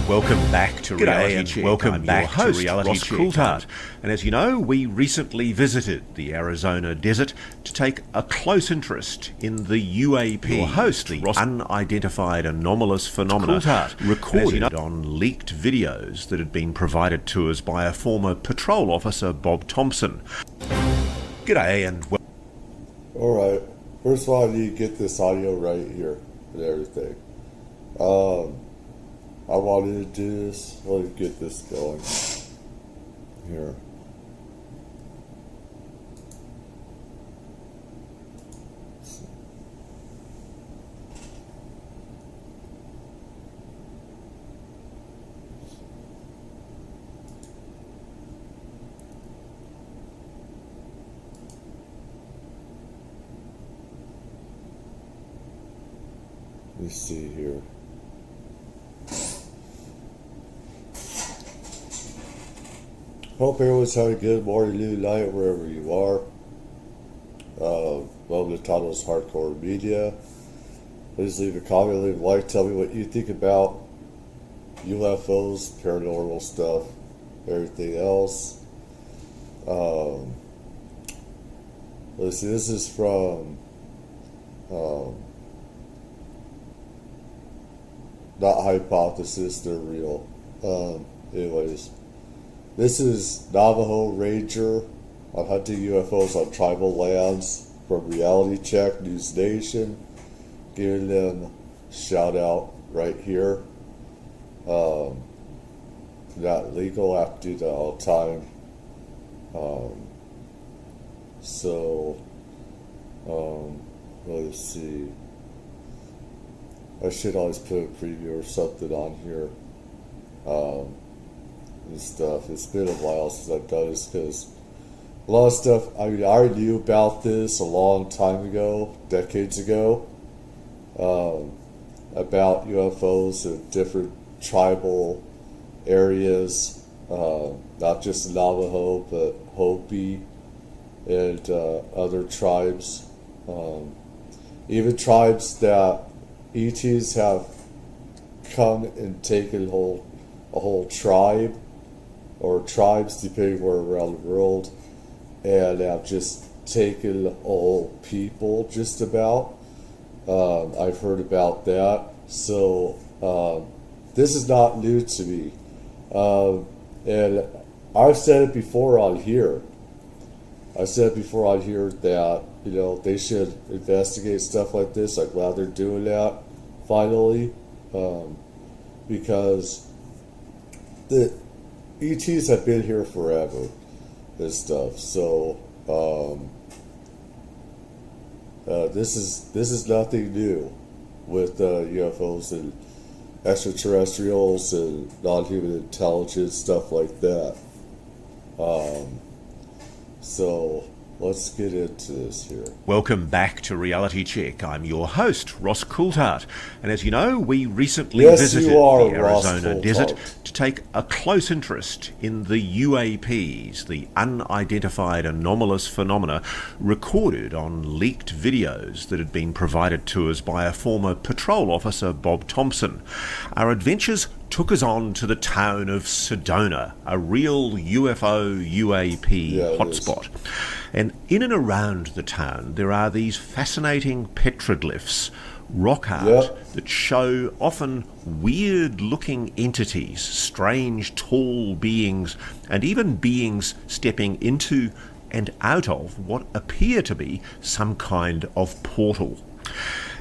Welcome back to Reality and Check. welcome I'm back your host, to Reality Ross Check. Coulthard. And as you know, we recently visited the Arizona desert to take a close interest in the UAP, your host, the unidentified anomalous phenomena, recorded on leaked videos that had been provided to us by a former patrol officer, Bob Thompson. G'day and welcome. Alright, first of all I need to get this audio right here and everything. I wanted to do this. Let me get this going here. Let me see here. Hope everyone's having a good morning, noon, night, wherever you are. Welcome to Toddler's Hardcore Media. Please leave a comment, leave a like, tell me what you think about UFOs, paranormal stuff, everything else. Let's see, this is from not hypothesis, they're real. Anyways. This is Navajo Ranger on hunting UFOs on tribal lands from Reality Check News Nation. Giving them a shout out right here. Not legal, I have to do that all the time. Let's see. I should always put a preview or something on here. And stuff. It's been a while since I've done this because a lot of stuff, I mean, I already knew about this a long time ago, decades ago, about UFOs in different tribal areas, not just Navajo, but Hopi and other tribes, even tribes that ETs have come and taken a whole tribe or tribes, depending where around the world, and have just taken all people just about. I've heard about that. So this is not new to me. And I've said it before on here. That, you know, they should investigate stuff like this. I'm glad they're doing that finally. Because the ETs have been here forever and stuff. So this is nothing new with UFOs and extraterrestrials and non-human intelligence, stuff like that. So let's get into this here. Welcome back to Reality Check. I'm your host, Ross Coulthard. And as you know, we recently visited the Arizona desert to take a close interest in the UAPs, the unidentified anomalous phenomena recorded on leaked videos that had been provided to us by a former patrol officer, Bob Thompson. Our adventures took us on to the town of Sedona, a real UFO UAP hotspot. And in and around the town, there are these fascinating petroglyphs, rock art that show often weird-looking entities, strange, tall beings, and even beings stepping into and out of what appear to be some kind of portal.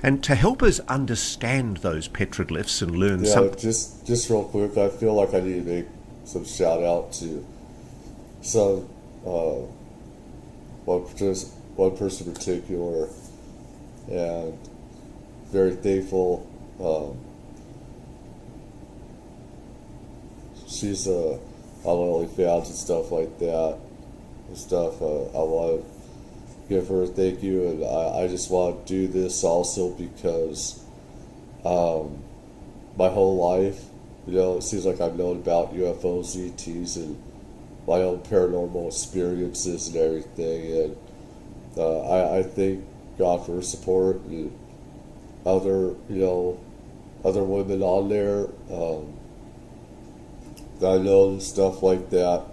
And to help us understand those petroglyphs and learn something... Just real quick, I feel like I need to make some shout-out to some... one person in particular, and very thankful. She's on OnlyFans and stuff like that. I want to give her a thank you, and I just want to do this also because my whole life, you know, it seems like I've known about UFOs, ETs, and my own paranormal experiences and everything, and I thank God for her support and other women on there, I know stuff like that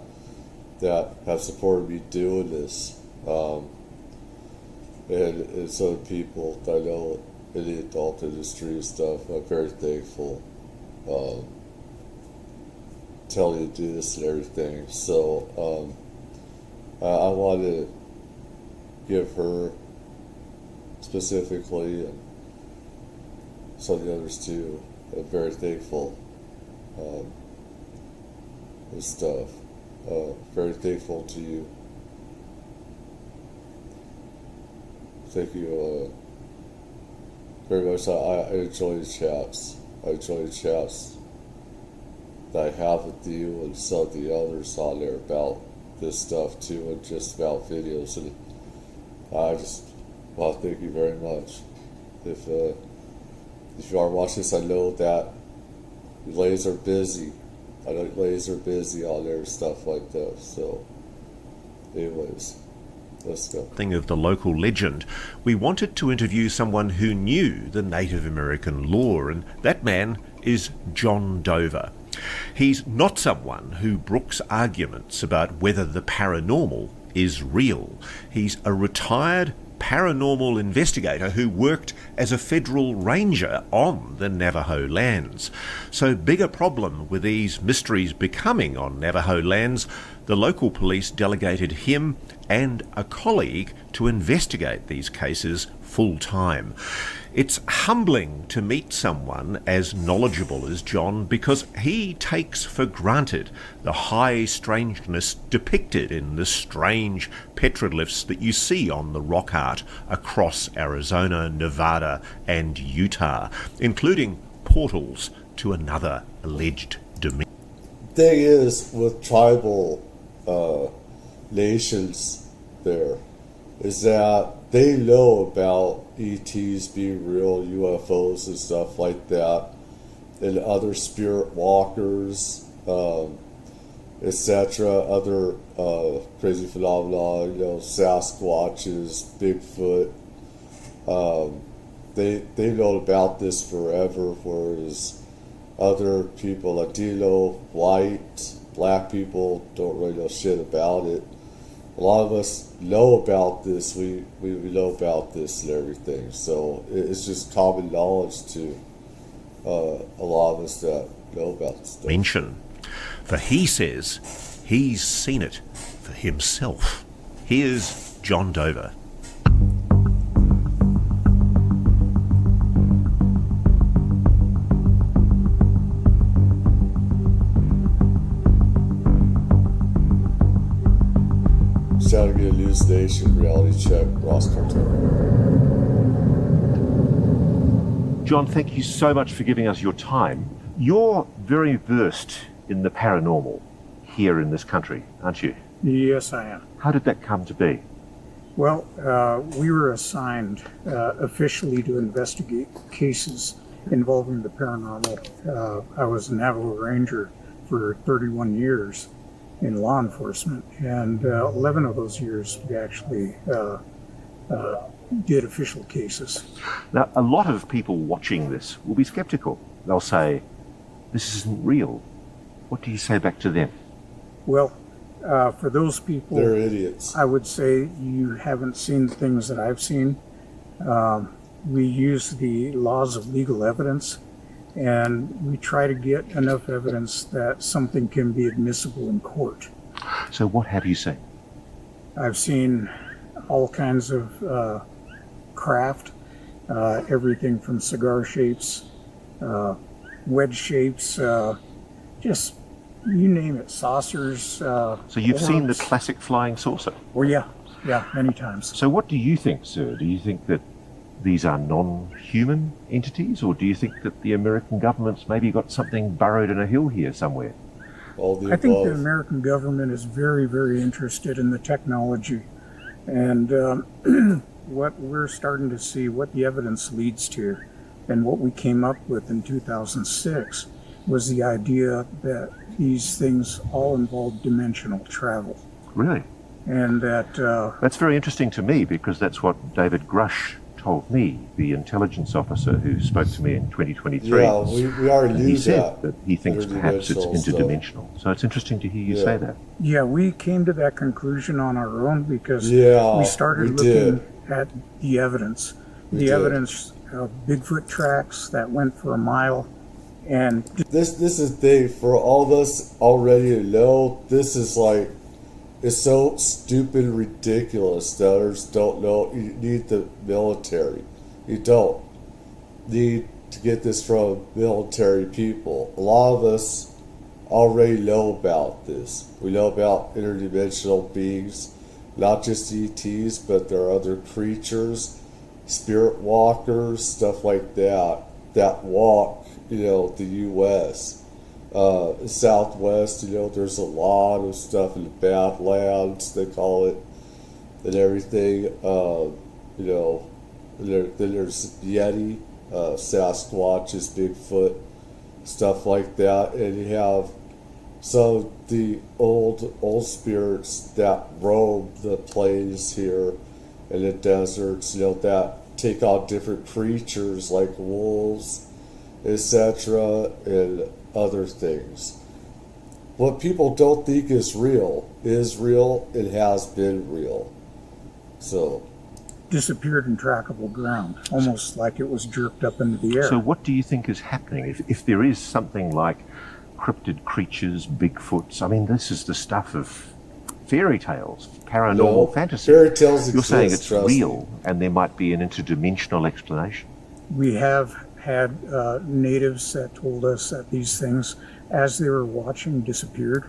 have supported me doing this. And some people that I know in the adult industry and stuff, I'm very thankful telling you to do this and everything. So I want to give her specifically, and some of the others too, I'm very thankful and stuff. Very thankful to you. Thank you very much. I enjoy the chats. I enjoy the chats that I have with you and some of the others on there about this stuff too, and just about videos. And I just want to thank you very much. If you are watching this, I know that you ladies are busy. I know you ladies are busy on there and stuff like that. So, anyways. Let's go. Thing of the local legend, we wanted to interview someone who knew the Native American law, and that man is John Dover. He's not someone who brooks arguments about whether the paranormal is real. He's a retired paranormal investigator who worked as a federal ranger on the Navajo lands. So big a problem with these mysteries becoming on Navajo lands, the local police delegated him and a colleague to investigate these cases full time. It's humbling to meet someone as knowledgeable as John, because he takes for granted the high strangeness depicted in the strange petroglyphs that you see on the rock art across Arizona, Nevada and Utah, including portals to another alleged dimension. Thing is, with tribal nations there, is that they know about ETs being real, UFOs and stuff like that, and other spirit walkers, etc., other crazy phenomena, Sasquatches, Bigfoot. They've known about this forever, whereas other people, Latino, white, black people, don't really know shit about it. A lot of us know about this. We know about this and everything. So it's just common knowledge to a lot of us that know about this stuff. Mention. For he says he's seen it for himself. Here's John Dover. Saturday News Nation, reality check, Ross Carter. John, thank you so much for giving us your time. You're very versed in the paranormal here in this country, aren't you? Yes, I am. How did that come to be? Well, we were assigned officially to investigate cases involving the paranormal. I was a Navajo Ranger for 31 years in law enforcement, and 11 of those years we actually did official cases. Now, a lot of people watching this will be skeptical. They'll say, this isn't real. What do you say back to them? Well, for those people, they're idiots. I would say you haven't seen the things that I've seen. We use the laws of legal evidence, and we try to get enough evidence that something can be admissible in court. So what have you seen? I've seen all kinds of craft, everything from cigar shapes, wedge shapes, just you name it, saucers. So you've seen the classic flying saucer? Well, yeah, many times. So what do you think, sir? Do you think that these are non-human entities, or do you think that the American government's maybe got something burrowed in a hill here somewhere? I think the American government is very, very interested in the technology, and what we're starting to see, what the evidence leads to, and what we came up with in 2006 was the idea that these things all involve dimensional travel. Really? And that... that's very interesting to me, because that's what David Grush told me, the intelligence officer who spoke to me in 2023. Yeah, we already knew he said that he thinks perhaps it's interdimensional. Stuff. So it's interesting to hear you say that. Yeah, we came to that conclusion on our own because we started looking at the evidence. Evidence of Bigfoot tracks that went for a mile. And this is the thing, for all of us already to know, this is like, it's so stupid and ridiculous that others don't know. You need the military. You don't need to get this from military people. A lot of us already know about this. We know about interdimensional beings, not just ETs, but there are other creatures, spirit walkers, stuff like that walk, the U.S. Southwest, there's a lot of stuff in the Badlands, they call it, and everything. Then there's Yeti, Sasquatches, Bigfoot, stuff like that, and you have some of the old spirits that roam the plains here and the deserts, that take on different creatures like wolves, etc., and other things. What people don't think is real, it has been real. So, disappeared in trackable ground, almost like it was jerked up into the air. So what do you think is happening? If there is something like cryptid creatures, Bigfoots, I mean, this is the stuff of fairy tales, paranormal fantasy. Fairy tales exist. You're saying it's real, and there might be an interdimensional explanation. We have had natives that told us that these things, as they were watching, disappeared,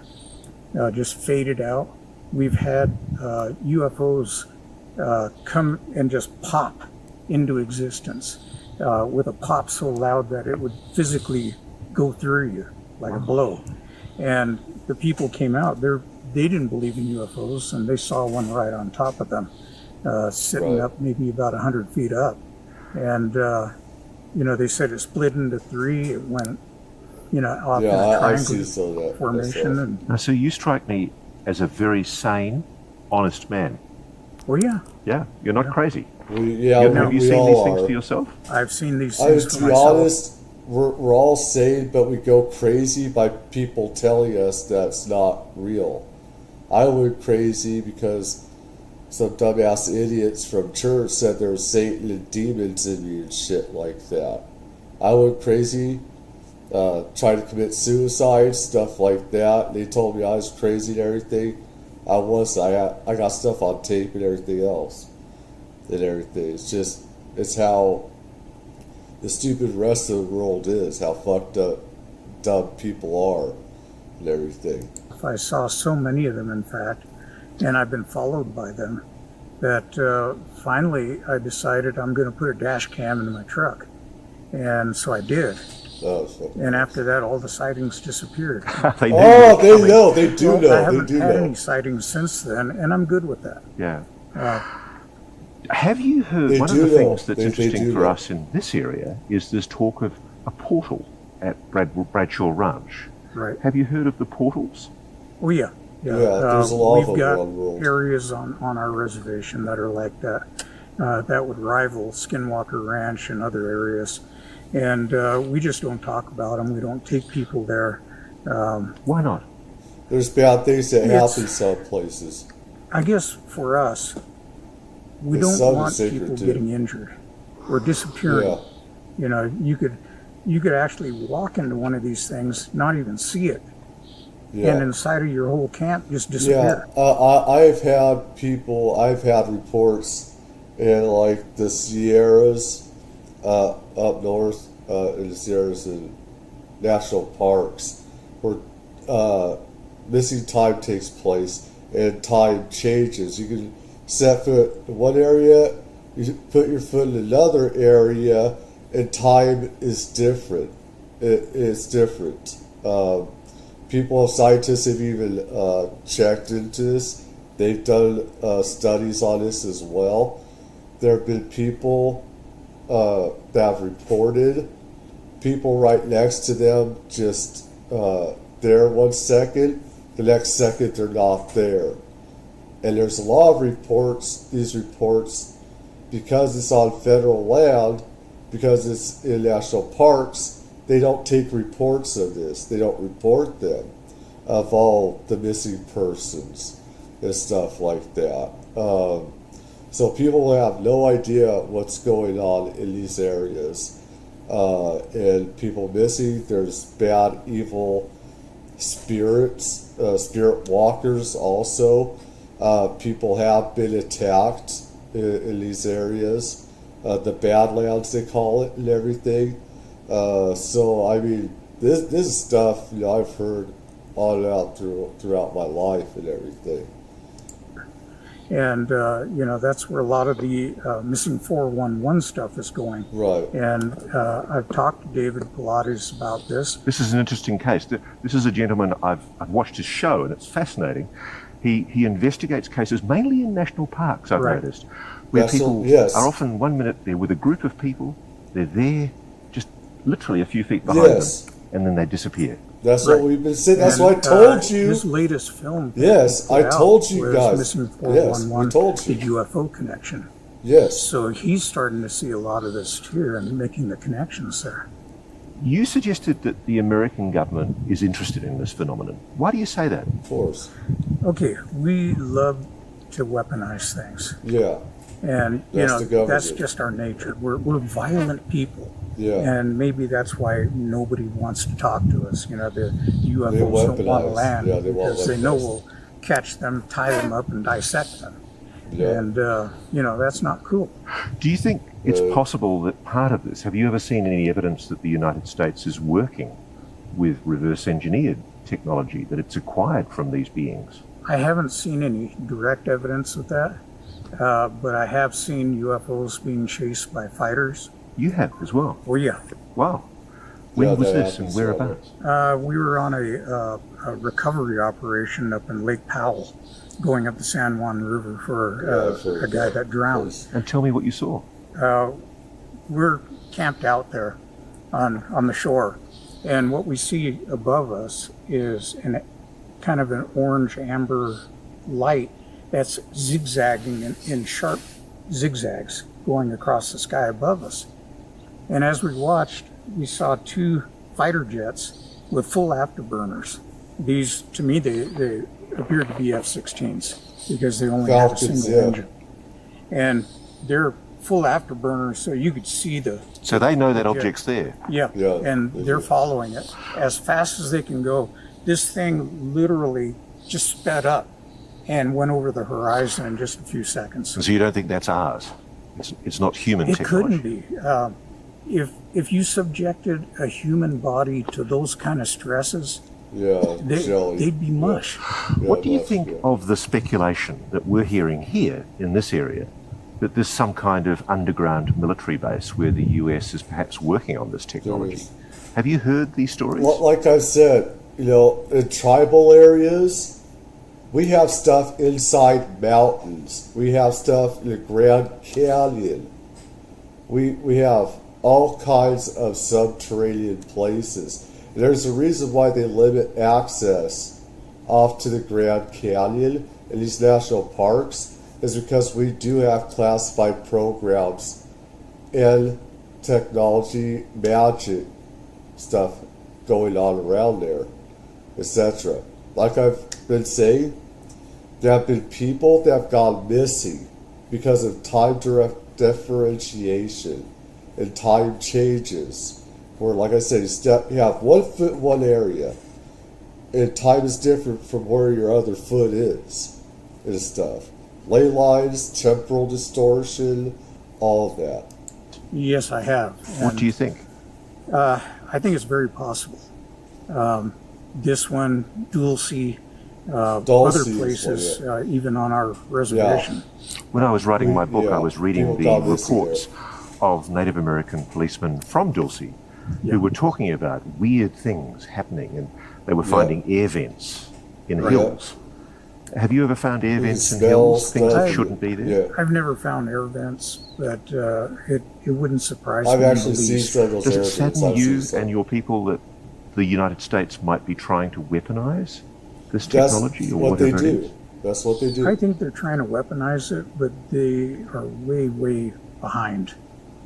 just faded out. We've had UFOs come and just pop into existence with a pop so loud that it would physically go through you like a blow. And the people came out, they didn't believe in UFOs, and they saw one right on top of them, sitting up maybe about 100 feet up. And they said it split into three. It went, off in a triangle formation. And so you strike me as a very sane, honest man. Well, yeah. Yeah, you're not crazy. Have you seen these things for yourself? I've seen these things for myself. To be honest, we're all sane, but we go crazy by people telling us that's not real. I went crazy because some dumbass idiots from church said there was Satan and demons in me and shit like that. I went crazy, tried to commit suicide, stuff like that. They told me I was crazy and everything. I was. I got stuff on tape and everything else. And everything. It's how the stupid rest of the world is, how fucked up dumb people are and everything. I saw so many of them, in fact, and I've been followed by them, that finally I decided I'm going to put a dash cam into my truck. And so I did. And after that, all the sightings disappeared. They do know. I haven't had any sightings since then, and I'm good with that. Yeah. Have you heard, one of the things that's interesting for us in this area is this talk of a portal at Bradshaw Ranch. Right. Have you heard of the portals? Oh, yeah. Yeah, there's a lot of them around the world. We've got areas on our reservation that are like that. That would rival Skinwalker Ranch and other areas. And we just don't talk about them. We don't take people there. Why not? There's bad things that happen some places. I guess for us, we don't want people getting injured or disappearing. Yeah. You could actually walk into one of these things, not even see it, and inside of your whole camp just disappear. Yeah, I've had reports in like the Sierras up north, in the Sierras and national parks, where missing time takes place and time changes. You can set foot in one area, you put your foot in another area, and time is different. It's different. Scientists have even checked into this. They've done studies on this as well. There have been people that have reported people right next to them just there 1 second, the next second they're not there. And there's a lot of reports. These reports because it's on federal land, because it's in national parks, they don't take reports of this. They don't report them, of all the missing persons and stuff like that. So people have no idea what's going on in these areas. And people missing, there's bad, evil spirits, spirit walkers also. People have been attacked in these areas. The Badlands, they call it, and everything. So, I mean, this is stuff, you know, I've heard on and out throughout my life and everything. And, you know, that's where a lot of the missing 411 stuff is going. Right. And I've talked to David Pilates about this. This is an interesting case. This is a gentleman, I've watched his show, and it's fascinating. He investigates cases mainly in national parks, I've noticed, where people are often 1 minute they're with a group of people, they're there just literally a few feet behind them, and then they disappear. That's what we've been saying. That's what I told you. His latest film. Yes, I told you guys. Missing 411, yes, we told you. The UFO connection. Yes. So he's starting to see a lot of this too and making the connections there. You suggested that the American government is interested in this phenomenon. Why do you say that? Of course. Okay, we love to weaponize things. Yeah. And, you know, that's just our nature. We're violent people. Yeah. And maybe that's why nobody wants to talk to us. You know, the UFOs don't want to land because they know we'll catch them, tie them up, and dissect them. Yeah. And, you know, that's not cool. Do you think it's possible that part of this, have you ever seen any evidence that the United States is working with reverse engineered technology that it's acquired from these beings? I haven't seen any direct evidence of that, but I have seen UFOs being chased by fighters. You have as well? Oh, yeah. Wow. When was this and whereabouts? We were on a recovery operation up in Lake Powell, going up the San Juan River for a guy that drowned. And tell me what you saw. We're camped out there on the shore, and what we see above us is kind of an orange amber light that's zigzagging in sharp zigzags going across the sky above us. And as we watched, we saw two fighter jets with full afterburners. These, to me, they appeared to be F-16s because they only had a single engine. And they're full afterburners, so you could see the... So they know that object's there? Yeah, and they're following it as fast as they can go. This thing literally just sped up and went over the horizon in just a few seconds. So you don't think that's ours? It's not human technology? It couldn't be. If you subjected a human body to those kind of stresses, they'd be mush. What do you think of the speculation that we're hearing here in this area, that there's some kind of underground military base where the US is perhaps working on this technology? Have you heard these stories? Well, like I said, you know, in tribal areas, we have stuff inside mountains. We have stuff in the Grand Canyon. We have all kinds of subterranean places. And there's a reason why they limit access off to the Grand Canyon in these national parks, is because we do have classified programs in technology, magic stuff going on around there, etc. Like I've been saying, there have been people that have gone missing because of time differentiation and time changes. Where, like I said, you have 1 foot in one area, and time is different from where your other foot is and stuff. Ley lines, temporal distortion, all of that. Yes, I have. What do you think? I think it's very possible. This one, Dulce, other places, even on our reservation. When I was writing my book, I was reading the reports of Native American policemen from Dulce who were talking about weird things happening, and they were finding air vents in hills. Have you ever found air vents in hills, things that shouldn't be there? I've never found air vents, but it wouldn't surprise me. I've actually seen some of those Does air it vents. sadden you and your people that the United States might be trying to weaponize this technology or what they whatever it do. is? That's what they do. I think they're trying to weaponize it, but they are way, way behind.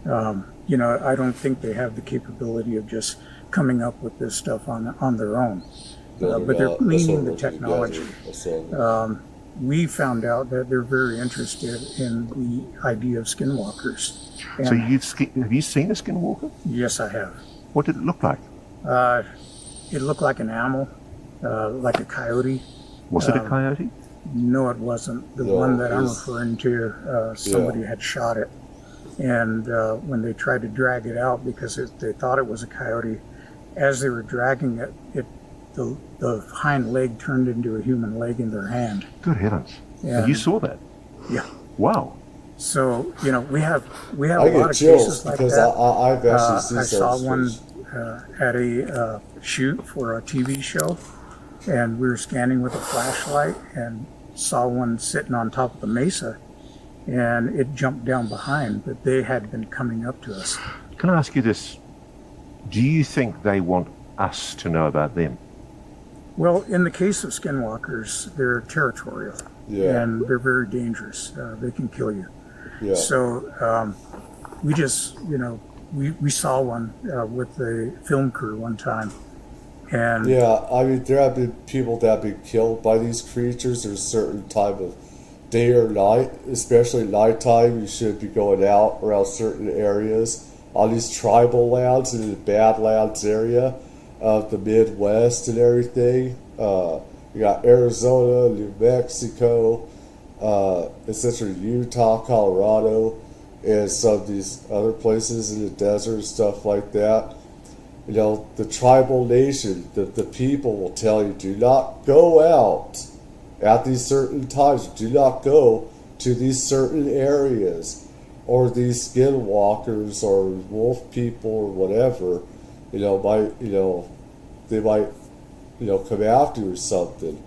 I don't think they have the capability of just coming up with this stuff on their own. But they're gleaning the technology. We found out that they're very interested in the idea of skinwalkers. So have you seen a skinwalker? Yes, I have. What did it look like? It looked like an animal, like a coyote. Was it a coyote? No, it wasn't. The one that I'm referring to, somebody had shot it. And when they tried to drag it out because they thought it was a coyote, as they were dragging it, the hind leg turned into a human leg in their hand. Good heavens! And you saw that? Yeah. Wow. So we have a lot of cases like that. I've actually seen I saw one at a shoot for a TV show, and we were scanning with a flashlight and saw one sitting on top of the mesa, and it jumped down behind, but they had been coming up to us. Can I ask you this? Do you think they want us to know about them? Well, in the case of skinwalkers, they're territorial, and they're very dangerous. They can kill you. Yeah. So we just, we saw one with the film crew one time. And I mean, there have been people that have been killed by these creatures. There's a certain time of day or night, especially nighttime. You should be going out around certain areas on these tribal lands in the Badlands area of the Midwest and everything. You got Arizona, New Mexico, essentially Utah, Colorado, and some of these other places in the desert, stuff like that. The tribal nation, the people will tell you, do not go out at these certain times. Do not go to these certain areas, or these skinwalkers or wolf people or whatever, they might, come after you or something.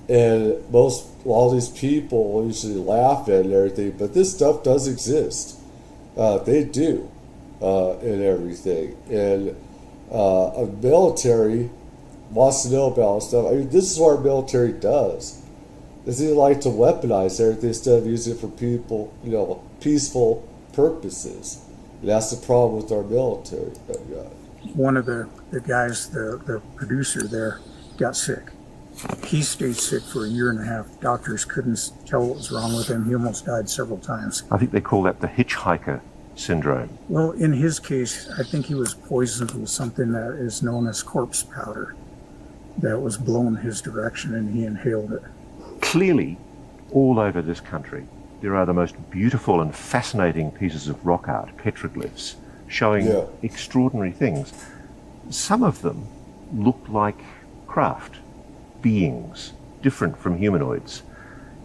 And all these people usually laugh at it and everything, but this stuff does exist. They do, and everything. And a military wants to know about stuff. I mean, this is what our military does. They like to weaponize everything instead of using it for people, peaceful purposes. And that's the problem with our military. One of the guys, the producer there, got sick. He stayed sick for 1.5 years. Doctors couldn't tell what was wrong with him. He almost died several times. I think they call that the hitchhiker syndrome. Well, in his case, I think he was poisoned with something that is known as corpse powder that was blown his direction, and he inhaled it. Clearly, all over this country, there are the most beautiful and fascinating pieces of rock art, petroglyphs, showing extraordinary things. Some of them look like craft, beings, different from humanoids.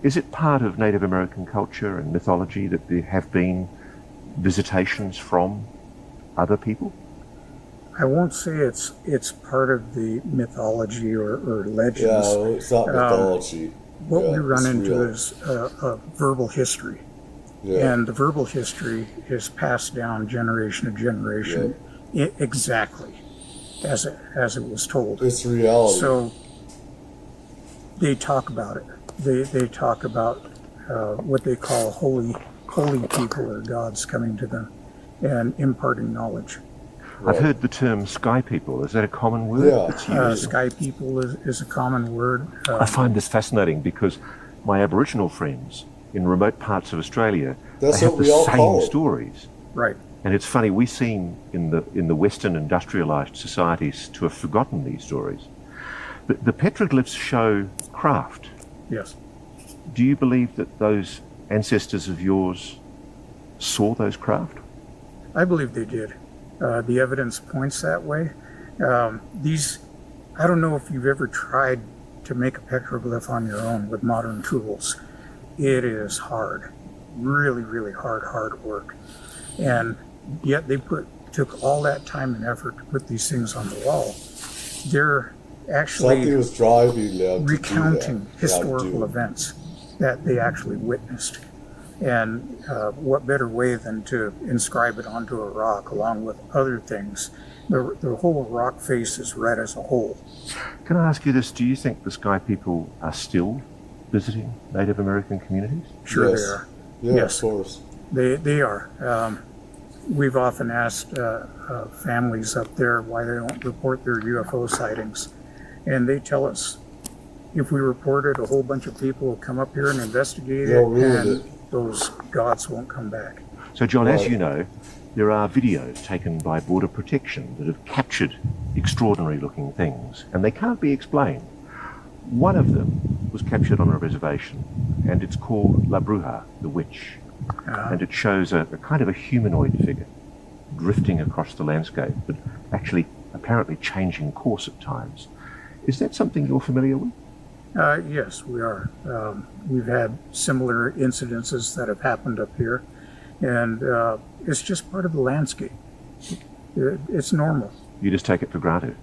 Is it part of Native American culture and mythology that there have been visitations from other people? I won't say it's part of the mythology or legends. Yeah, it's not mythology. What we run into is a verbal history. Yeah. And the verbal history is passed down generation to generation exactly as it was told. It's reality. So they talk about it. They talk about what they call holy people or gods coming to them and imparting knowledge. Right. I've heard the term sky people. Is that a common word? Yeah. Sky people is a common word. I find this fascinating because my Aboriginal friends in remote parts of Australia, they have the same stories. Right. And it's funny, we seem in the Western industrialized societies to have forgotten these stories. The petroglyphs show craft. Yes. Do you believe that those ancestors of yours saw those craft? I believe they did. The evidence points that way. I don't know if you've ever tried to make a petroglyph on your own with modern tools. It is hard, really, really hard work. And yet they took all that time and effort to put these things on the wall. They're actually recounting historical events that they actually witnessed. And what better way than to inscribe it onto a rock along with other things. The whole rock face is red as a whole. Can I ask you this? Do you think the sky people are still visiting Native American communities? Sure, Yes. they are. Yeah, Yes. of course. They are. We've often asked families up there why they don't report their UFO sightings. And they tell us if we report it, a whole bunch of people will come up here and investigate They'll it, ruin and it. those gods won't come back. So, John, as Right. you know, there are videos taken by Border Protection that have captured extraordinary-looking things, and they can't be explained. One of them was captured on a reservation, and it's called La Bruja, the witch. And it shows a kind of a humanoid figure drifting across the landscape, but actually apparently changing course at times. Is that something you're familiar with? Yes, we are. We've had similar incidences that have happened up here, and it's just part of the landscape. It's normal. You just take it for granted.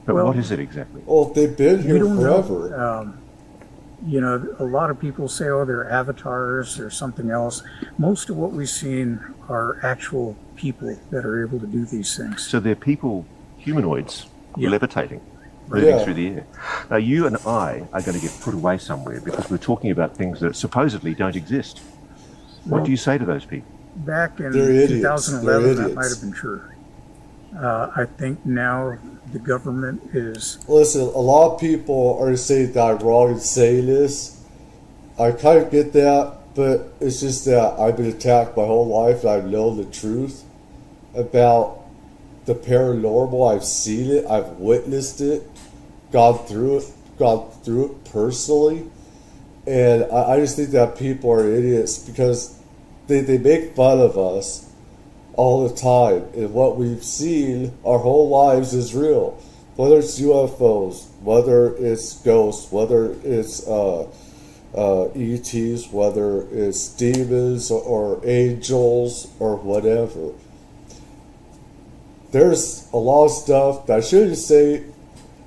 But Well, what is it exactly? Well, they've been We here don't forever. know. A lot of people say, oh, they're avatars or something else. Most of what we've seen are actual people that are able to do these things. So they're people, humanoids, Yeah. levitating, moving Yeah. through the air. Now, you and I are going to get put away somewhere because we're talking about things that supposedly don't exist. What do you say to those people? Back in They're idiots. 2011, They're that idiots. might have been true. I think now the government is. Listen, a lot of people are saying that I'm wrong in saying this. I kind of get that, but it's just that I've been attacked my whole life and I've known the truth about the paranormal. I've seen it, I've witnessed it, gone through it personally. And I just think that people are idiots because they make fun of us all the time. And what we've seen our whole lives is real. Whether it's UFOs, whether it's ghosts, whether it's ETs, whether it's demons or angels or whatever. There's a lot of stuff that I shouldn't say.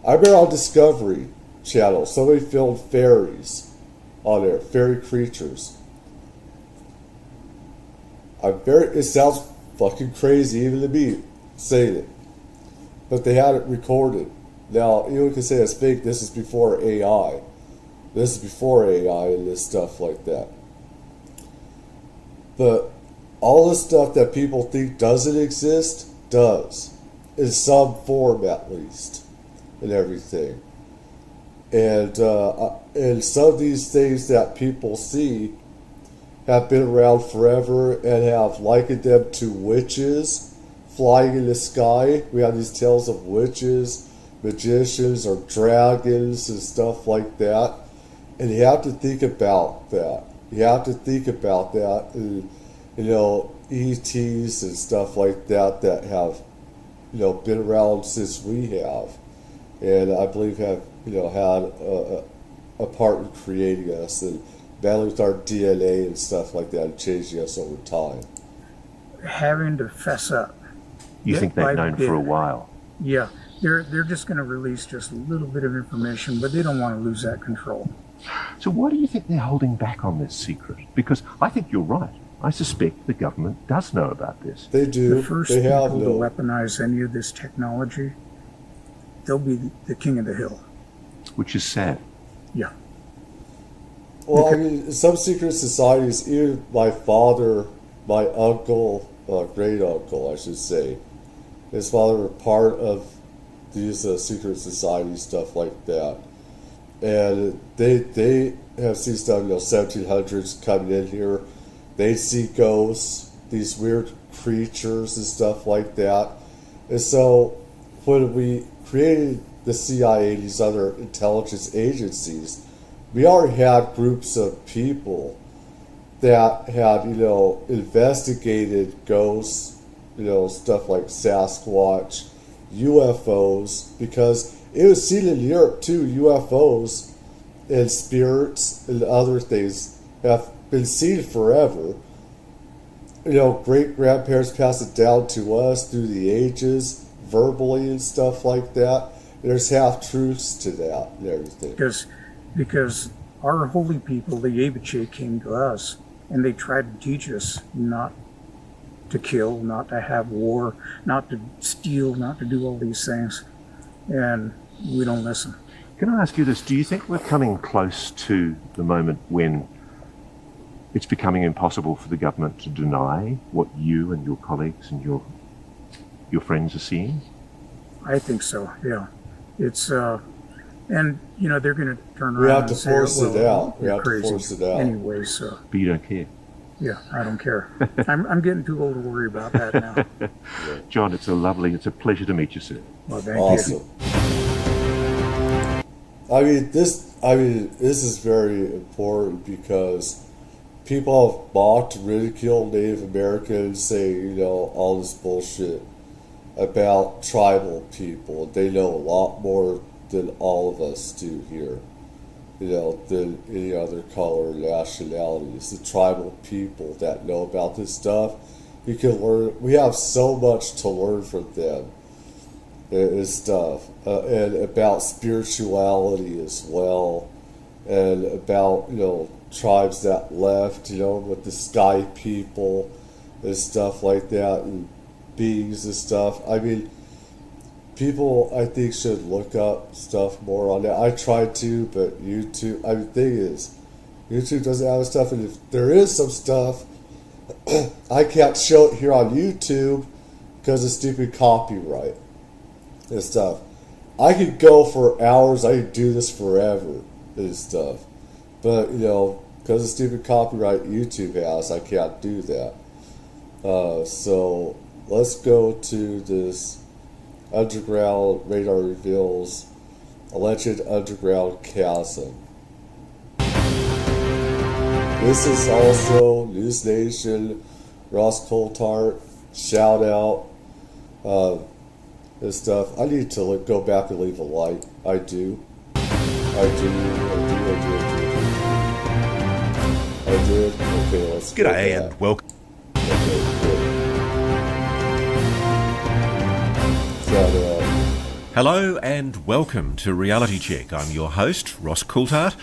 I remember on Discovery Channel, somebody filmed fairies on there, fairy creatures. It sounds fucking crazy even to me saying it, but they had it recorded. Now, you can say it's fake. This is before AI. This is before AI and this stuff like that. But all the stuff that people think doesn't exist does, in some form at least, and everything. And some of these things that people see have been around forever and have likened them to witches flying in the sky. We have these tales of witches, magicians, or dragons and stuff like that. And you have to think about that. You have to think about that. And, ETs and stuff like that have, been around since we have. And I believe have, had a part in creating us and battling with our DNA and stuff like that and changing us over time. Having to fess up. You think they've known for a while? Yeah, they're just going to release just a little bit of information, but they don't want to lose that control. So why do you think they're holding back on this secret? Because I think you're right. I suspect the government does know about this. They do. The first they have people to known. weaponize any of this technology, they'll be the king of the hill. Which is sad. Yeah. Well, I mean, some secret societies, even my father, my uncle, great uncle, I should say, his father were part of these secret society stuff like that. And they have seen stuff, 1700s coming in here. They see ghosts, these weird creatures and stuff like that. And so when we created the CIA, these other intelligence agencies, we already had groups of people that had, investigated ghosts, stuff like Sasquatch, UFOs, because it was seen in Europe too. UFOs and spirits and other things have been seen forever. Great grandparents passed it down to us through the ages, verbally and stuff like that. There's half truths to that and everything. Because our holy people, the Yebiche, came to us and they tried to teach us not to kill, not to have war, not to steal, not to do all these things. And we don't listen. Can I ask you this? Do you think we're coming close to the moment when it's becoming impossible for the government to deny what you and your colleagues and your friends are seeing? I think so, yeah. It's, and, you know, they're going to turn around and say, We have to force it out. Anyway, so. But you don't care. Yeah, I don't care. I'm getting too old to worry about that now. John, it's a pleasure to meet you, sir. Well, thank you. This is very important because people have mocked, ridiculed Native Americans, saying, all this bullshit about tribal people. They know a lot more than all of us do here, than any other color or nationality. It's the tribal people that know about this stuff. You can learn. We have so much to learn from them and stuff, and about spirituality as well, and about tribes that left, with the sky people and stuff like that, and beings and stuff. People, I think, should look up stuff more on that. I tried to, but YouTube, the thing is, YouTube doesn't have stuff, and if there is some stuff, I can't show it here on YouTube because of stupid copyright and stuff. I could go for hours, I could do this forever and stuff, but, because of stupid copyright YouTube has, I can't do that. So, let's go to this underground radar reveals alleged underground chasm. This is also News Nation, Ross Coulthart, shout out, and stuff. I need to go back and leave a like. I do. I did. Okay, let's go G'day and welcome. Hello and welcome to Reality Check. I'm your host, Ross Coulthart.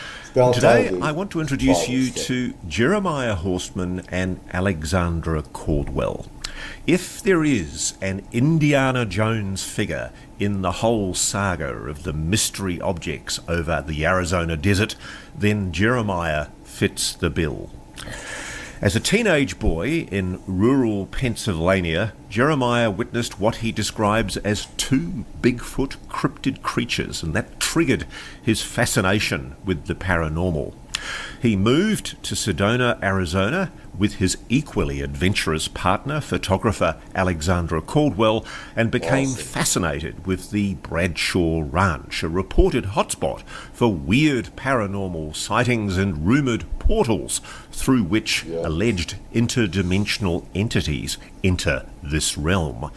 Today I want to introduce you to Jeremiah Horstman and Alexandra Caldwell. If there is an Indiana Jones figure in the whole saga of the mystery objects over the Arizona desert, then Jeremiah fits the bill. As a teenage boy in rural Pennsylvania, Jeremiah witnessed what he describes as 2 Bigfoot cryptid creatures, and that triggered his fascination with the paranormal. He moved to Sedona, Arizona, with his equally adventurous partner, photographer Alexandra Caldwell, and became fascinated with the Bradshaw Ranch, a reported hotspot for weird paranormal sightings and rumoured portals through which alleged interdimensional entities enter this realm.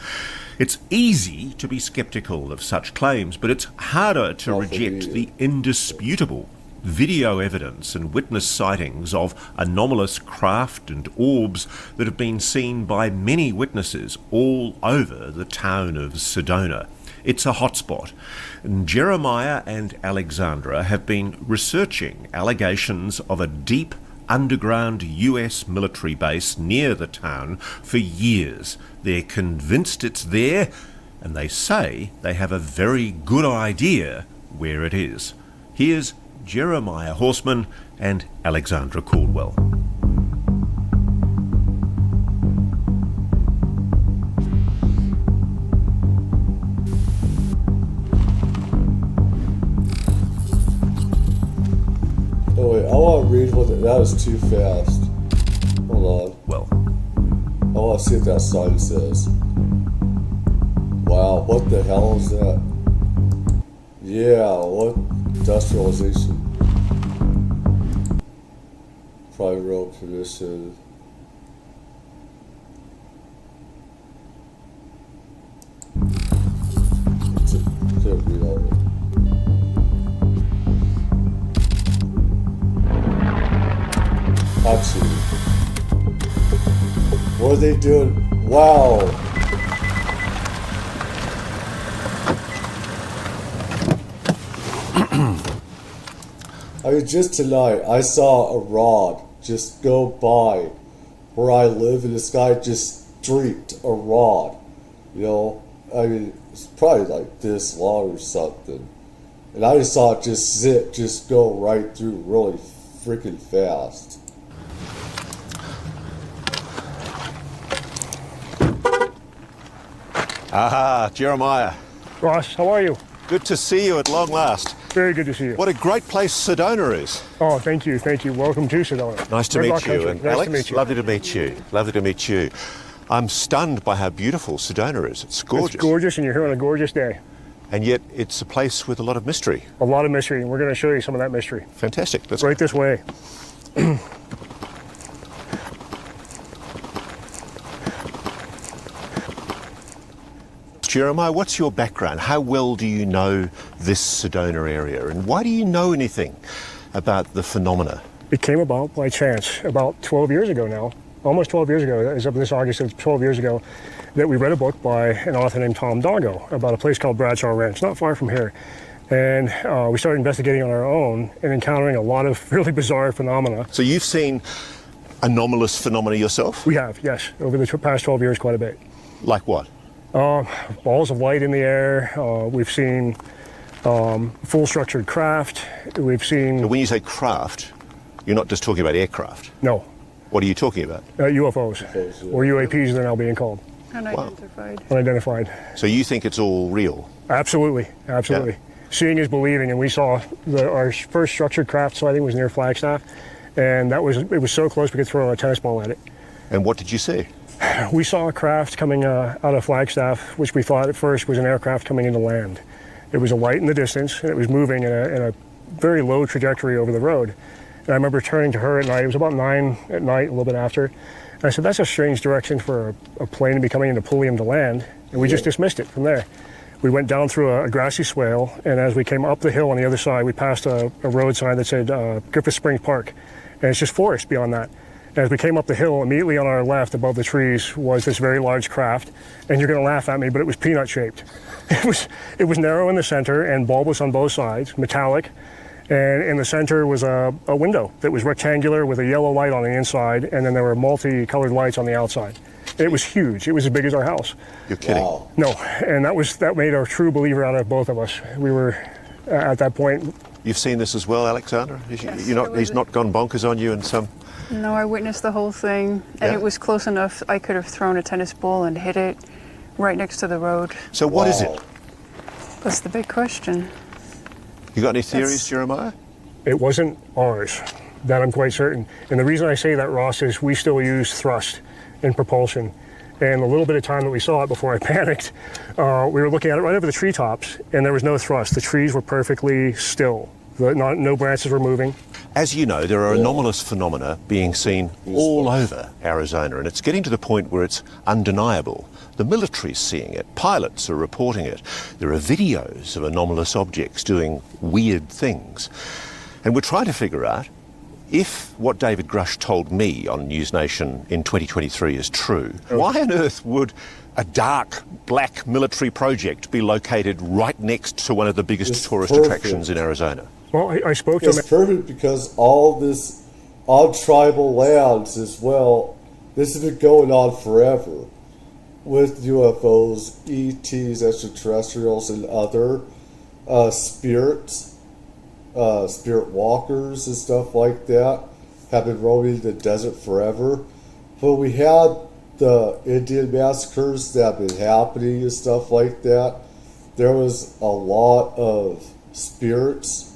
It's easy to be sceptical of such claims, but it's harder to reject the indisputable video evidence and witness sightings of anomalous craft and orbs that have been seen by many witnesses all over the town of Sedona. It's a hotspot, and Jeremiah and Alexandra have been researching allegations of a deep underground US military base near the town for years. They're convinced it's there, and they say they have a very good idea where it is. Here's Jeremiah Horstman and Alexandra Caldwell. Oh wait, I want to read that was too fast. Hold on. Well, I want to see what that sign says. Wow, what the hell is that? Yeah, what? Industrialization. Private road permission. Can't read all of it. Absolutely. What are they doing? Wow. Just tonight, I saw a rod just go by where I live, and this guy just streaked a rod. It's probably like this long or something. And I just saw it just go right through really freaking fast. Aha, Jeremiah. Ross, how are you? Good to see you at long last. Very good to see you. What a great place Sedona is. Oh, thank you, thank you. Welcome to Sedona. Nice to meet you. And nice Alex, to meet you. lovely to meet you. Lovely to meet you. I'm stunned by how beautiful Sedona is. It's gorgeous. It's gorgeous, and you're here on a gorgeous day. And yet it's a place with a lot of mystery. A lot of mystery, and we're going to show you some of that mystery. Fantastic. Let's right this way. Jeremiah, what's your background? How well do you know this Sedona area, and why do you know anything about the phenomena? It came about by chance about 12 years ago now, almost 12 years ago, as of this August, it's 12 years ago, that we read a book by an author named Tom Doggo about a place called Bradshaw Ranch, not far from here. And we started investigating on our own and encountering a lot of really bizarre phenomena. So you've seen anomalous phenomena yourself? We have, yes, over the past 12 years, quite a bit. Like what? Balls of light in the air. We've seen full structured craft. We've seen... Now, when you say craft, you're not just talking about aircraft. No. What are you talking about? UFOs, or UAPs they're now being called. Unidentified. Wow. Unidentified. So you think it's all real? Absolutely, absolutely. Yeah. Seeing is believing, and we saw our first structured craft sighting was near Flagstaff, and it was so close we could throw a tennis ball at it. And what did you see? We saw a craft coming out of Flagstaff, which we thought at first was an aircraft coming into land. It was a light in the distance, and it was moving in a very low trajectory over the road. And I remember turning to her at night. It was about 9 at night, a little bit after. And I said, that's a strange direction for a plane to be coming in to pull him to land. And we just dismissed it from there. We went down through a grassy swale, and as we came up the hill on the other side, we passed a road sign that said Griffith Springs Park. And it's just forest beyond that. As we came up the hill, immediately on our left, above the trees, was this very large craft. And you're going to laugh at me, but it was peanut-shaped. It was narrow in the center and bulbous on both sides, metallic. And in the center was a window that was rectangular with a yellow light on the inside, and then there were multicolored lights on the outside. It was huge. It was as big as our house. You're kidding? Wow. No, and that made a true believer out of both of us. We were, at that point... You've seen this as well, Alexandra? Yes, He's not gone bonkers on you in some... No, I witnessed the whole thing, and it was close enough I could have thrown a tennis ball and hit it right next to the road. So what is it? That's the big question. You got any theories, Jeremiah? It wasn't ours. That I'm quite certain. And the reason I say that, Ross, is we still use thrust in propulsion. And the little bit of time that we saw it before I panicked, we were looking at it right over the treetops, and there was no thrust. The trees were perfectly still. No branches were moving. As you know, there are anomalous phenomena being seen all over Arizona, and it's getting to the point where it's undeniable. The military's seeing it, pilots are reporting it. There are videos of anomalous objects doing weird things. And we're trying to figure out if what David Grush told me on News Nation in 2023 is true, why on earth would a dark, black military project be located right next to one of the biggest tourist attractions in Arizona? Well, I spoke to him. It's perfect because all this on tribal lands as well, this has been going on forever with UFOs, ETs, extraterrestrials, and other spirits, spirit walkers and stuff like that have been roaming the desert forever. But we had the Indian massacres that have been happening and stuff like that. There was a lot of spirits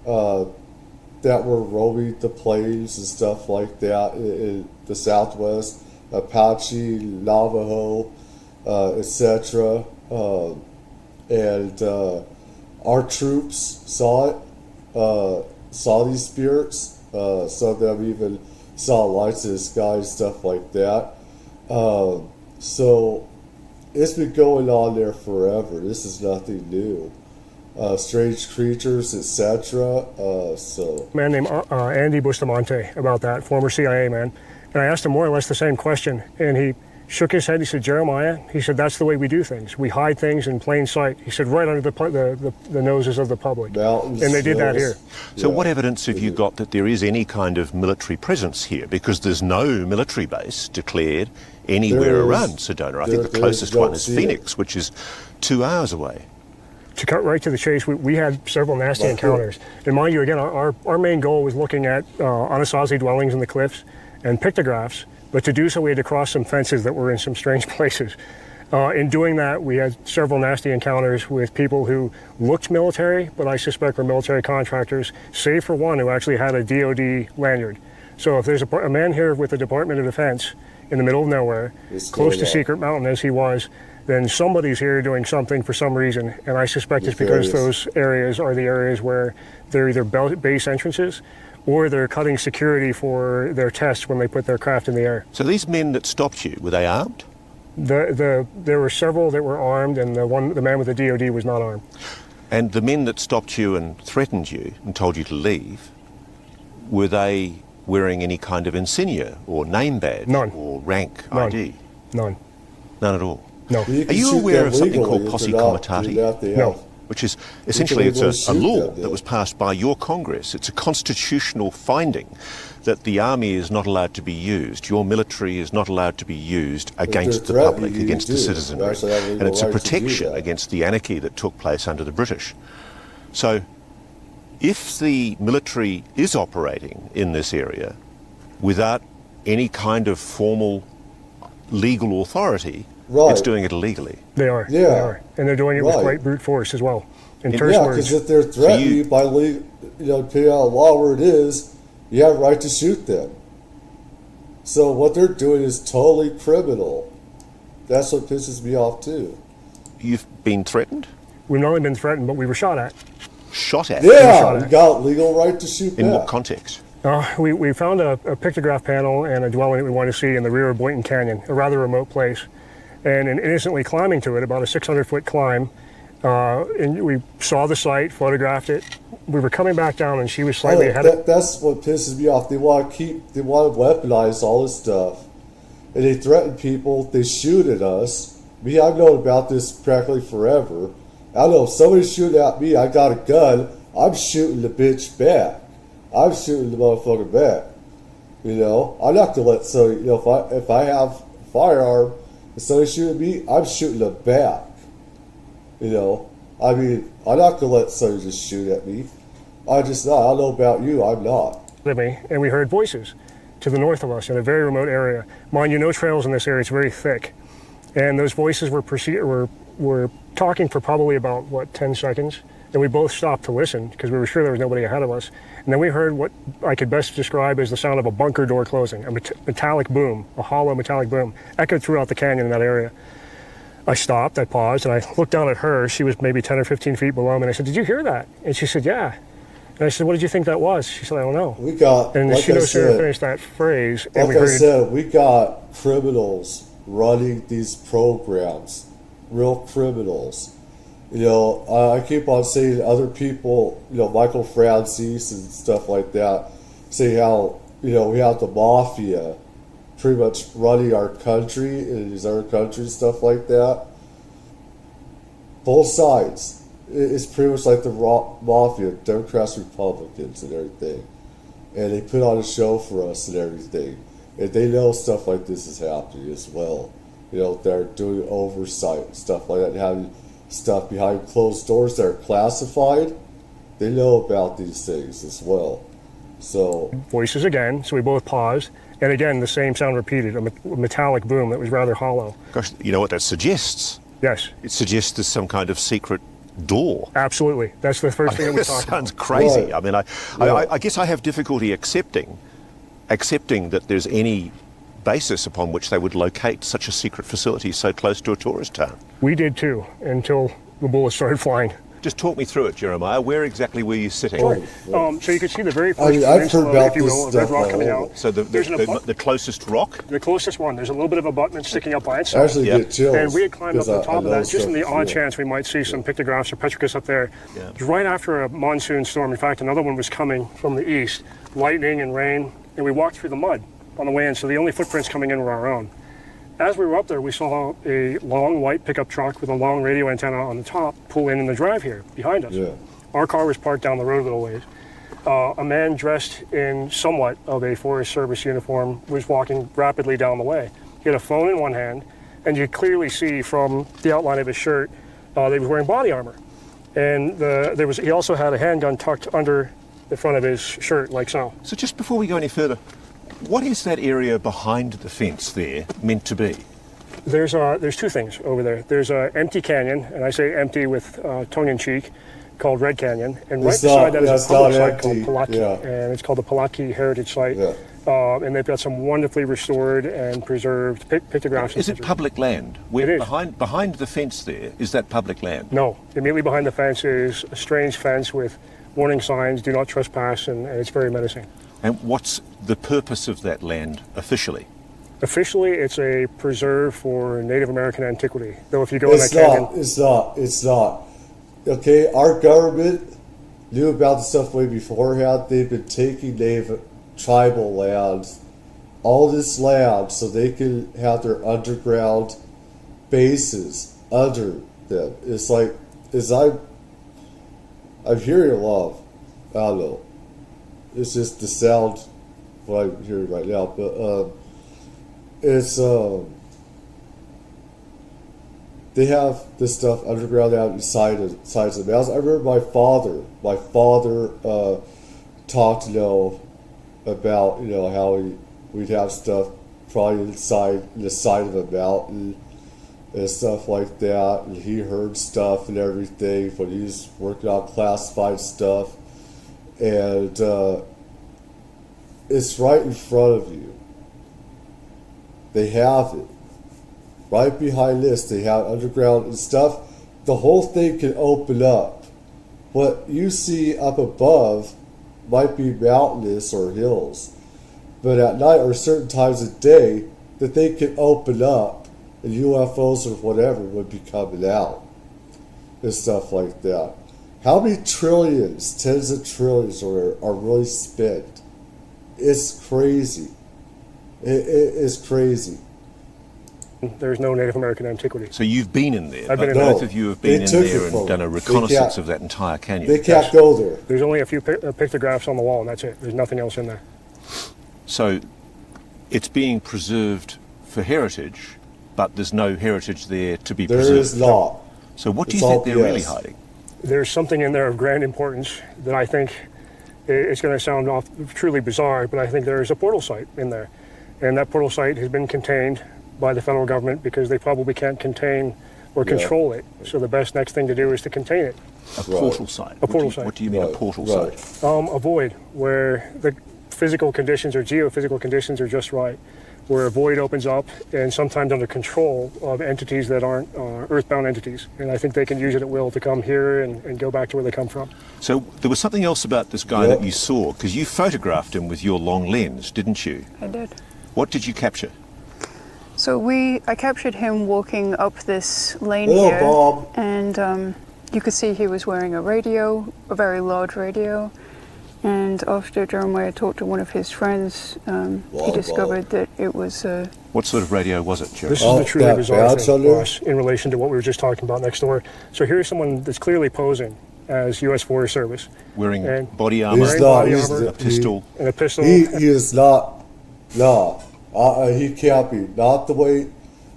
that were roaming the plains and stuff like that in the Southwest, Apache, Navajo, etc. And our troops saw it, saw these spirits. Some of them even saw lights in the sky and stuff like that. So it's been going on there forever. This is nothing new. Strange creatures, etc. A man named Andy Bustamante about that, former CIA man. And I asked him more or less the same question, and he shook his head. He said, Jeremiah, he said, that's the way we do things. We hide things in plain sight. He said, right under the noses of the public. Mountains, and they did that here. So what evidence have you got that there is any kind of military presence here? Because there's no military base declared anywhere around Sedona. I think the closest one is Phoenix, which is 2 hours away. to cut right to the chase, we had several nasty encounters. And mind you, again, our main goal was looking at Anasazi dwellings in the cliffs and pictographs, but to do so we had to cross some fences that were in some strange places. In doing that, we had several nasty encounters with people who looked military, but I suspect were military contractors, save for one who actually had a DOD lanyard. So if there's a man here with the Department of Defense in the middle of nowhere, close to Secret Mountain as he was, then somebody's here doing something for some reason, and I suspect it's because those areas are the areas where they're either base entrances or they're cutting security for their tests when they put their craft in the air. So these men that stopped you, were they armed? There were several that were armed, and the man with the DOD was not armed. And the men that stopped you and threatened you and told you to leave, were they wearing any kind of insignia or name badge? None. Or rank None. ID? None. None at all? No. Are you aware of something called posse comitatus? No. Which is essentially it's a law that was passed by your Congress. It's a constitutional finding that the army is not allowed to be used, your military is not allowed to be used against the public, against the citizenry. And it's a protection against the anarchy that took place under the British. So if the military is operating in this area without any kind of formal legal authority, it's doing it illegally. They are. Yeah. They are. And they're doing it with great brute force as well. Because if they're threatening you by depending on the law where it is, you have a right to shoot them. So what they're doing is totally criminal. That's what pisses me off too. You've been threatened? We've not only been threatened, but we were shot at. Shot at? Yeah, we got legal right to shoot In back. what context? We found a pictograph panel and a dwelling that we wanted to see in the rear of Boynton Canyon, a rather remote place. And in innocently climbing to it, about a 600-foot climb, and we saw the site, photographed it. We were coming back down, and she was slightly ahead of... That's what pisses me off. They want to weaponize all this stuff. And they threaten people, they shoot at us. I've known about this practically forever. I know if somebody's shooting at me, I got a gun, I'm shooting the bitch back. I'm shooting the motherfucker back. I'm not going to let somebody, if I have a firearm, if somebody's shooting at me, I'm shooting them back. I'm not going to let somebody just shoot at me. I'm just not. I don't know about you, I'm not. And we heard voices to the north of us in a very remote area. Mind you, no trails in this area, it's very thick. And those voices were talking for probably about, 10 seconds? And we both stopped to listen because we were sure there was nobody ahead of us. And then we heard what I could best describe as the sound of a bunker door closing, a metallic boom, a hollow metallic boom, echoed throughout the canyon in that area. I stopped, I paused, and I looked down at her. She was maybe 10 or 15 feet below me, and I said, "Did you hear that?" And she said, "Yeah." And I said, "What did you think that was?" She said, "I don't know." She no sooner finished that phrase. We got criminals running these programs, real criminals. I keep on seeing other people, Michael Francis and stuff like that, say how, we have the mafia pretty much running our country and these other countries, stuff like that. Both sides. It's pretty much like the mafia, Democrats, Republicans, and everything. And they put on a show for us and everything. And they know stuff like this is happening as well. They're doing oversight and stuff like that, having stuff behind closed doors that are classified. They know about these things as well. So voices again, so we both paused, and again the same sound repeated, a metallic boom that was rather hollow. Gosh, you know what that suggests? Yes. It suggests there's some kind of secret door. Absolutely. That's the first thing that we talked about. Sounds crazy. Right. I guess I have difficulty accepting that there's any basis upon which they would locate such a secret facility so close to a tourist town. We did too, until the bullets started flying. Just talk me through it, Jeremiah. Where exactly were you sitting? So you could see the very first I've heard about if you will, of red rock coming out. So the closest rock? The closest one. There's a little bit of abutment sticking up by itself. Actually get chills. And we had climbed up on top of that, just in the odd chance we might see some pictographs or petroglyphs up there. Yeah. It was right after a monsoon storm. In fact, another one was coming from the east, lightning and rain, and we walked through the mud on the way in, so the only footprints coming in were our own. As we were up there, we saw a long white pickup truck with a long radio antenna on the top pull in the drive here behind us. Yeah. Our car was parked down the road a little ways. A man dressed in somewhat of a Forest Service uniform was walking rapidly down the way. He had a phone in one hand, and you clearly see from the outline of his shirt that he was wearing body armor. And he also had a handgun tucked under the front of his shirt, like so. So just before we go any further, what is that area behind the fence there meant to be? There's two things over there. There's an empty canyon, and I say empty with tongue-in-cheek, called Red Canyon. And right beside that is a public site called Palaki, and it's called the Palaki Heritage Site. Yeah. And they've got some wonderfully restored and preserved pictographs. Is it public land? It is. Behind the fence there, is that public land? No. Immediately behind the fence is a strange fence with warning signs, do not trespass, and it's very menacing. And what's the purpose of that land officially? Officially, it's a preserve for Native American antiquity. Though if you go in that canyon... It's not. Okay, our government knew about the stuff way beforehand. They've been taking native tribal lands, all this land, so they can have their underground bases under them. It's like, I'm hearing a lot of, I don't know, it's just the sound what I'm hearing right now, but it's they have this stuff underground out inside the mountains. I remember my father talked, about, how we'd have stuff probably inside the side of a mountain and stuff like that, and he heard stuff and everything when he was working on classified stuff, and it's right in front of you. They have it. Right behind this, they have underground and stuff. The whole thing can open up. What you see up above might be mountainous or hills, but at night or certain times of day, the thing can open up and UFOs or whatever would be coming out and stuff like that. How many trillions, tens of trillions are really spent? It's crazy. It is crazy. There's no Native American antiquity. So you've been in there? I've been in there. there. Both of you have been in there and done a reconnaissance of that entire canyon. They can't go there. There's only a few pictographs on the wall, and that's it. There's nothing else in there. So it's being preserved for heritage, but there's no heritage there to be preserved. There is not. So what do you think they're really hiding? There's something in there of grand importance that I think, it's going to sound truly bizarre, but I think there is a portal site in there. And that portal site has been contained by the federal government because they probably can't contain or control it. So the best next thing to do is to contain it. A portal site? A portal site. What do you mean a portal site? A void where the physical conditions or geophysical conditions are just right, where a void opens up and sometimes under control of entities that aren't earthbound entities. And I think they can use it at will to come here and go back to where they come from. So there was something else about this guy that you saw, because you photographed him with your long lens, didn't you? I did. What did you capture? So I captured him walking up this lane Hello, here, Bob. And you could see he was wearing a radio, a very large radio. And after Jeremiah talked to one of his friends, he discovered that it was... what sort of radio was it, Jerry? This is the truly bizarre thing for us in relation to what we were just talking about next door. So here's someone that's clearly posing as U.S. Forest Service. Wearing body armor, a pistol. And a pistol. He is not, he can't be. Not the way,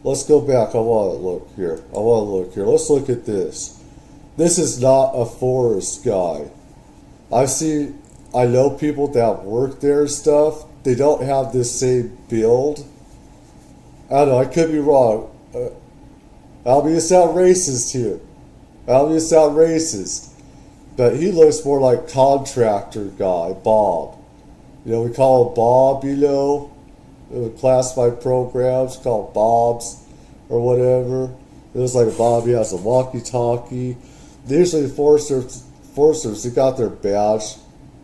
let's go back. I want to look here. Let's look at this. This is not a forest guy. I know people that work there and stuff. They don't have this same build. I don't know, I could be wrong. I'll be sound racist here. But he looks more like contractor guy, Bob. We call him Bob, classified programs, called Bobs or whatever. It looks like a Bob, he has a walkie-talkie. Usually the Forest Service, they got their badge,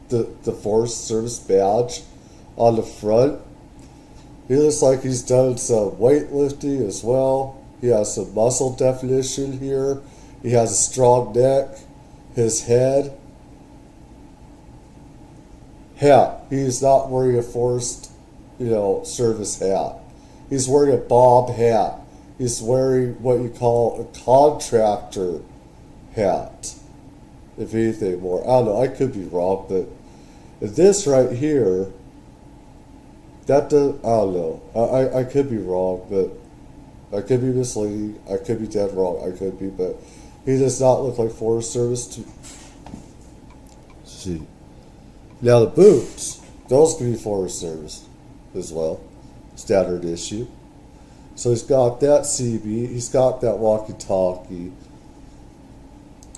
the Forest Service badge on the front. He looks like he's done some weightlifting as well. He has some muscle definition here. He has a strong neck. His head. Hat. He's not wearing a Forest, Service hat. He's wearing a Bob hat. He's wearing what you call a contractor hat. If anything more. I don't know, I could be wrong, but this right here, I don't know. I could be wrong, but I could be misleading. I could be dead wrong. I could be, but He does not look like Forest Service to see. Now the boots, those could be Forest Service as well. Standard issue. So he's got that CB, he's got that walkie-talkie.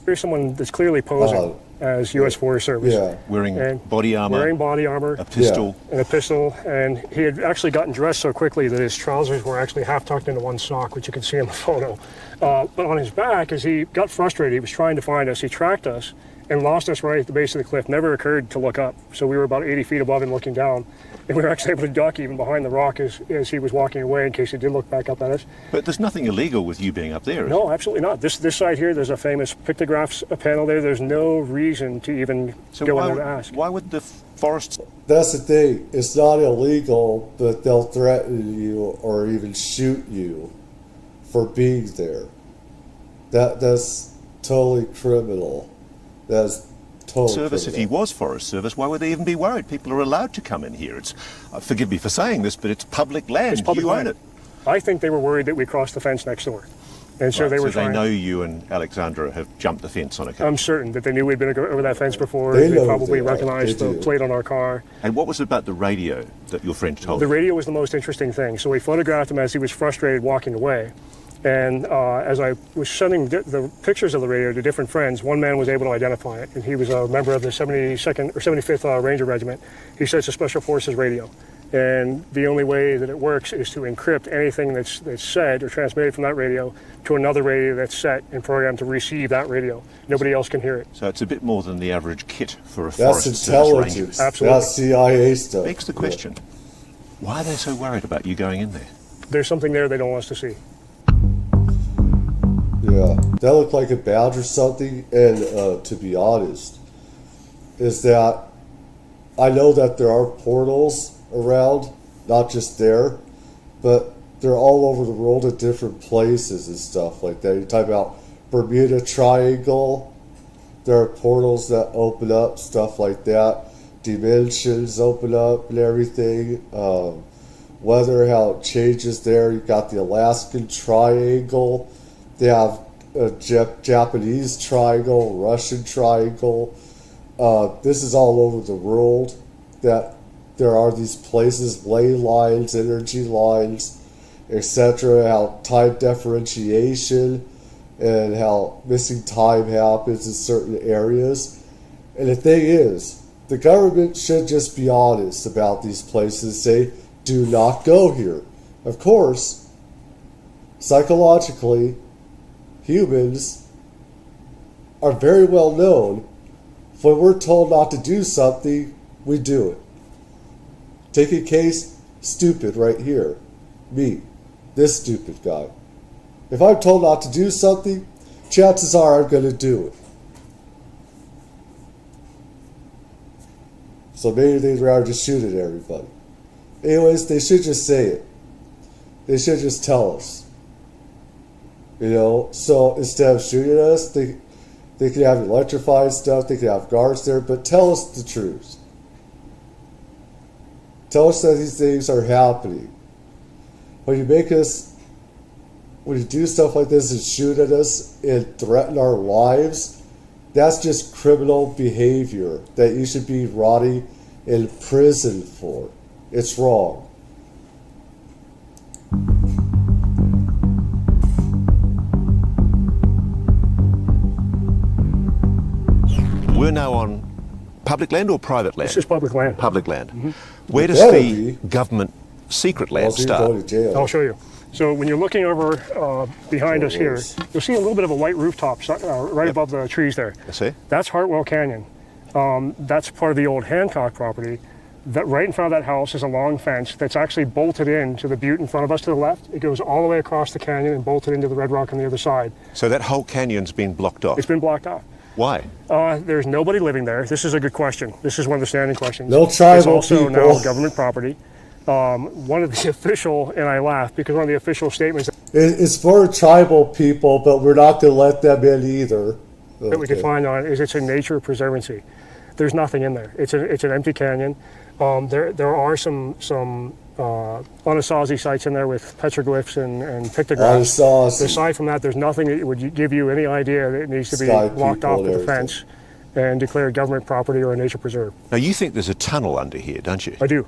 Here's someone that's clearly posing as U.S. Forest Service. Yeah. Wearing body armor. A pistol. And a pistol. And he had actually gotten dressed so quickly that his trousers were actually half tucked into one sock, which you can see in the photo. But on his back, as he got frustrated, he was trying to find us. He tracked us and lost us right at the base of the cliff. Never occurred to look up. So we were about 80 feet above him looking down. And we were actually able to duck even behind the rock as he was walking away in case he did look back up at us. But there's nothing illegal with you being up there, is No, absolutely not. This side here, there's a famous pictographs panel there. There's no reason to even go in there to ask. Why would the forests... That's the thing. It's not illegal, but they'll threaten you or even shoot you for being there. That's totally criminal. That's totally Service, criminal. if he was Forest Service, why would they even be worried? People are allowed to come in here. It's forgive me for saying this, but it's public land. It's public you land. own it. I think they were worried that we crossed the fence next door. And so Right, they were so they trying... know you and Alexandra have jumped the fence on occasion. I'm certain that they knew we'd been over that fence before. They know probably they are. recognized They the do. plate on our car. And what was it about the radio that your friend told The you? radio was the most interesting thing. So we photographed him as he was frustrated walking away. And as I was sending the pictures of the radio to different friends, one man was able to identify it. And he was a member of the 72nd or 75th Ranger Regiment. He said it's a Special Forces radio. And the only way that it works is to encrypt anything that's said or transmitted from that radio to another radio that's set and programmed to receive that radio. Nobody else can hear it. So it's a bit more than the average kit for a That's Forest Service intelligence. ranger. Absolutely. That's CIA stuff. Begs the question, why are they so worried about you going in there? There's something there they don't want us to see. Yeah, that looked like a badge or something. And to be honest, is that I know that there are portals around, not just there, but they're all over the world at different places and stuff like that. You talk about Bermuda Triangle, there are portals that open up, stuff like that. Dimensions open up and everything. Weather, how it changes there. You've got the Alaskan Triangle. They have a Japanese triangle, Russian triangle. This is all over the world that there are these places, ley lines, energy lines, etc. How time differentiation and how missing time happens in certain areas. And the thing is, the government should just be honest about these places, say, do not go here. Of course, psychologically, humans are very well known. When we're told not to do something, we do it. Take a case, stupid right here. Me, this stupid guy. If I'm told not to do something, chances are I'm going to do it. So maybe they'd rather just shoot at everybody. Anyways, they should just say it. They should just tell us. You know, so instead of shooting at us, they could have electrified stuff, they could have guards there, but tell us the truth. Tell us that these things are happening. When you do stuff like this and shoot at us and threaten our lives, that's just criminal behavior that you should be rotting in prison for. It's wrong. We're now on public land or private land? This is public land. Public land. Mm-hmm. Where does the government secret land start? I'll show you. So when you're looking over behind us here, you'll see a little bit of a white rooftop right above the trees there. I see. That's Hartwell Canyon. That's part of the old Hancock property. That right in front of that house is a long fence that's actually bolted in to the butte in front of us to the left. It goes all the way across the canyon and bolted into the red rock on the other side. So that whole canyon's been blocked off? It's been blocked off. Why? There's nobody living there. This is a good question. This is one of the standing questions. No tribal It's also people. now government property. One of the official, and I laugh because one of the official statements It's for tribal people, but we're not going to let them in either. that we can find on it is it's a nature preservancy. There's nothing in there. It's an empty canyon. There are some Anasazi sites in there with petroglyphs and pictographs. Anasazi. Aside from that, there's nothing that would give you any idea that it needs to be blocked off with a fence and declared government property or a nature preserve. Now, you think there's a tunnel under here, don't you? I do.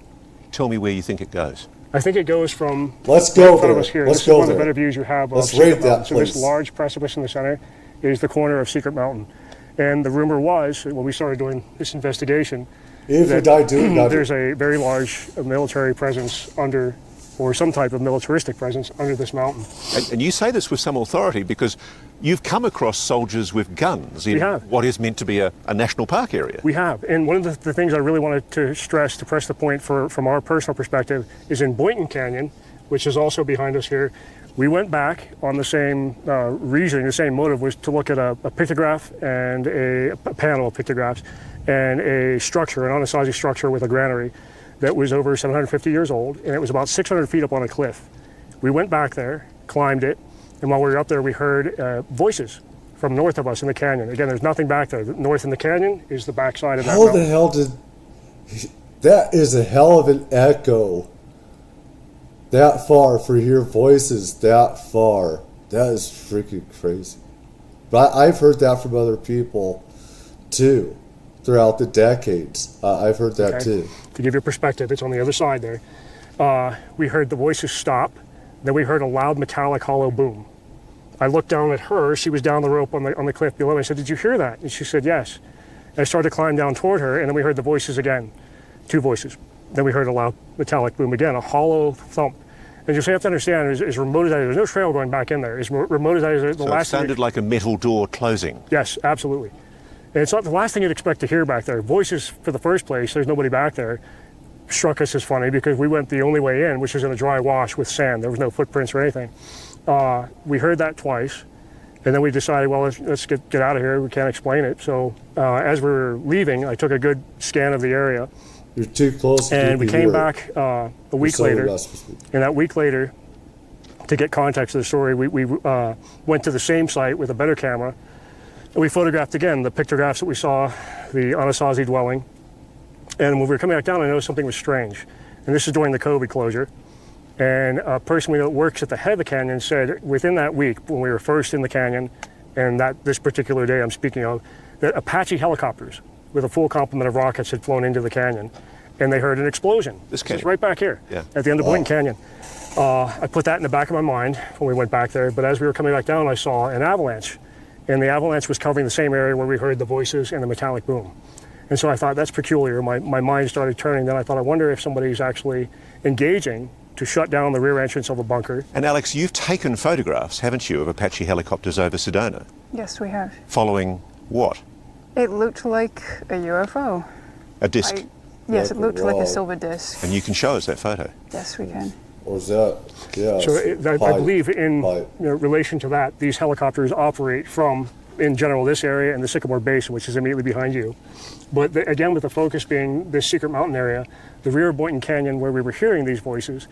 Tell me where you think it goes. I think it goes from Let's go in front there. of us here. Let's This go is one of there. the better views you have. Let's of rate Secret that Mountain. So this place. large precipice in the center is the corner of Secret Mountain. And the rumor was, when we started doing this investigation, If we die doing that, there's a very large military presence under, or some type of militaristic presence under this mountain. And you say this with some authority because you've come across soldiers with guns in what is meant to be a national park area. We have. And one of the things I really wanted to stress, to press the point from our personal perspective, is in Boynton Canyon, which is also behind us here. We went back on the same reasoning, the same motive was to look at a pictograph and a panel of pictographs and a structure, an Anasazi structure with a granary that was over 750 years old, and it was about 600 feet up on a cliff. We went back there, climbed it, and while we were up there, we heard voices from north of us in the canyon. Again, there's nothing back there. North in the canyon is the backside of that how mountain. the hell did... That is a hell of an echo. That far, for your voices that far. That is freaking crazy. But I've heard that from other people, too, throughout the decades. I've heard that, too. To give you perspective, it's on the other side there. We heard the voices stop. Then we heard a loud metallic hollow boom. I looked down at her. She was down the rope on the cliff below. I said, "Did you hear that?" And she said, "Yes." And I started to climb down toward her, and then we heard the voices again. Two voices. Then we heard a loud metallic boom again, a hollow thump. And you have to understand, as remote as that is, there's no trail going back in there. As remote as that is, the last it sounded like a metal door closing. Yes, absolutely. And it's not the last thing you'd expect to hear back there. Voices, for the first place, there's nobody back there, struck us as funny because we went the only way in, which was in a dry wash with sand. There was no footprints or anything. We heard that twice, and then we decided, well, let's get out of here. We can't explain it. So as we were leaving, I took a good scan of the area. You're too close to and we came back a week later. And that week later, to get context of the story, we went to the same site with a better camera, and we photographed again the pictographs that we saw, the Anasazi dwelling. And when we were coming back down, I noticed something was strange. And this is during the COVID closure. And a person we know that works at the head of the canyon said within that week, when we were first in the canyon, and this particular day I'm speaking of, that Apache helicopters with a full complement of rockets had flown into the canyon, and they heard an explosion. This canyon? It's right back here, at the end of Boynton Canyon. I put that in the back of my mind when we went back there, but as we were coming back down, I saw an avalanche, and the avalanche was covering the same area where we heard the voices and the metallic boom. And so I thought, that's peculiar. My mind started turning. Then I thought, I wonder if somebody's actually engaging to shut down the rear entrance of a bunker. And Alex, you've taken photographs, haven't you, of Apache helicopters over Sedona? Yes, we have. Following what? It looked like a UFO. A disc? Yes, it looked like a silver disc. And you can show us that photo? Yes, we can. Or is that, So I believe in relation to that, these helicopters operate from, in general, this area and the Sycamore Basin, which is immediately behind you. But again, with the focus being this Secret Mountain area, the rear of Boynton Canyon, where we were hearing these voices,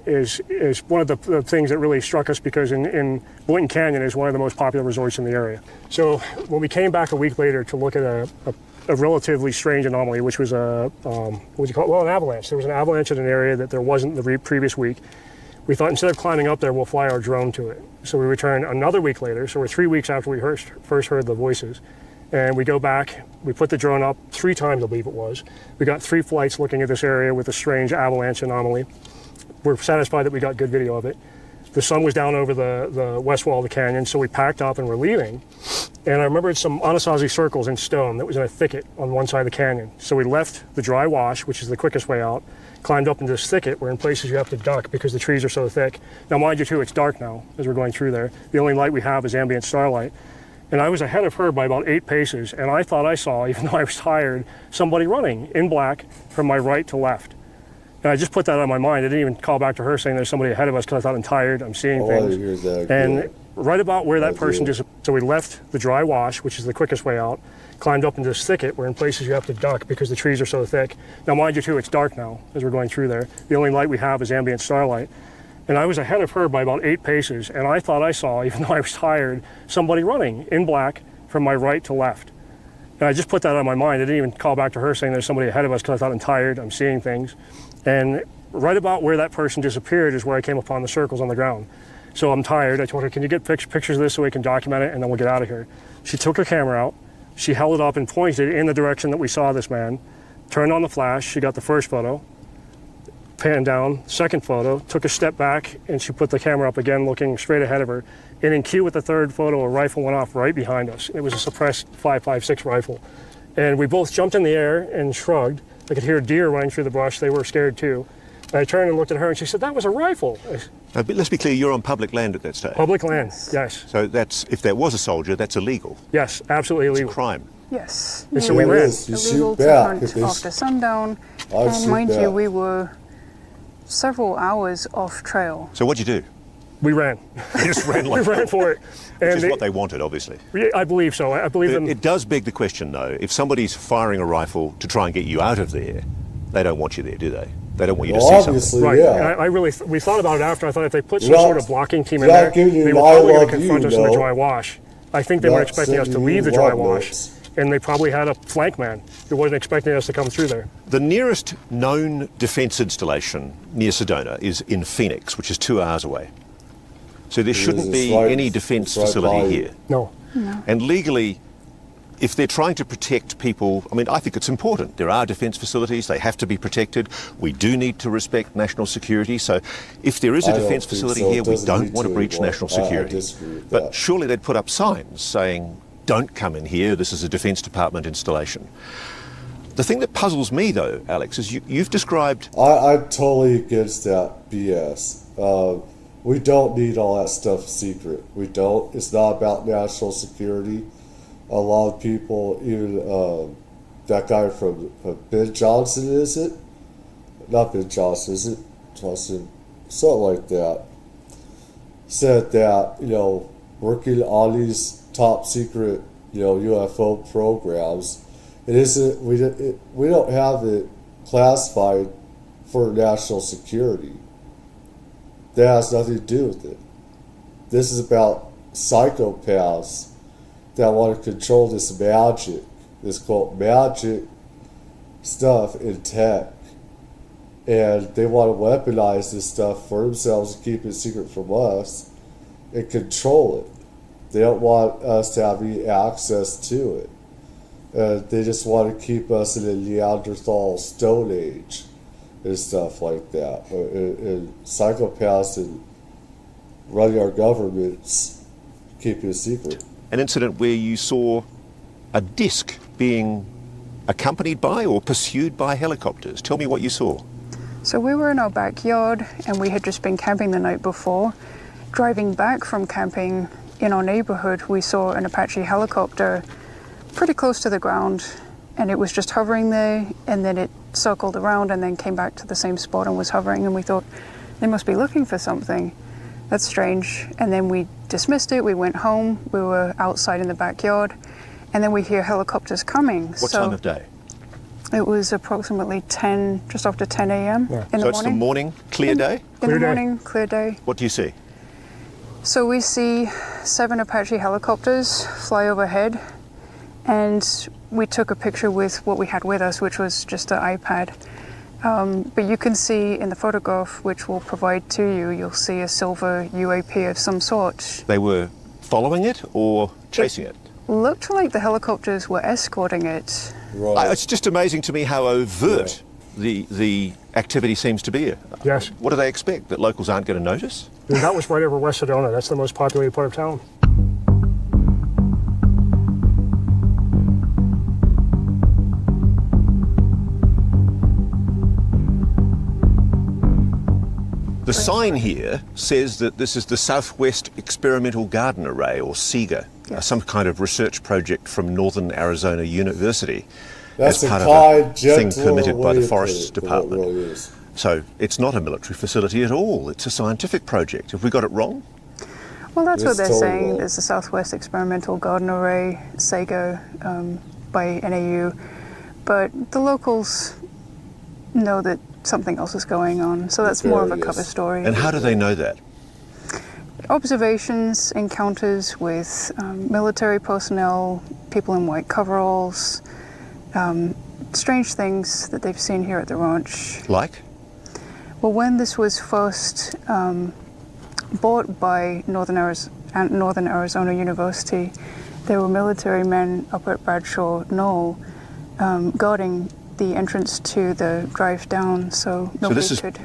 is one of the things that really struck us, because in Boynton Canyon is one of the most popular resorts in the area. So when we came back a week later to look at a relatively strange anomaly, which was an avalanche. There was an avalanche in an area that there wasn't the previous week. We thought, instead of climbing up there, we'll fly our drone to it. So we returned another week later, so we're 3 weeks after we first heard the voices. And we go back, we put the drone up 3 times, I believe it was. We got 3 flights looking at this area with a strange avalanche anomaly. We're satisfied that we got good video of it. The sun was down over the west wall of the canyon, so we packed up and we're leaving. And I remembered some Anasazi circles in stone that was in a thicket on one side of the canyon. So we left the dry wash, which is the quickest way out, climbed up into this thicket where in places you have to duck because the trees are so thick. Now, mind you, too, it's dark now as we're going through there. The only light we have is ambient starlight. And I was ahead of her by about 8 paces, and I thought I saw, even though I was tired, somebody running in black from my right to left. And I just put that on my mind. I didn't even call back to her saying there's somebody ahead of us, because I thought, I'm tired, I'm seeing things. And right about where that person just, so we left the dry wash, which is the quickest way out, climbed up into this thicket where in places you have to duck because the trees are so thick. Now, mind you, too, it's dark now as we're going through there. The only light we have is ambient starlight. And I was ahead of her by about 8 paces, and I thought I saw, even though I was tired, somebody running in black from my right to left. And I just put that on my mind. I didn't even call back to her saying there's somebody ahead of us, because I thought, I'm tired, I'm seeing things. And right about where that person disappeared is where I came upon the circles on the ground. So I'm tired. I told her, can you get pictures of this so we can document it and then we'll get out of here. She took her camera out, she held it up and pointed in the direction that we saw this man, turned on the flash, she got the first photo, panned down, second photo, took a step back, and she put the camera up again looking straight ahead of her. And in cue with the third photo, a rifle went off right behind us. It was a suppressed 5.56 rifle. And we both jumped in the air and shrugged. I could hear deer running through the brush. They were scared too. And I turned and looked at her and she said, that was a rifle. But let's be clear, you're on public land at that stage. Public land, yes. So that's, if there was a soldier, that's illegal. Yes, absolutely illegal. It's a crime. Yes. And so we ran. Illegal to hunt after sundown. And mind you, we were several hours off trail. So what'd you do? We ran. You just ran like we ran for it. Which is what they wanted, obviously. I believe so. I believe them. It does beg the question, though, if somebody's firing a rifle to try and get you out of there, they don't want you there, do they? They don't want you to see something. Right. Yeah. And we thought about it after. I thought if they put some sort of blocking team in there, they were probably going to confront us in the dry wash. I think they were expecting us to leave the dry wash, and they probably had a flank man who wasn't expecting us to come through there. The nearest known defence installation near Sedona is in Phoenix, which is 2 hours away. So there shouldn't be any defence facility here. No. And legally, if they're trying to protect people, I mean, I think it's important. There are defence facilities, they have to be protected. We do need to respect national security. So if there is a defence facility here, we don't want to breach national security. But surely they'd put up signs saying, don't come in here, this is a Defence Department installation. The thing that puzzles me, though, Alex, is you've described... I'm totally against that BS. We don't need all that stuff secret. We don't. It's not about national security. A lot of people, even that guy from Ben Johnson, is it? Not Ben Johnson, is it? Johnson, something like that. Said that, working on these top secret, UFO programs, it isn't. We don't have it classified for national security. That has nothing to do with it. This is about psychopaths that want to control this magic, this quote magic stuff in tech. And they want to weaponize this stuff for themselves and keep it secret from us and control it. They don't want us to have any access to it. They just want to keep us in a Neanderthal Stone Age and stuff like that. And psychopaths and running our governments keep it a secret. An incident where you saw a disc being accompanied by or pursued by helicopters. Tell me what you saw. So we were in our backyard and we had just been camping the night before. Driving back from camping in our neighborhood, we saw an Apache helicopter pretty close to the ground, and it was just hovering there, and then it circled around and then came back to the same spot and was hovering, and we thought they must be looking for something. That's strange. And then we dismissed it. We went home. We were outside in the backyard, and then we hear helicopters coming. What time of day? It was approximately 10, just after 10 a.m. Yeah. in the morning. So it's the morning, clear day? In the morning, clear day. What do you see? So we see 7 Apache helicopters fly overhead, and we took a picture with what we had with us, which was just an iPad. But you can see in the photograph, which we'll provide to you, you'll see a silver UAP of some sort. They were following it or chasing it? Looked like the helicopters were escorting it. Right. It's just amazing to me how overt the activity seems to be. Yes. What do they expect? That locals aren't going to notice? And that was right over West Sedona. That's the most populated part of town. The sign here says that this is the Southwest Experimental Garden Array, or SEGA, some kind of research project from Northern Arizona University. That's as part of a thing permitted by the Forests Department. Really so it's not a military facility at all. It's a scientific project. Have we got it wrong? Well, that's what they're totally saying. wrong. There's the Southwest Experimental Garden Array, SEGA, by NAU. But the locals know that something else is going on. So that's more of a cover story. And how do they know that? Observations, encounters with military personnel, people in white coveralls, strange things that they've seen here at the ranch. Like? Well, when this was first bought by Northern Arizona University, there were military men up at Bradshaw Knoll guarding the entrance to the drive down, so nobody could.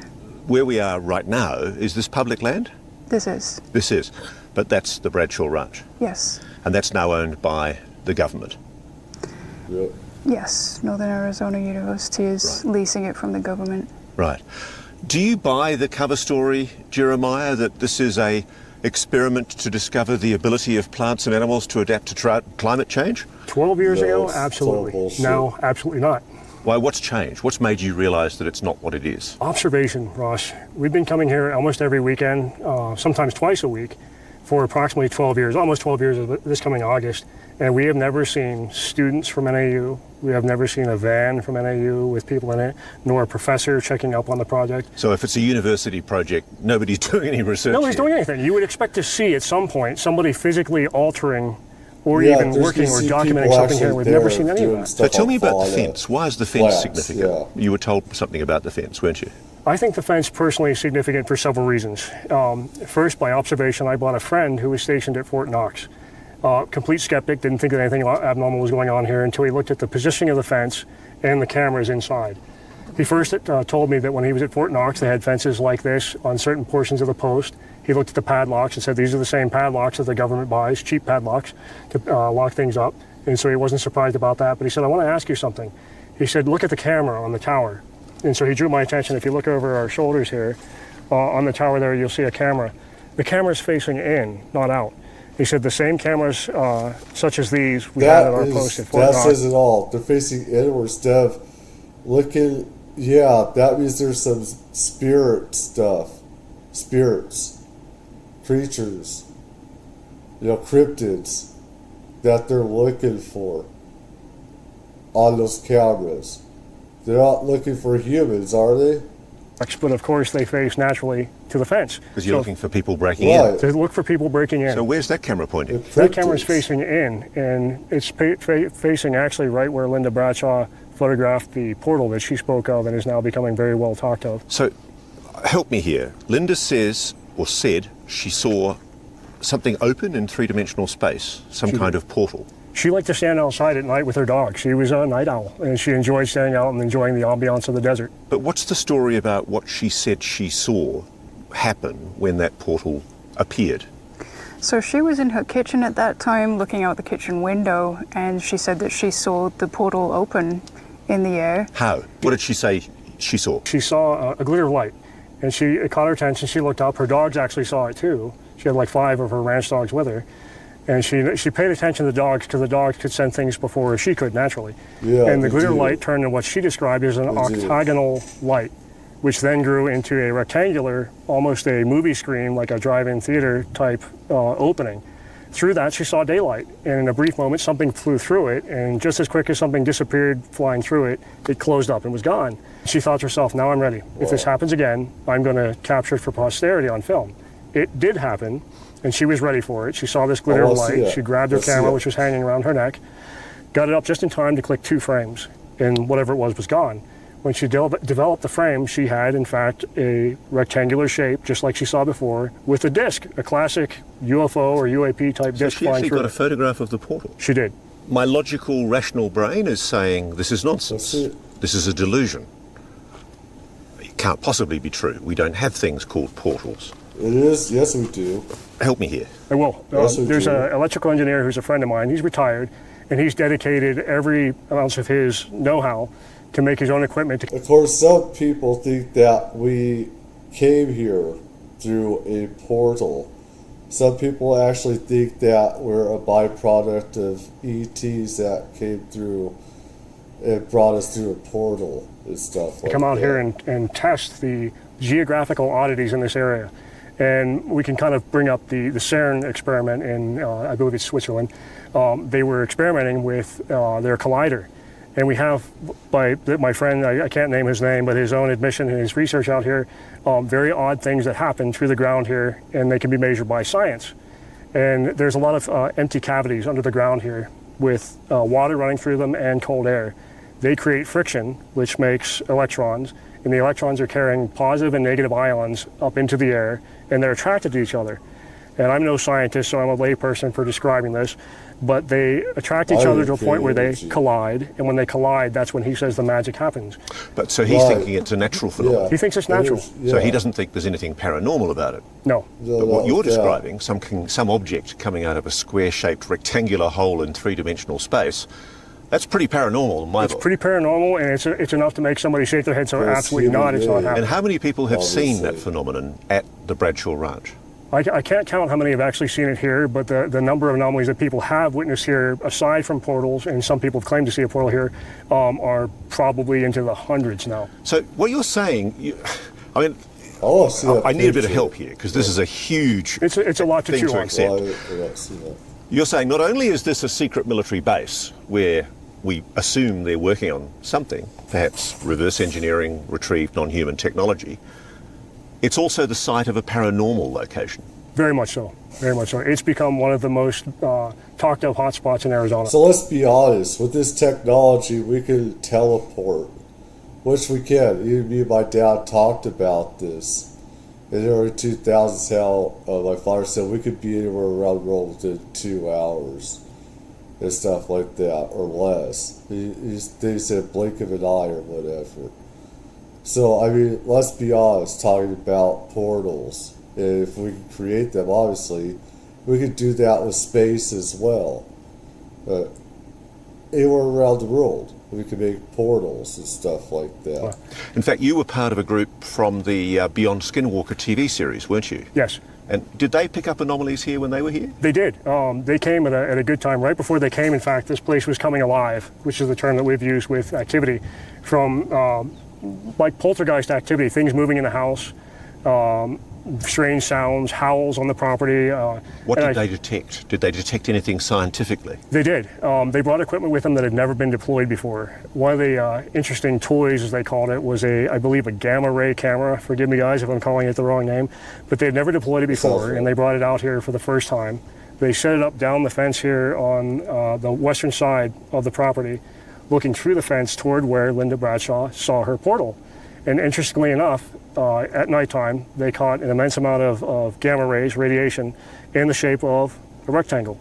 Where we are right now, is this public land? This is. This is, but that's the Bradshaw Ranch? Yes. And that's now owned by the government? Yeah. Yes, Northern Arizona University is leasing it from the government. Right. Do you buy the cover story, Jeremiah, that this is a experiment to discover the ability of plants and animals to adapt to climate change? 12 years ago, absolutely. Now, absolutely not. Why, what's changed? What's made you realise that it's not what it is? Observation, Ross. We've been coming here almost every weekend, sometimes twice a week, for approximately 12 years, almost 12 years this coming August. And we have never seen students from NAU. We have never seen a van from NAU with people in it, nor a professor checking up on the project. So if it's a university project, nobody's doing any research? Nobody's doing anything. You would expect to see at some point somebody physically altering or even working or documenting something here. We've never seen any of that. So tell me about the fence. Why is the fence significant? Yeah. You were told something about the fence, weren't you? I think the fence personally is significant for several reasons. First, by observation, I bought a friend who was stationed at Fort Knox. Complete skeptic, didn't think that anything abnormal was going on here until he looked at the positioning of the fence and the cameras inside. He first told me that when he was at Fort Knox, they had fences like this on certain portions of the post. He looked at the padlocks and said these are the same padlocks that the government buys, cheap padlocks, to lock things up. And so he wasn't surprised about that. But he said, I want to ask you something. He said, look at the camera on the tower. And so he drew my attention. If you look over our shoulders here, on the tower there, you'll see a camera. The camera's facing in, not out. He said the same cameras, such as these, we had at our post at Fort Knox. That says it all. They're facing inward instead of looking. Yeah, that means there's some spirit stuff. Spirits. Creatures. Cryptids that they're looking for on those cameras. They're not looking for humans, are they? But of course they face naturally to the fence. Because you're looking for people breaking in. To look for people breaking in. So where's that camera pointing? That camera's facing in, and it's facing actually right where Linda Bradshaw photographed the portal that she spoke of and is now becoming very well talked of. So help me here. Linda says, or said, she saw something open in three-dimensional space, some kind of portal. She liked to stand outside at night with her dog. She was a night owl, and she enjoyed staying out and enjoying the ambiance of the desert. But what's the story about what she said she saw happen when that portal appeared? So she was in her kitchen at that time, looking out the kitchen window, and she said that she saw the portal open in the air. How? What did she say she saw? She saw a glitter of light, and it caught her attention. She looked up. Her dogs actually saw it too. She had like 5 of her ranch dogs with her. And she paid attention to the dogs because the dogs could sense things before she could naturally. Yeah, and the glitter light turned into what she described as an octagonal light, which then grew into a rectangular, almost a movie screen, like a drive-in theater type opening. Through that, she saw daylight. And in a brief moment, something flew through it. And just as quick as something disappeared flying through it, it closed up and was gone. She thought to herself, now I'm ready. If this happens again, I'm going to capture it for posterity on film. It did happen. And she was ready for it. She saw this glitter of light. She grabbed her camera, which was hanging around her neck, got it up just in time to click 2 frames, and whatever it was gone. When she developed the frame, she had, in fact, a rectangular shape, just like she saw before, with a disc, a classic UFO or UAP type disc flying through. So she actually got a photograph of the portal? She did. My logical, rational brain is saying this is nonsense. This is a delusion. It can't possibly be true. We don't have things called portals. It is. Yes, we do. Help me here. I will. There's an electrical engineer who's a friend of mine. He's retired, and he's dedicated every ounce of his know-how to make his own equipment. Of course, some people think that we came here through a portal. Some people actually think that we're a byproduct of ETs that came through and brought us through a portal and stuff like that. Come out here and test the geographical oddities in this area. And we can kind of bring up the CERN experiment in, I believe it's Switzerland. They were experimenting with their collider. And we have, by my friend, I can't name his name, but his own admission and his research out here, very odd things that happen through the ground here, and they can be measured by science. And there's a lot of empty cavities under the ground here with water running through them and cold air. They create friction, which makes electrons, and the electrons are carrying positive and negative ions up into the air, and they're attracted to each other. And I'm no scientist, so I'm a layperson for describing this, but they attract each other to a point where they collide, and when they collide, that's when he says the magic happens. But so he's thinking it's a natural phenomenon. He thinks it's natural. So he doesn't think there's anything paranormal about it. No. But what you're describing, some object coming out of a square-shaped rectangular hole in three-dimensional space, that's pretty paranormal in my book. It's pretty paranormal, and it's enough to make somebody shake their head, so absolutely not, it's not happening. And how many people have seen that phenomenon at the Bradshaw Ranch? I can't count how many have actually seen it here, but the number of anomalies that people have witnessed here, aside from portals, and some people have claimed to see a portal here, are probably into the hundreds now. So what you're saying, I need a bit of help here, because this is a huge it's a lot to thing chew to on. accept. You're saying not only is this a secret military base where we assume they're working on something, perhaps reverse engineering retrieved non-human technology, it's also the site of a paranormal location. Very much so. Very much so. It's become one of the most talked of hotspots in Arizona. So let's be honest. With this technology, we could teleport, which we can. Even me and my dad talked about this in the early 2000s. How my father said we could be anywhere around the world within 2 hours and stuff like that, or less. They said blink of an eye or whatever. So, I mean, let's be honest, talking about portals. If we can create them, obviously, we could do that with space as well. Anywhere around the world, we can make portals and stuff like that. In fact, you were part of a group from the Beyond Skinwalker TV series, weren't you? Yes. And did they pick up anomalies here when they were here? They did. They came at a good time. Right before they came, in fact, this place was coming alive, which is the term that we've used with activity, from like poltergeist activity, things moving in the house, strange sounds, howls on the property. What did they detect? Did they detect anything scientifically? They did. They brought equipment with them that had never been deployed before. One of the interesting toys, as they called it, was I believe a gamma ray camera. Forgive me, guys, if I'm calling it the wrong name. But they had never deployed it before, and they brought it out here for the first time. They set it up down the fence here on the western side of the property, looking through the fence toward where Linda Bradshaw saw her portal. And interestingly enough, at nighttime, they caught an immense amount of gamma rays, radiation, in the shape of a rectangle,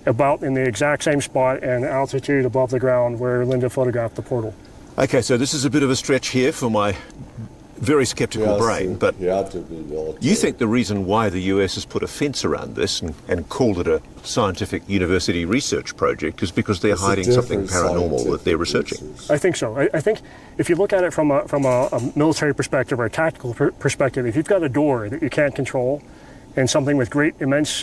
about in the exact same spot and altitude above the ground where Linda photographed the portal. Okay, so this is a bit of a stretch here for my very skeptical brain, but you think the reason why the US has put a fence around this and called it a scientific university research project is because they're hiding something paranormal that they're researching? I think so. I think if you look at it from a military perspective or a tactical perspective, if you've got a door that you can't control and something with great, immense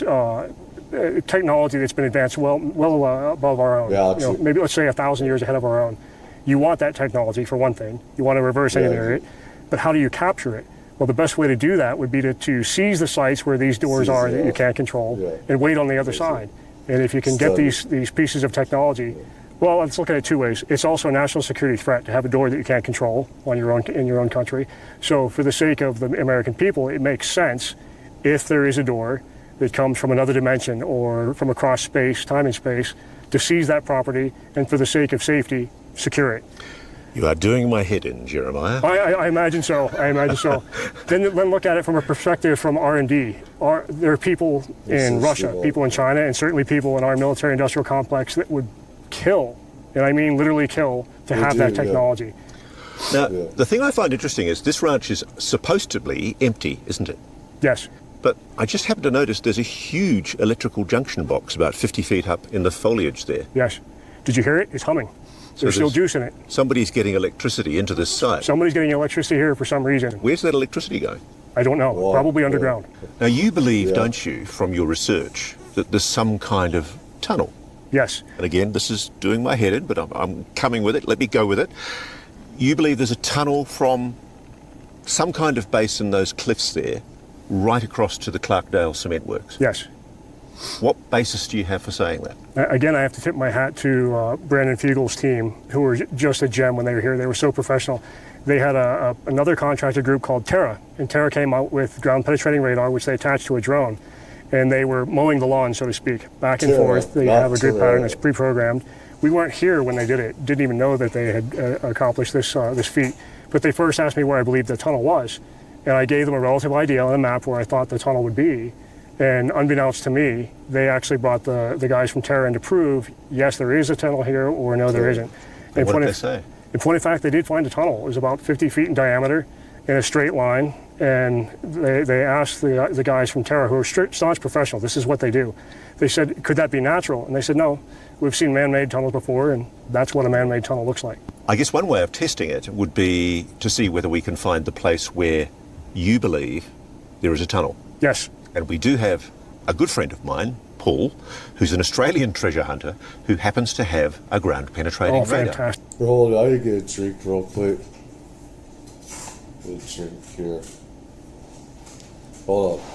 technology that's been advanced well above our own, maybe let's say 1,000 years ahead of our own, you want that technology for one thing. You want to reverse engineer it. But how do you capture it? Well, the best way to do that would be to seize the sites where these doors are that you can't control and wait on the other side. And if you can get these pieces of technology, well, let's look at it two ways. It's also a national security threat to have a door that you can't control in your own country. So for the sake of the American people, it makes sense if there is a door that comes from another dimension or from across space, time and space, to seize that property and for the sake of safety, secure it. You are doing my head in, Jeremiah. I imagine so. Then look at it from a perspective from R&D. There are people in Russia, people in China, and certainly people in our military-industrial complex that would kill, and I mean literally kill, to have that technology. Now, the thing I find interesting is this ranch is supposed to be empty, isn't it? Yes. But I just happen to notice there's a huge electrical junction box about 50 feet up in the foliage there. Yes. Did you hear it? It's humming. So there's still juice in it. Somebody's getting electricity into this site. Somebody's getting electricity here for some reason. Where's that electricity going? I don't know. Probably underground. Now, you believe, don't you, from your research, that there's some kind of tunnel? Yes. And again, this is doing my head in, but I'm coming with it. Let me go with it. You believe there's a tunnel from some kind of base in those cliffs there right across to the Clarkdale Cement Works? Yes. What basis do you have for saying that? Again, I have to tip my hat to Brandon Fugel's team, who were just a gem when they were here. They were so professional. They had another contractor group called Terra, and Terra came out with ground-penetrating radar, which they attached to a drone, and they were mowing the lawn, so to speak, back and forth. They have a grid pattern that's pre-programmed. We weren't here when they did it. Didn't even know that they had accomplished this feat. But they first asked me where I believed the tunnel was. And I gave them a relative idea on a map where I thought the tunnel would be. And unbeknownst to me, they actually brought the guys from Terra in to prove, yes, there is a tunnel here, or no, there isn't. And what did they say? In point of fact, they did find a tunnel. It was about 50 feet in diameter in a straight line. And they asked the guys from Terra, who are staunch professionals, this is what they do. They said, could that be natural? And they said, no, we've seen man-made tunnels before, and that's what a man-made tunnel looks like. I guess one way of testing it would be to see whether we can find the place where you believe there is a tunnel. Yes. And we do have a good friend of mine, Paul, who's an Australian treasure hunter who happens to have a ground-penetrating radar. Fantastic. Hold on, I need to get a drink real quick. Get a drink here. Hold on.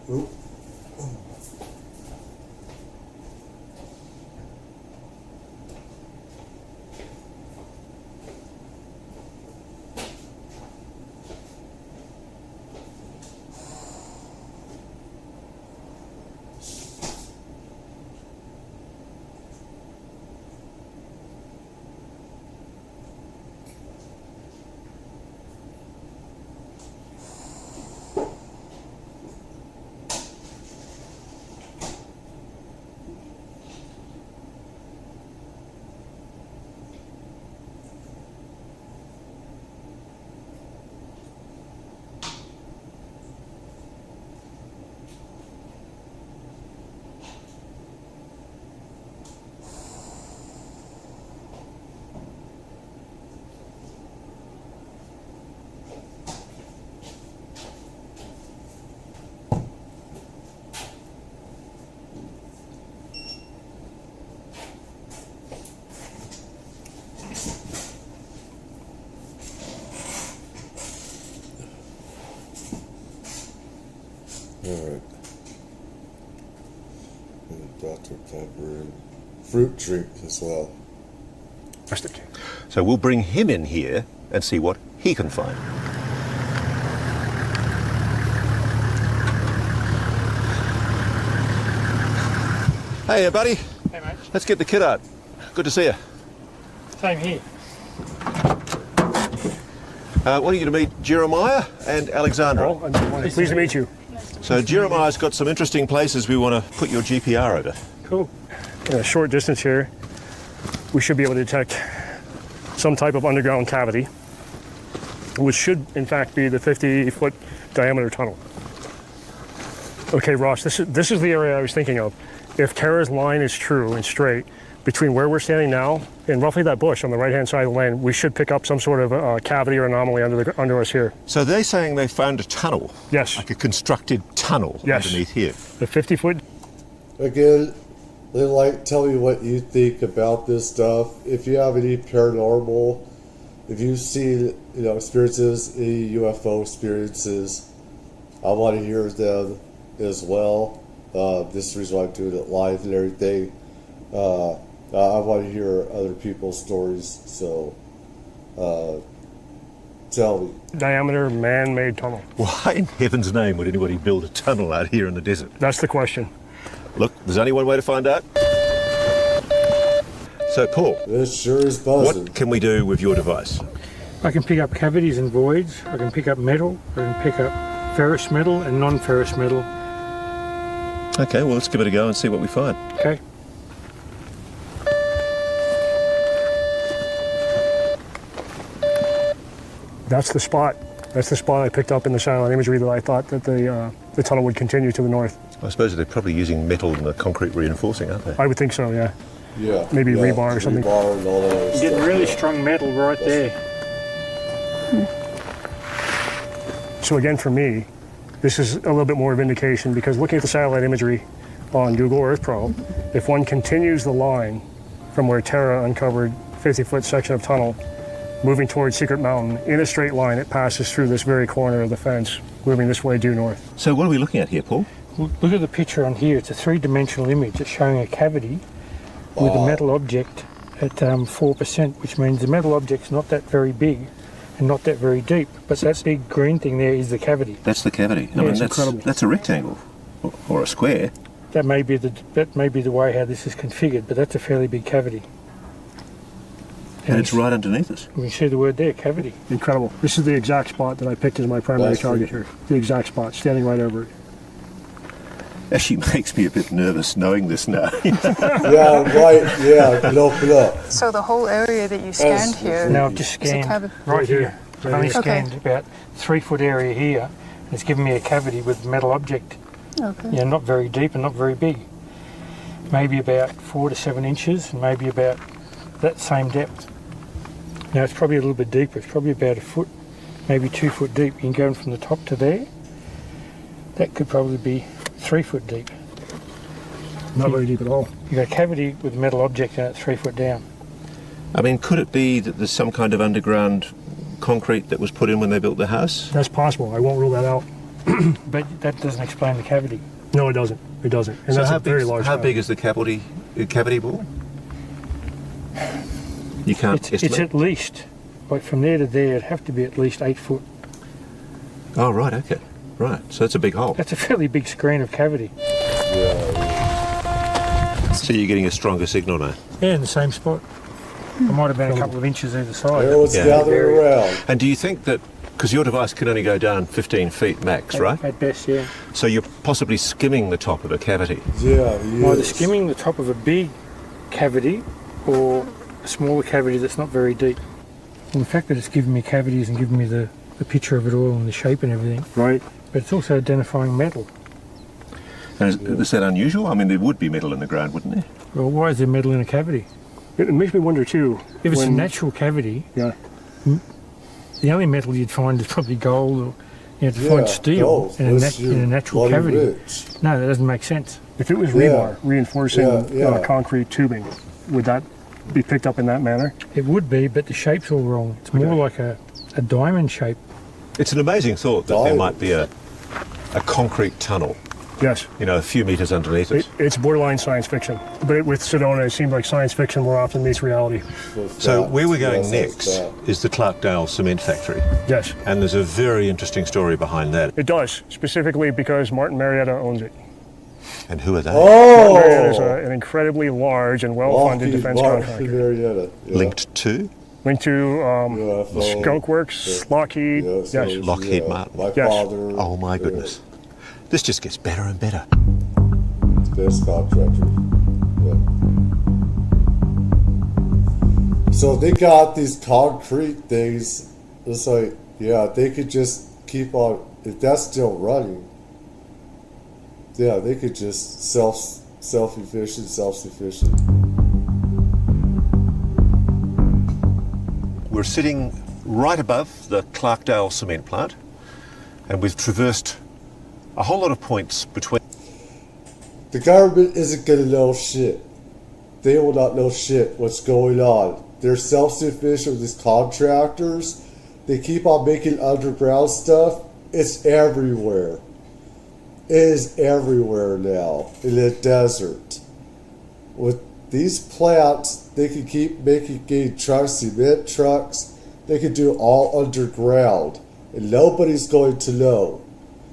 Oop. Alright. And Dr. Pepper and fruit drink as well. So we'll bring him in here and see what he can find. Hey, buddy. Hey, mate. Let's get the kid out. Good to see you. Same here. I want you to meet Jeremiah and Alexandra. Oh, I'm pleased to meet you. So Jeremiah's got some interesting places we want to put your GPR over. Cool. In a short distance here, we should be able to detect some type of underground cavity, which should in fact be the 50-foot diameter tunnel. Okay, Ross, this is the area I was thinking of. If Tara's line is true and straight, between where we're standing now and roughly that bush on the right-hand side of the lane, we should pick up some sort of cavity or anomaly under us here. So they're saying they found a tunnel? Yes. Like a constructed tunnel underneath here? The 50-foot. Again, tell me what you think about this stuff. If you have any paranormal, if you've seen experiences, any UFO experiences, I want to hear them as well. This is the reason why I'm doing it live and everything. I want to hear other people's stories, so tell me. Diameter man-made tunnel. Why in heaven's name would anybody build a tunnel out here in the desert? That's the question. Look, there's only one way to find out. So, Paul, this sure is buzzing. What can we do with your device? I can pick up cavities and voids. I can pick up metal. I can pick up ferrous metal and non-ferrous metal. Okay, well, let's give it a go and see what we find. Okay. That's the spot. That's the spot I picked up in the satellite imagery that I thought that the tunnel would continue to the north. I suppose they're probably using metal and the concrete reinforcing, aren't they? I would think so, yeah. Yeah. Maybe rebar or something. Rebar and all that other Getting stuff, really strong metal right there. So again, for me, this is a little bit more of indication, because looking at the satellite imagery on Google Earth Pro, if one continues the line from where Tara uncovered 50-foot section of tunnel, moving towards Secret Mountain, in a straight line, it passes through this very corner of the fence, moving this way due north. So what are we looking at here, Paul? Look at the picture on here. It's a three-dimensional image. It's showing a cavity with a metal object at 4%, which means the metal object's not that very big and not that very deep. But that big green thing there is the cavity. That's the cavity. I mean, it's incredible. That's a rectangle or a square. That may be the way how this is configured, but that's a fairly big cavity. And it's right underneath us. You can see the word there, cavity. Incredible. This is the exact spot that I picked as my primary target here. The exact spot, standing right over it. Actually makes me a bit nervous knowing this now. Yeah, right, yeah, look. So the whole area that you scanned here. Now I've just scanned right here. I've only scanned about 3 foot area here, and it's given me a cavity with a metal object. Okay. Yeah, not very deep and not very big. Maybe about 4 to 7 inches, and maybe about that same depth. Now it's probably a little bit deeper. It's probably about 1 foot, maybe 2 foot deep. You can go from the top to there. That could probably be 3 foot deep. Not very deep at all. You've got a cavity with a metal object in it 3 foot down. I mean, could it be that there's some kind of underground concrete that was put in when they built the house? That's possible. I won't rule that out. But that doesn't explain the cavity. No, it doesn't. It doesn't. And So that's how a very big, large how cavity. big is the cavity ball? You can't It's estimate? at least, like from there to there, it'd have to be at least 8 foot. Oh, right, okay. Right, so that's a big hole. That's a fairly big screen of cavity. So you're getting a stronger signal now. Yeah, in the same spot. It might have been a couple of inches either side. There was gathering around. And do you think that, because your device can only go down 15 feet max, right? At best, yeah. So you're possibly skimming the top of a cavity. Yeah, Either skimming the top of a big cavity or a smaller cavity that's not very deep. And the fact that it's giving me cavities and giving me the picture of it all and the shape and everything. Right. But it's also identifying metal. And is that unusual? I mean, there would be metal in the ground, wouldn't there? Well, why is there metal in a cavity? It makes me wonder too. If it's a natural cavity, Yeah. the only metal you'd find is probably gold, or to find steel gold. in a natural cavity. Rich. No, that doesn't make sense. If it was rebar reinforcing Yeah. concrete tubing, would that be picked up in that manner? It would be, but the shape's all wrong. It's more like a diamond shape. It's an amazing thought that there might be a concrete tunnel, Yes. a few meters underneath it. It's borderline science fiction. But with Sedona, it seems like science fiction more often meets reality. So where we're going next is the Clarkdale cement factory. Yes. And there's a very interesting story behind that. It does, specifically because Martin Marietta owns it. And who are they? Martin Marietta is an incredibly large and well-funded defense contractor. Marietta. Yeah. Linked to? Linked to UFO. Skunk Works, Lockheed. Yes. Lockheed Martin. My Yes. father. Oh my goodness. This just gets better and better. This contractor. Yeah. So they got these concrete things. It's like, they could just keep on. If that's still running, they could just self-sufficient. We're sitting right above the Clarkdale cement plant, and we've traversed a whole lot of points between. The government isn't gonna know shit. They will not know shit what's going on. They're self-sufficient with these contractors. They keep on making underground stuff. It's everywhere. It is everywhere now in the desert. With these plants, they can keep getting trucks, cement trucks. They can do all underground, and nobody's going to know.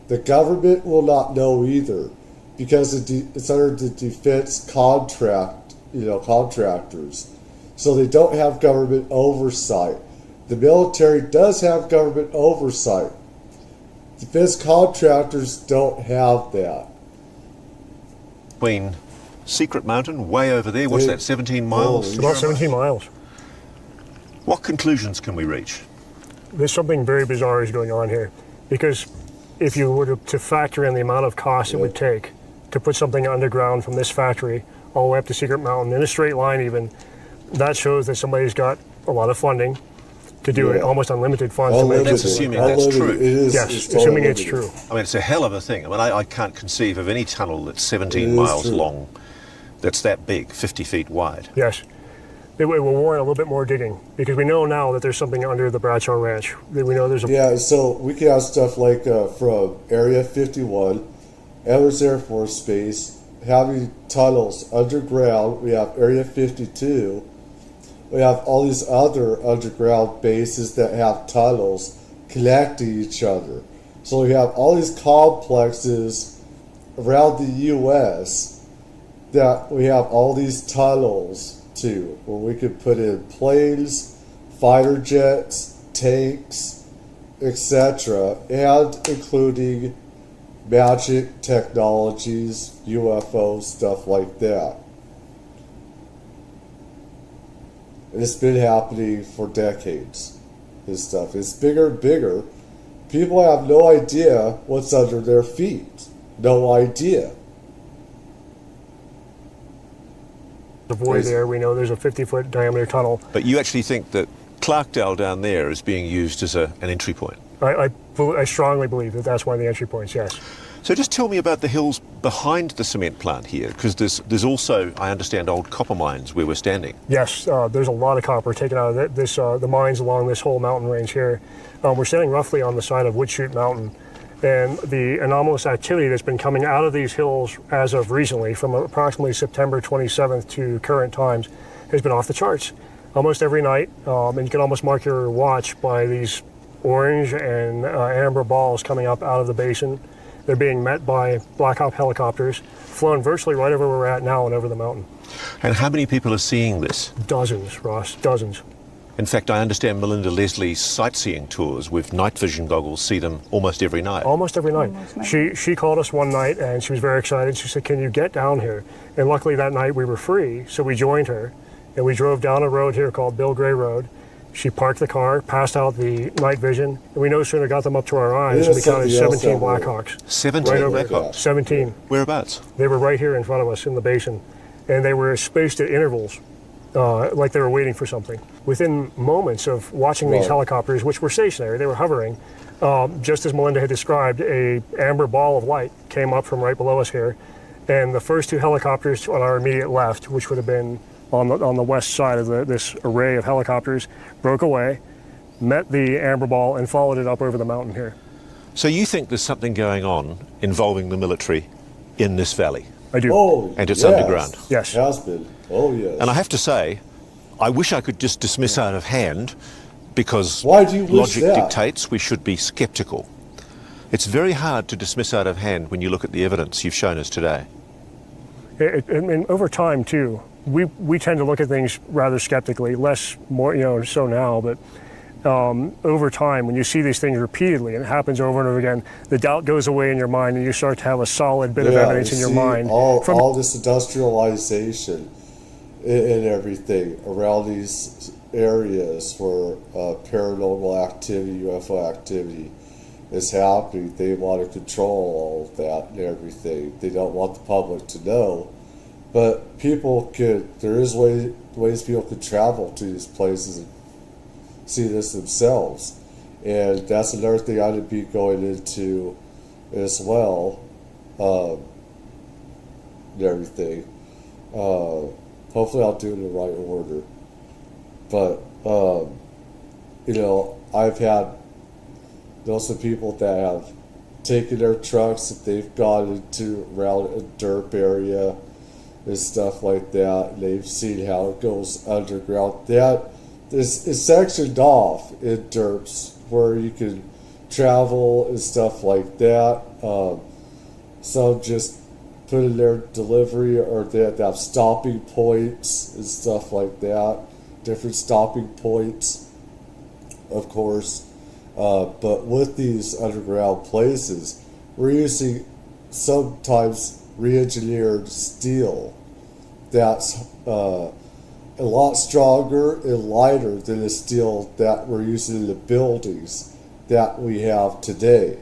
The government will not know either, because it's under the defense contractors. So they don't have government oversight. The military does have government oversight. Defense contractors don't have that. Between Secret Mountain, way over there. What's that, 17 miles? About 17 miles. What conclusions can we reach? There's something very bizarre is going on here, because if you were to factor in the amount of cost it would take to put something underground from this factory all the way up to Secret Mountain in a straight line even, that shows that somebody's got a lot of funding to do it, almost unlimited funds. That's assuming that's true. Yes, assuming it's true. I mean, it's a hell of a thing. I mean, I can't conceive of any tunnel that's 17 miles long that's that big, 50 feet wide. Yes. It will warrant a little bit more digging, because we know now that there's something under the Bradshaw Ranch. We know there's a... Yeah, so we can have stuff like from Area 51, Edwards Air Force Base, having tunnels underground. We have Area 52. We have all these other underground bases that have tunnels connecting each other. So we have all these complexes around the U.S. that we have all these tunnels to, where we could put in planes, fighter jets, tanks, etc., and including magic technologies, UFOs, stuff like that. And it's been happening for decades. This stuff. It's bigger and bigger. People have no idea what's under their feet. No idea. The void there, we know there's a 50-foot diameter tunnel. But you actually think that Clarkdale down there is being used as an entry point? I strongly believe that that's one of the entry points, yes. So just tell me about the hills behind the cement plant here, because there's also, I understand, old copper mines where we're standing. Yes, there's a lot of copper taken out of this, the mines along this whole mountain range here. We're standing roughly on the side of Woodchute Mountain, and the anomalous activity that's been coming out of these hills as of recently, from approximately September 27th to current times, has been off the charts. Almost every night, and you can almost mark your watch by these orange and amber balls coming up out of the basin. They're being met by Black Hawk helicopters, flown virtually right over where we're at now and over the mountain. And how many people are seeing this? Dozens, Ross, dozens. In fact, I understand Melinda Leslie's sightseeing tours with night vision goggles see them almost every night. Almost every night. She called us one night and she was very excited. She said, "Can you get down here?" And luckily that night we were free, so we joined her. And we drove down a road here called Bill Gray Road. She parked the car, passed out the night vision, and we no sooner got them up to our eyes than we counted 17 Blackhawks. 17 Blackhawks? 17. Whereabouts? They were right here in front of us in the basin, and they were spaced at intervals, like they were waiting for something. Within moments of watching these helicopters, which were stationary, they were hovering, just as Melinda had described, a amber ball of light came up from right below us here, and the first two helicopters on our immediate left, which would have been on the west side of this array of helicopters, broke away, met the amber ball, and followed it up over the mountain here. So you think there's something going on involving the military in this valley? I do. Oh, and it's underground? Yes. It has been. Oh, yes. And I have to say, I wish I could just dismiss out of hand, because why do you wish logic that? dictates we should be skeptical. It's very hard to dismiss out of hand when you look at the evidence you've shown us today. And over time, too, we tend to look at things rather skeptically, more so now, but over time, when you see these things repeatedly, and it happens over and over again, the doubt goes away in your mind, and you start to have a solid bit of evidence in your mind. All this industrialization and everything around these areas where paranormal activity, UFO activity is happening, they want to control all of that and everything. They don't want the public to know. But there is ways people could travel to these places and see this themselves. And that's another thing I would be going into as well, and everything. Hopefully I'll do it in the right order. But, I've had some people that have taken their trucks that they've gone into around a derp area and stuff like that, and they've seen how it goes underground. That is sectioned off in derps where you can travel and stuff like that. Some just put in their delivery, or they have stopping points and stuff like that. Different stopping points, of course. But with these underground places, we're using sometimes re-engineered steel that's a lot stronger and lighter than the steel that we're using in the buildings that we have today.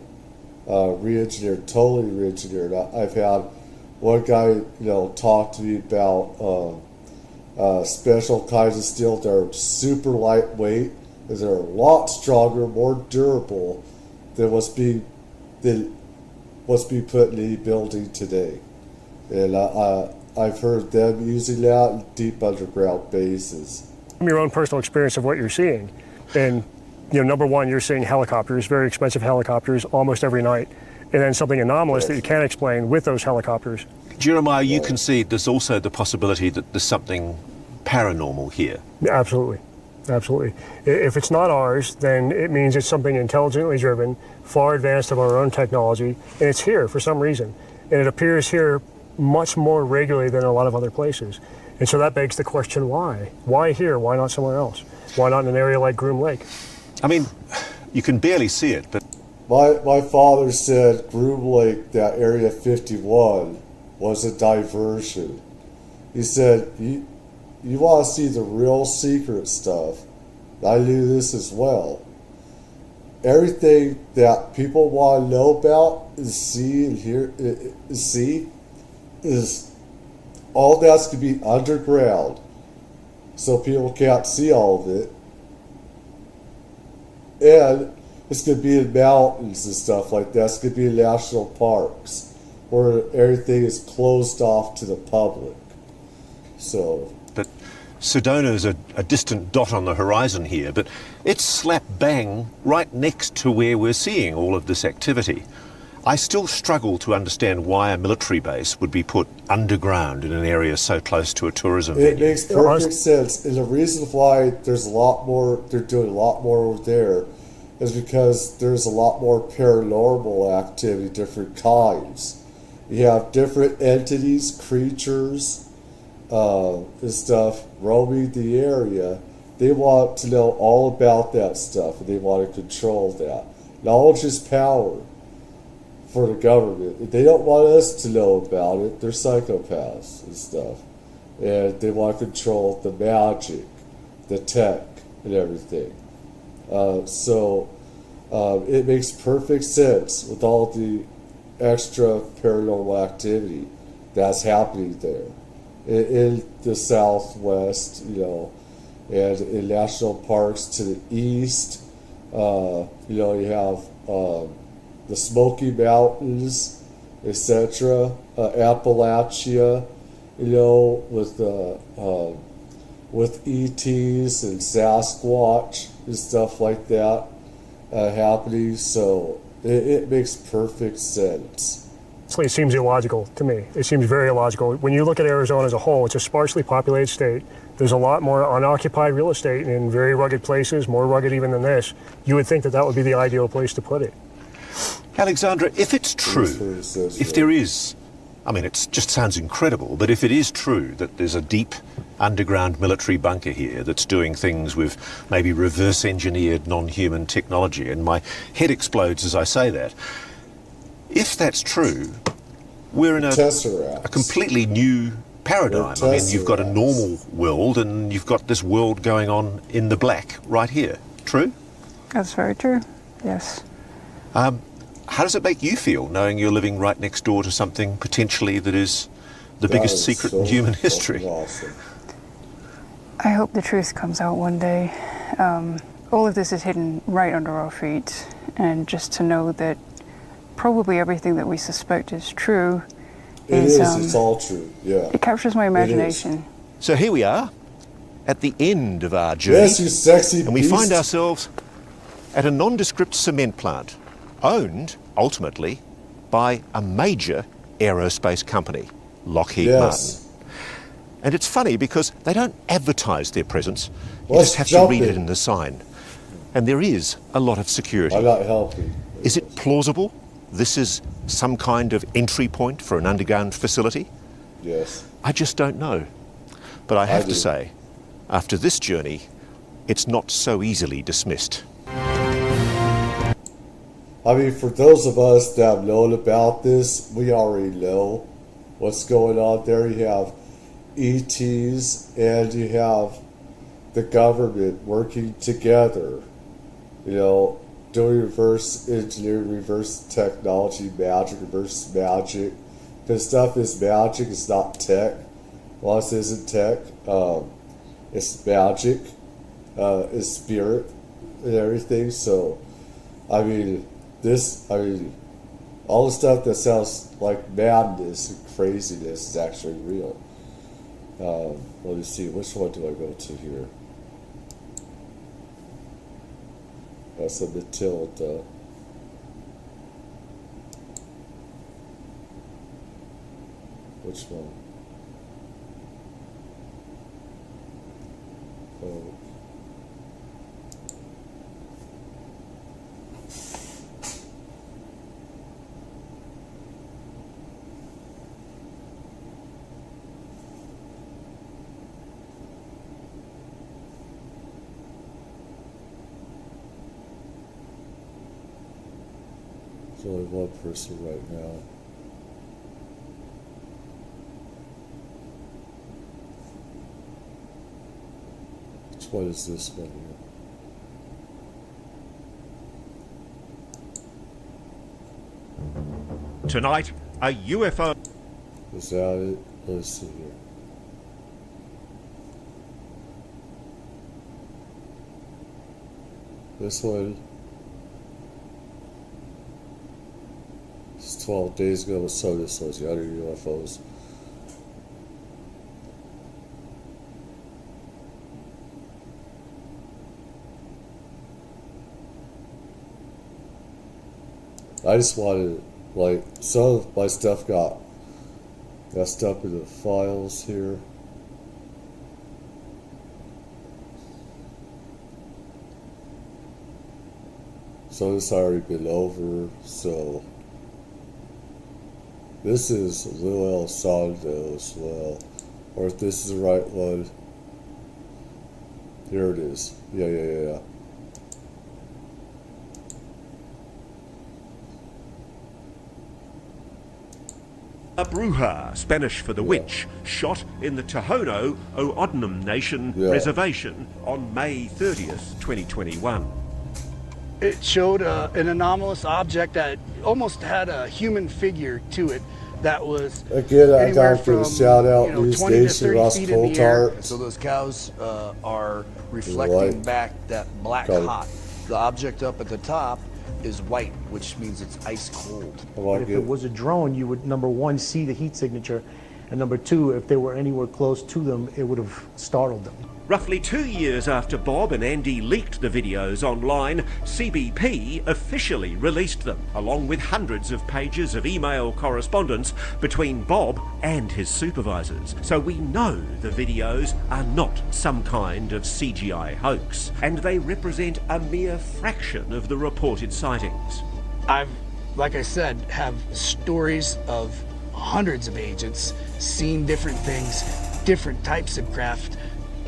Re-engineered, totally re-engineered. I've had one guy, talk to me about special kinds of steel that are super lightweight, and they're a lot stronger, more durable than what's being put in any building today. And I've heard them using that in deep underground bases. From your own personal experience of what you're seeing, and number one, you're seeing helicopters, very expensive helicopters, almost every night, and then something anomalous that you can't explain with those helicopters. Jeremiah, you concede there's also the possibility that there's something paranormal here. Yeah, absolutely. Absolutely. If it's not ours, then it means it's something intelligently driven, far advanced of our own technology, and it's here for some reason. And it appears here much more regularly than a lot of other places. And so that begs the question, why? Why here? Why not somewhere else? Why not in an area like Groom Lake? I mean, you can barely see it, but... My father said Groom Lake, that Area 51, was a diversion. He said, you want to see the real secret stuff. I knew this as well. Everything that people want to know about and see and hear, is all that's going to be underground, so people can't see all of it. And it's going to be in mountains and stuff like that. It's going to be in national parks where everything is closed off to the public. So... But Sedona's a distant dot on the horizon here, but it's slap bang right next to where we're seeing all of this activity. I still struggle to understand why a military base would be put underground in an area so close to a tourism venue. It makes perfect sense, and the reason why there's a lot more, they're doing a lot more over there, is because there's a lot more paranormal activity, different kinds. You have different entities, creatures, and stuff roaming the area. They want to know all about that stuff, and they want to control that. Knowledge is power for the government. If they don't want us to know about it, they're psychopaths and stuff. And they want to control the magic, the tech, and everything. So it makes perfect sense with all the extra paranormal activity that's happening there. In the southwest, and in national parks to the east, you have the Smoky Mountains, etc., Appalachia, with ETs and Sasquatch and stuff like that happening. So it makes perfect sense. It seems illogical to me. It seems very illogical. When you look at Arizona as a whole, it's a sparsely populated state. There's a lot more unoccupied real estate in very rugged places, more rugged even than this. You would think that would be the ideal place to put it. Alexandra, if it's true, if there is, I mean, it just sounds incredible, but if it is true that there's a deep underground military bunker here that's doing things with maybe reverse-engineered non-human technology, and my head explodes as I say that, if that's true, we're in a completely new paradigm. I mean, you've got a normal world and you've got this world going on in the black right here. True? That's very true, yes. How does it make you feel knowing you're living right next door to something potentially that is the biggest secret in human history? Awesome. I hope the truth comes out one day. All of this is hidden right under our feet, and just to know that probably everything that we suspect is true it's all true, yeah. It captures my imagination. So here we are, at the end of our journey. Yes, you sexy and we beast. find ourselves at a nondescript cement plant, owned, ultimately, by a major aerospace company, Lockheed Martin. And it's funny because they don't advertise their presence. You just have to read it in the sign. And there is a lot of security. I'm not helping. Is it plausible this is some kind of entry point for an underground facility? Yes. I just don't know. But I have to say, after this journey, it's not so easily dismissed. I mean, for those of us that have known about this, we already know what's going on there. You have ETs and you have the government working together, doing reverse engineering, reverse technology, magic, reverse magic. Because stuff is magic, it's not tech. Well, this isn't tech. It's magic, it's spirit, and everything. So, I mean, all the stuff that sounds like madness and craziness is actually real. Let me see, which one do I go to here? That's a Matilda. Which one? Oh. There's only one person right now. Which one is this one here? Tonight, a UFO. Is that it? Let's see here. This one. It's 12 days ago, so this was the other UFOs. I just wanted, like, some of my stuff got messed up in the files here. So this already been over, so this is Lil Elizondo as well. Or if this is the right one. Here it is. Yeah. A Bruja, Spanish for the witch, shot in the Tohono O'odham Nation reservation on May 30th, 2021. It showed an anomalous object that almost had a human figure to it that was again, I anywhere got to from shout out News 20 to Station, 30 Ross feet in the air. Coulthart. So those cows are reflecting back that black hot. The object up at the top is white, which means it's ice cold. If it was a drone, you would, number one, see the heat signature, and number two, if they were anywhere close to them, it would have startled them. Roughly 2 years after Bob and Andy leaked the videos online, CBP officially released them, along with hundreds of pages of email correspondence between Bob and his supervisors. So we know the videos are not some kind of CGI hoax, and they represent a mere fraction of the reported sightings. I've, like I said, have stories of hundreds of agents seen different things, different types of craft,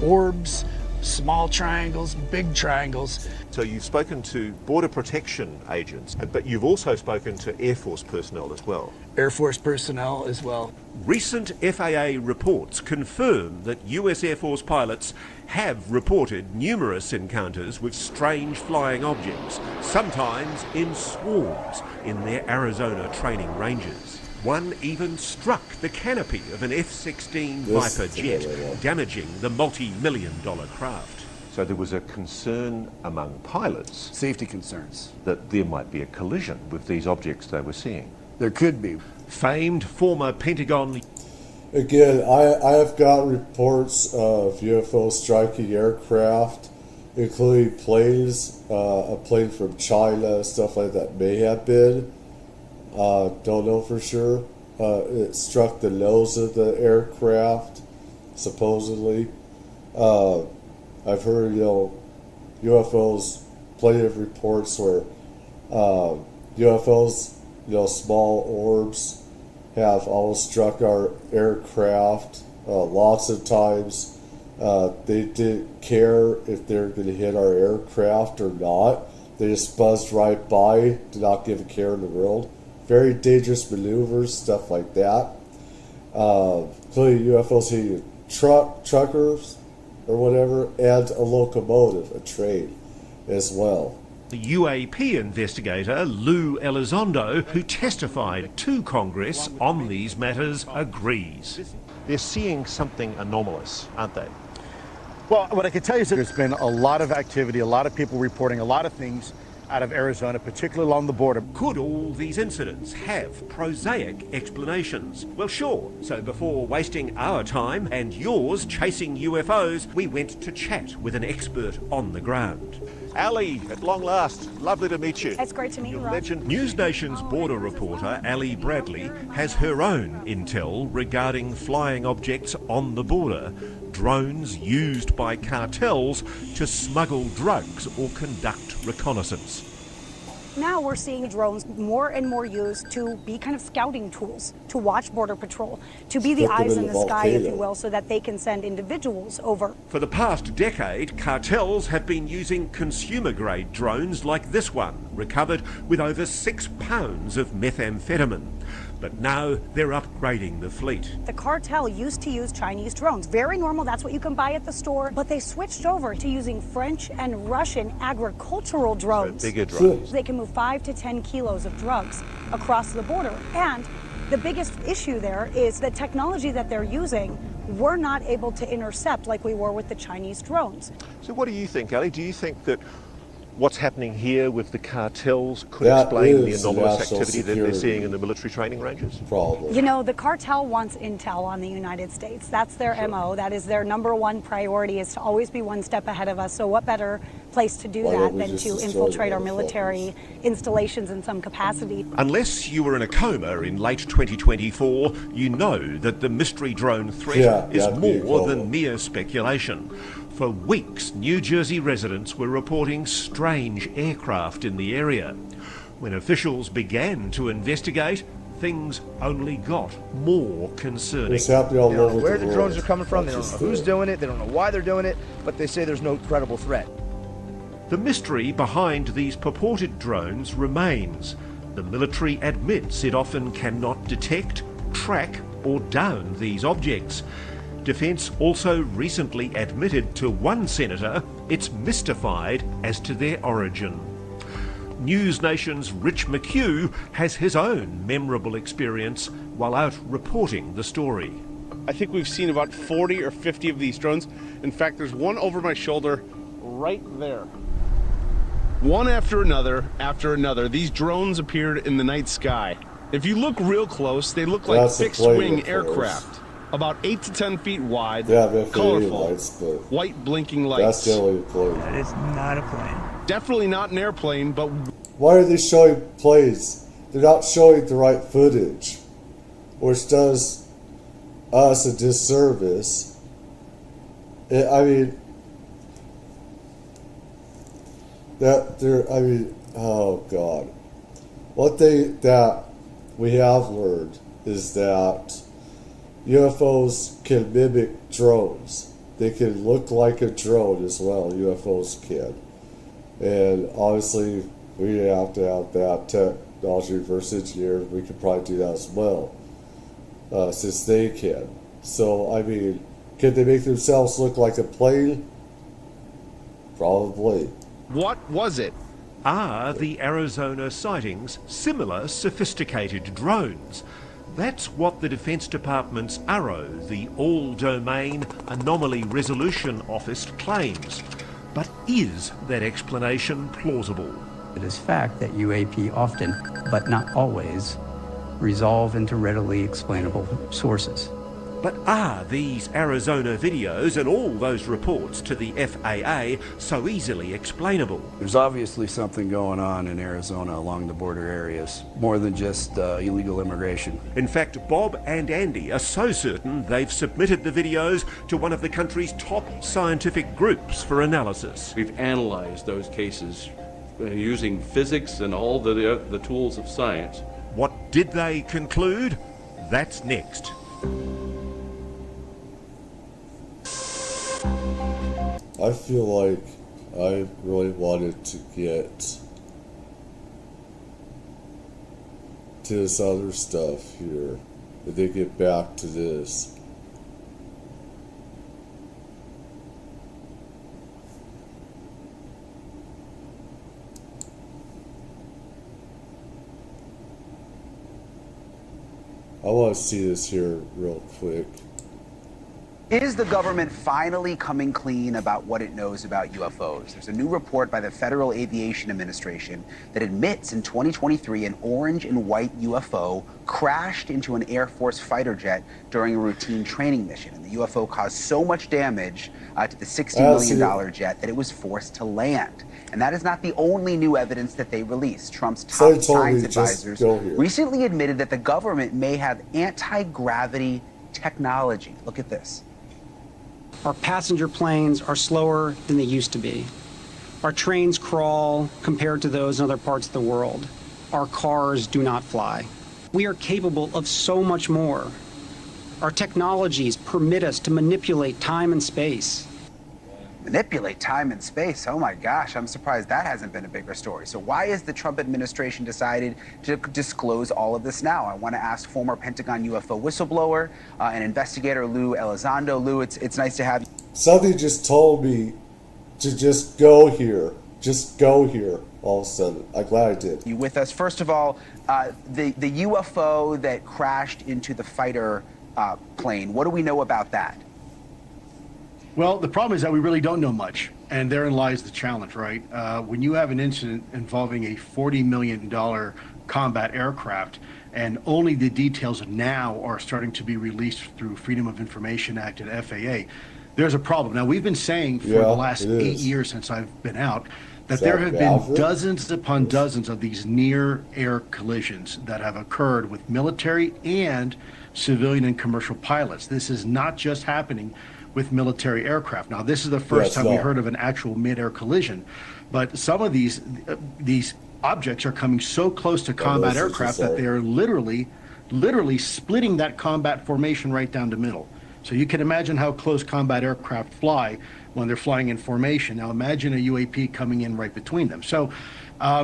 orbs, small triangles, big triangles. So you've spoken to Border Protection agents, but you've also spoken to Air Force personnel as well. Air Force personnel as well. Recent FAA reports confirm that US Air Force pilots have reported numerous encounters with strange flying objects, sometimes in swarms, in their Arizona training ranges. One even struck the canopy of an F-16 Viper jet, damaging the multi-million-dollar craft. So there was a concern among pilots. Safety concerns. That there might be a collision with these objects they were seeing. There could be. Famed former Pentagon... Again, I have got reports of UFO striking aircraft, including planes, a plane from China, stuff like that may have been. Don't know for sure. It struck the nose of the aircraft, supposedly. I've heard, UFOs, plenty of reports where UFOs, small orbs, have almost struck our aircraft lots of times. They didn't care if they're going to hit our aircraft or not. They just buzzed right by, did not give a care in the world. Very dangerous maneuvers, stuff like that. Including UFOs hitting truckers or whatever, and a locomotive, a train, as well. The UAP investigator, Lou Elizondo, who testified to Congress on these matters, agrees. They're seeing something anomalous, aren't they? Well, what I can tell you is that there's been a lot of activity, a lot of people reporting a lot of things out of Arizona, particularly along the border. Could all these incidents have prosaic explanations? Well, sure. So before wasting our time and yours chasing UFOs, we went to chat with an expert on the ground. Ali, at long last, lovely to meet you. It's great to meet you, Rob. News Nation's border reporter, Ali Bradley, has her own intel regarding flying objects on the border, drones used by cartels to smuggle drugs or conduct reconnaissance. Now we're seeing drones more and more used to be kind of scouting tools, to watch Border Patrol, to be the eyes in the sky, if you will, so that they can send individuals over. For the past decade, cartels have been using consumer-grade drones like this one, recovered with over 6 pounds of methamphetamine. But now they're upgrading the fleet. The cartel used to use Chinese drones. Very normal, that's what you can buy at the store. But they switched over to using French and Russian agricultural drones. So bigger drones. They can move 5 to 10 kilos of drugs across the border. And the biggest issue there is the technology that they're using, we're not able to intercept like we were with the Chinese drones. So what do you think, Ali? Do you think that what's happening here with the cartels could explain the anomalous activity that they're seeing in the military training ranges? Probably. You know, the cartel wants intel on the United States. That's their MO. That is their number one priority, is to always be one step ahead of us. So what better place to do that than to infiltrate our military installations in some capacity? Unless you were in a coma in late 2024, you know that the mystery drone threat is more than mere speculation. For weeks, New Jersey residents were reporting strange aircraft in the area. When officials began to investigate, things only got more concerning. It's happening all over where the drones are coming from, they don't know who's doing it, they don't know why they're doing it, but they say there's no credible threat. The mystery behind these purported drones remains. The military admits it often cannot detect, track, or down these objects. Defence also recently admitted to one senator it's mystified as to their origin. News Nation's Rich McHugh has his own memorable experience while out reporting the story. I think we've seen about 40 or 50 of these drones. In fact, there's one over my shoulder right there. One after another, these drones appeared in the night sky. If you look real close, they look like fixed-wing aircraft. About 8 to 10 feet wide, colorful, white blinking lights. That's definitely a plane. That is not a plane. Definitely not an airplane, but... Why are they showing planes? They're not showing the right footage, which does us a disservice. I mean, oh God. What that we have learned is that UFOs can mimic drones. They can look like a drone as well, UFOs can. And obviously, we have to have that technology reverse engineered. We could probably do that as well, since they can. So, I mean, can they make themselves look like a plane? Probably. What was it? Are the Arizona sightings similar sophisticated drones? That's what the Defense Department's ARROW, the All-Domain Anomaly Resolution Office, claims. But is that explanation plausible? It is fact that UAP often, but not always, resolve into readily explainable sources. But are these Arizona videos and all those reports to the FAA so easily explainable? There's obviously something going on in Arizona along the border areas, more than just illegal immigration. In fact, Bob and Andy are so certain they've submitted the videos to one of the country's top scientific groups for analysis. We've analyzed those cases using physics and all the tools of science. What did they conclude? That's next. I feel like I really wanted to get to this other stuff here, and then get back to this. I want to see this here real quick. Is the government finally coming clean about what it knows about UFOs? There's a new report by the Federal Aviation Administration that admits in 2023 an orange and white UFO crashed into an Air Force fighter jet during a routine training mission. And the UFO caused so much damage to the $60 million jet that it was forced to land. And that is not the only new evidence that they released. Trump's top science advisors recently admitted that the government may have anti-gravity technology. Look at this. Our passenger planes are slower than they used to be. Our trains crawl compared to those in other parts of the world. Our cars do not fly. We are capable of so much more. Our technologies permit us to manipulate time and space. Manipulate time and space. Oh my gosh, I'm surprised that hasn't been a bigger story. So why has the Trump administration decided to disclose all of this now? I want to ask former Pentagon UFO whistleblower and investigator Lou Elizondo. Lou, it's nice to have you. Somebody just told me to just go here. Just go here all of a sudden. I'm glad I did. You with us? First of all, the UFO that crashed into the fighter plane, what do we know about that? Well, the problem is that we really don't know much, and therein lies the challenge, right? When you have an incident involving a $40 million combat aircraft, and only the details now are starting to be released through Freedom of Information Act and FAA, there's a problem. Now, we've been saying for the last 8 years since I've been out that there have been dozens upon dozens of these near-air collisions that have occurred with military and civilian and commercial pilots. This is not just happening with military aircraft. Now, this is the first time we heard of an actual mid-air collision, but some of these objects are coming so close to combat aircraft that they are literally splitting that combat formation right down the middle. So you can imagine how close combat aircraft fly when they're flying in formation. Now imagine a UAP coming in right between them. So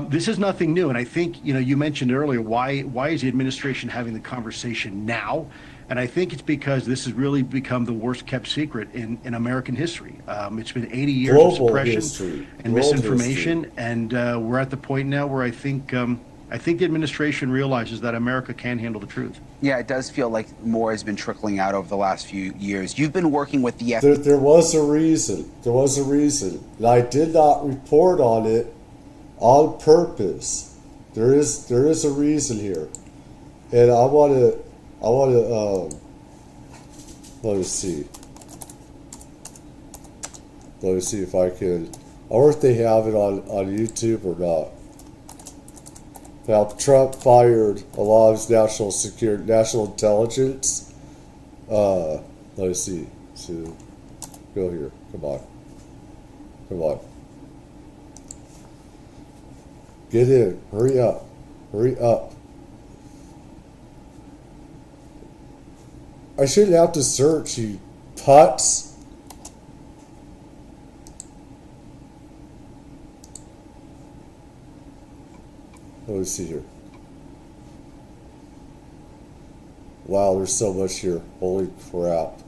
this is nothing new, and I think you mentioned earlier why is the administration having the conversation now? And I think it's because this has really become the worst kept secret in American history. It's been 80 years of suppression and misinformation, and we're at the point now where I think the administration realizes that America can handle the truth. Yeah, it does feel like more has been trickling out over the last few years. You've been working with the FBI. There was a reason. There was a reason. And I did not report on it on purpose. There is a reason here. And I want to let me see if I can. I wonder if they have it on YouTube or not. Now, Trump fired a lot of his national intelligence. Let me see. So, go here. Come on. Get in. Hurry up. I shouldn't have to search, you putz. Let me see here. Wow, there's so much here. Holy crap.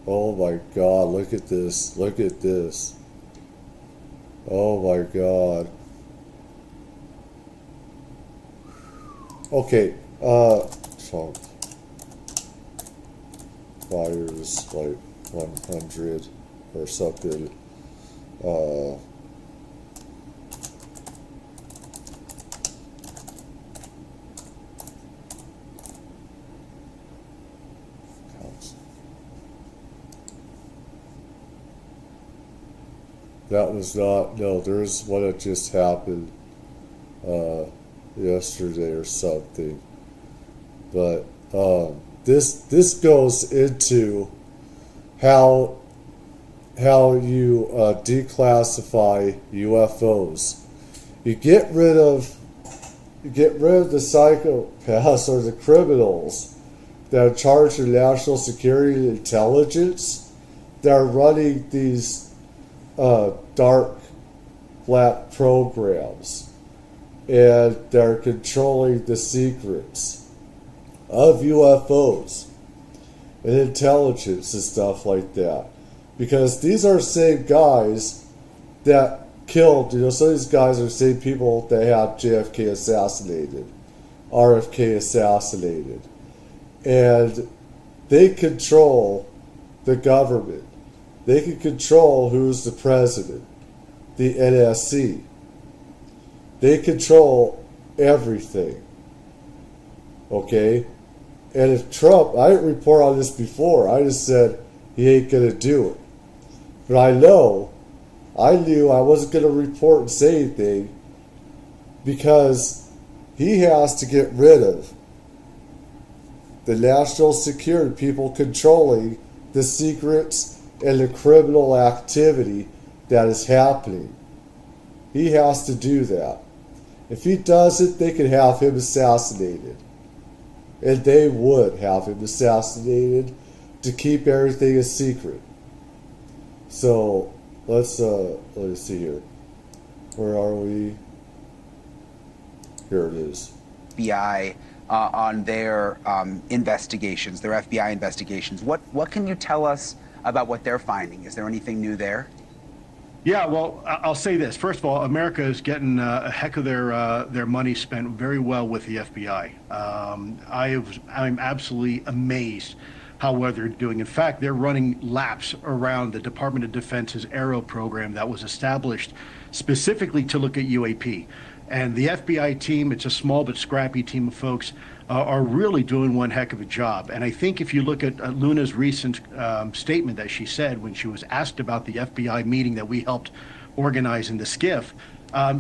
Oh my God, look at this. Oh my God. Okay, Trump fires like 100 or something. That was not, no, there's one that just happened yesterday or something. But this goes into how you declassify UFOs. You get rid of the psychopaths or the criminals that are charged with national security and intelligence that are running these dark black programs, and they're controlling the secrets of UFOs and intelligence and stuff like that. Because these are the same guys that killed, some of these guys are the same people that had JFK assassinated, RFK assassinated. And they control the government. They can control who's the president, the NSC. They control everything. Okay? And if Trump, I didn't report on this before, I just said he ain't going to do it. But I knew I wasn't going to report and say anything because he has to get rid of the national security people controlling the secrets and the criminal activity that is happening. He has to do that. If he doesn't, they could have him assassinated. And they would have him assassinated to keep everything a secret. So let's see here. Where are we? Here it is. FBI on their investigations, their FBI investigations. What can you tell us about what they're finding? Is there anything new there? Yeah, well, I'll say this. First of all, America is getting a heck of their money spent very well with the FBI. I'm absolutely amazed how well they're doing. In fact, they're running laps around the Department of Defense's Arrow program that was established specifically to look at UAP. And the FBI team, it's a small but scrappy team of folks, are really doing one heck of a job. And I think if you look at Luna's recent statement that she said when she was asked about the FBI meeting that we helped organize in the SCIF,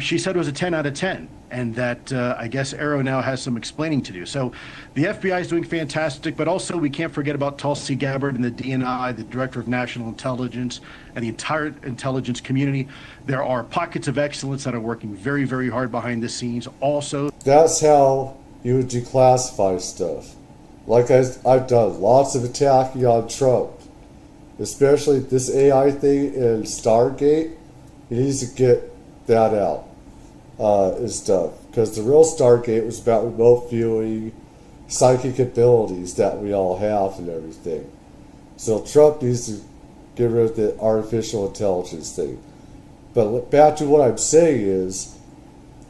she said it was a 10 out of 10. And that I guess Arrow now has some explaining to do. So the FBI is doing fantastic, but also we can't forget about Tulsi Gabbard and the DNI, the Director of National Intelligence, and the entire intelligence community. There are pockets of excellence that are working very, very hard behind the scenes. Also, that's how you would declassify stuff. Like I've done lots of attacking on Trump, especially this AI thing in Stargate. He needs to get that out. And stuff, because the real Stargate was about remote viewing, psychic abilities that we all have and everything. So Trump needs to get rid of the artificial intelligence thing. But back to what I'm saying is,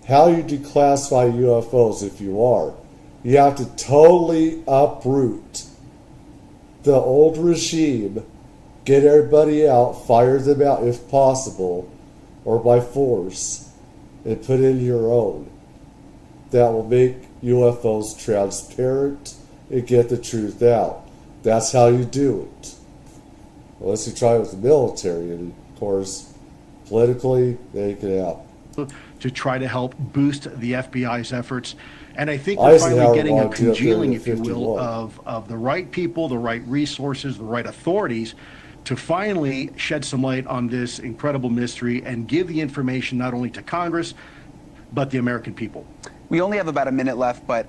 how you declassify UFOs if you are, you have to totally uproot the old regime, get everybody out, fire them out if possible, or by force, and put in your own. That will make UFOs transparent and get the truth out. That's how you do it. Unless you try it with the military, and of course, politically, they can help. To try to help boost the FBI's efforts. And I think we're finally getting a congealing, if you will, of the right people, the right resources, the right authorities to finally shed some light on this incredible mystery and give the information not only to Congress, but the American people. We only have about a minute left, but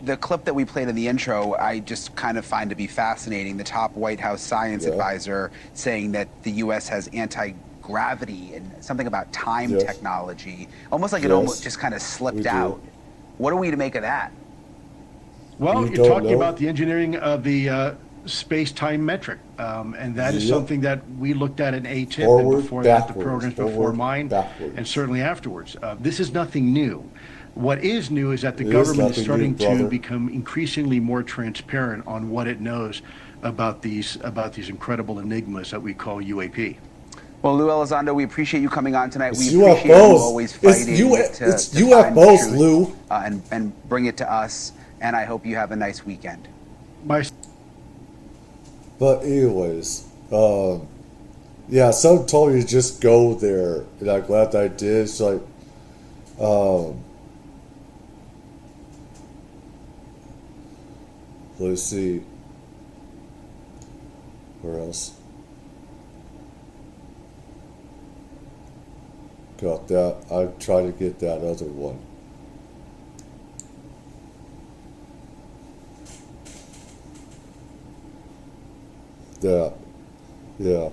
the clip that we played in the intro, I just kind of find to be fascinating. The top White House science advisor saying that the U.S. has anti-gravity and something about time technology, almost like it almost just kind of slipped out. What are we to make of that? Well, you're talking about the engineering of the space-time metric, and that is something that we looked at in ATIP and before that the programs before mine, and certainly afterwards. This is nothing new. What is new is that the government is starting to become increasingly more transparent on what it knows about these incredible enigmas that we call UAP. Well, Lou Elizondo, we appreciate you coming on tonight. It's we appreciate you always fighting it's UFOs, Lou, and bring it to us. And I hope you have a nice weekend. But anyways, yeah, someone told me to just go there, and I'm glad that I did. It's like, let's see, where else? Got that. I try to get that other one. Yeah. Yeah.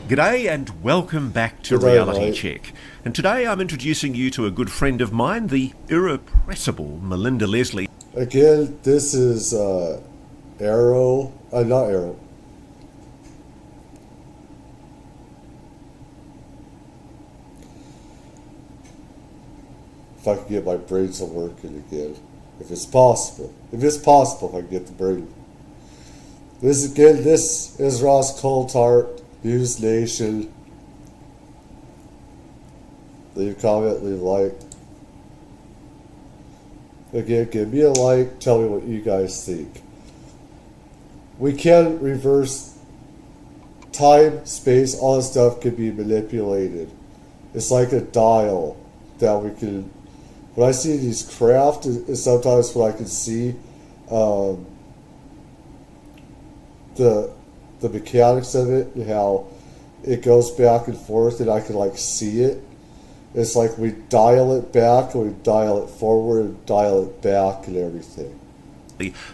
G'day and welcome back to Reality Check. And today I'm introducing you to a good friend of mine, the irrepressible Melinda Leslie. Again, this is Arrow, not Arrow. if I can get my brains to working again. If it's possible. If it's possible, if I can get the brain. This is Ross Coulthart, News Nation. Leave a comment, leave a like. Again, give me a like, tell me what you guys think. We can reverse time, space, all this stuff can be manipulated. It's like a dial that we can. When I see these craft, is sometimes when I can see the mechanics of it and how it goes back and forth, and I can like see it. It's like we dial it back and we dial it forward and dial it back and everything.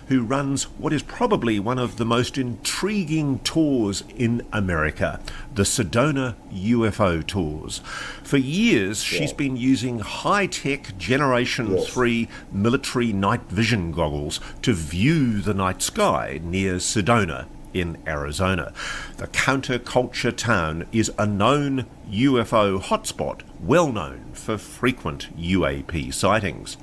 Who runs what is probably one of the most intriguing tours in America, the Sedona UFO tours. For years, she's been using high-tech Generation 3 military night vision goggles to view the night sky near Sedona in Arizona. The counterculture town is a known UFO hotspot, well known for frequent UAP sightings.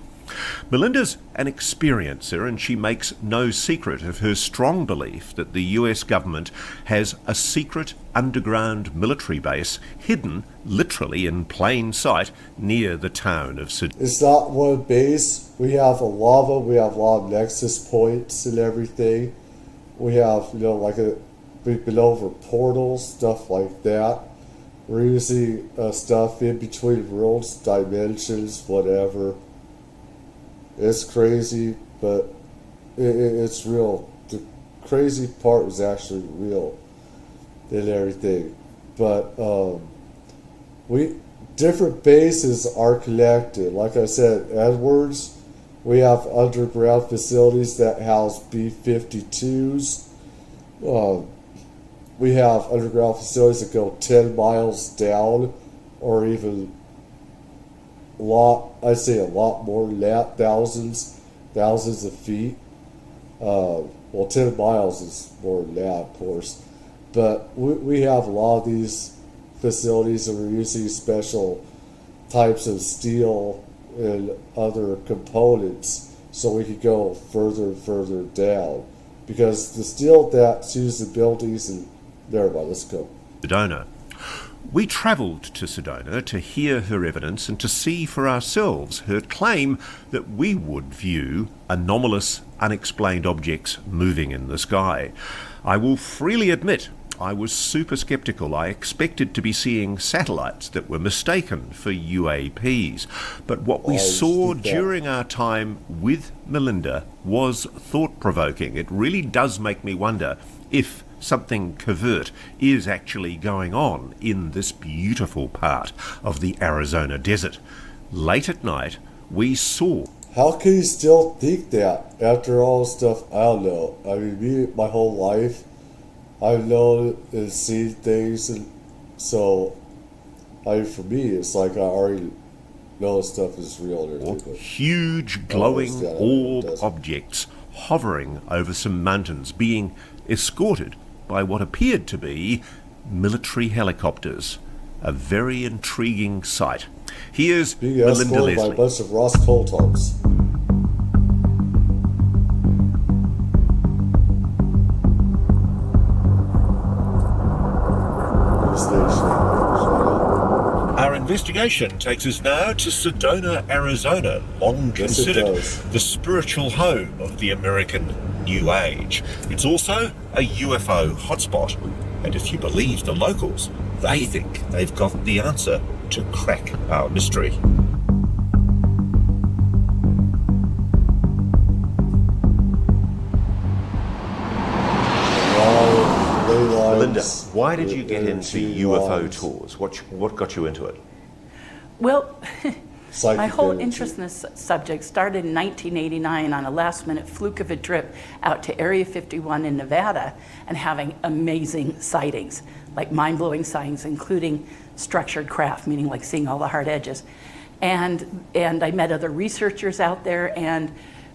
Melinda's an experiencer, and she makes no secret of her strong belief that the US government has a secret underground military base hidden literally in plain sight near the town of Sedona. It's not one base. We have a lot of them. We have a lot of nexus points and everything. We have, we've been over portals, stuff like that. We're using stuff in between worlds, dimensions, whatever. It's crazy, but it's real. The crazy part is actually real and everything. But different bases are connected. Like I said, Edwards, we have underground facilities that house B-52s. We have underground facilities that go 10 miles down, or even a lot more than that, thousands of feet. 10 miles is more than that, of course. But we have a lot of these facilities, and we're using special types of steel and other components so we could go further and further down. Because the steel that's used in buildings, and never mind, let's go. Sedona. We travelled to Sedona to hear her evidence and to see for ourselves her claim that we would view anomalous, unexplained objects moving in the sky. I will freely admit I was super sceptical. I expected to be seeing satellites that were mistaken for UAPs. But what we saw during our time with Melinda was thought-provoking. It really does make me wonder if something covert is actually going on in this beautiful part of the Arizona desert. Late at night, we saw... How can you still think that after all the stuff? I don't know. I mean, my whole life, I've known and seen things, and so, for me, it's like I already know stuff is real. Huge glowing orb objects hovering over some mountains, being escorted by what appeared to be military helicopters. A very intriguing sight. Here's Melinda Leslie. By a bunch of Ross Coultharts. Our investigation takes us now to Sedona, Arizona, long considered the spiritual home of the American New Age. It's also a UFO hotspot, and if you believe the locals, they think they've got the answer to crack our mystery. Melinda, why did you get into UFO tours? What got you into it? Well, my whole interest in this subject started in 1989 on a last-minute fluke of a trip out to Area 51 in Nevada and having amazing sightings, like mind-blowing sightings, including structured craft, meaning like seeing all the hard edges. And I met other researchers out there, and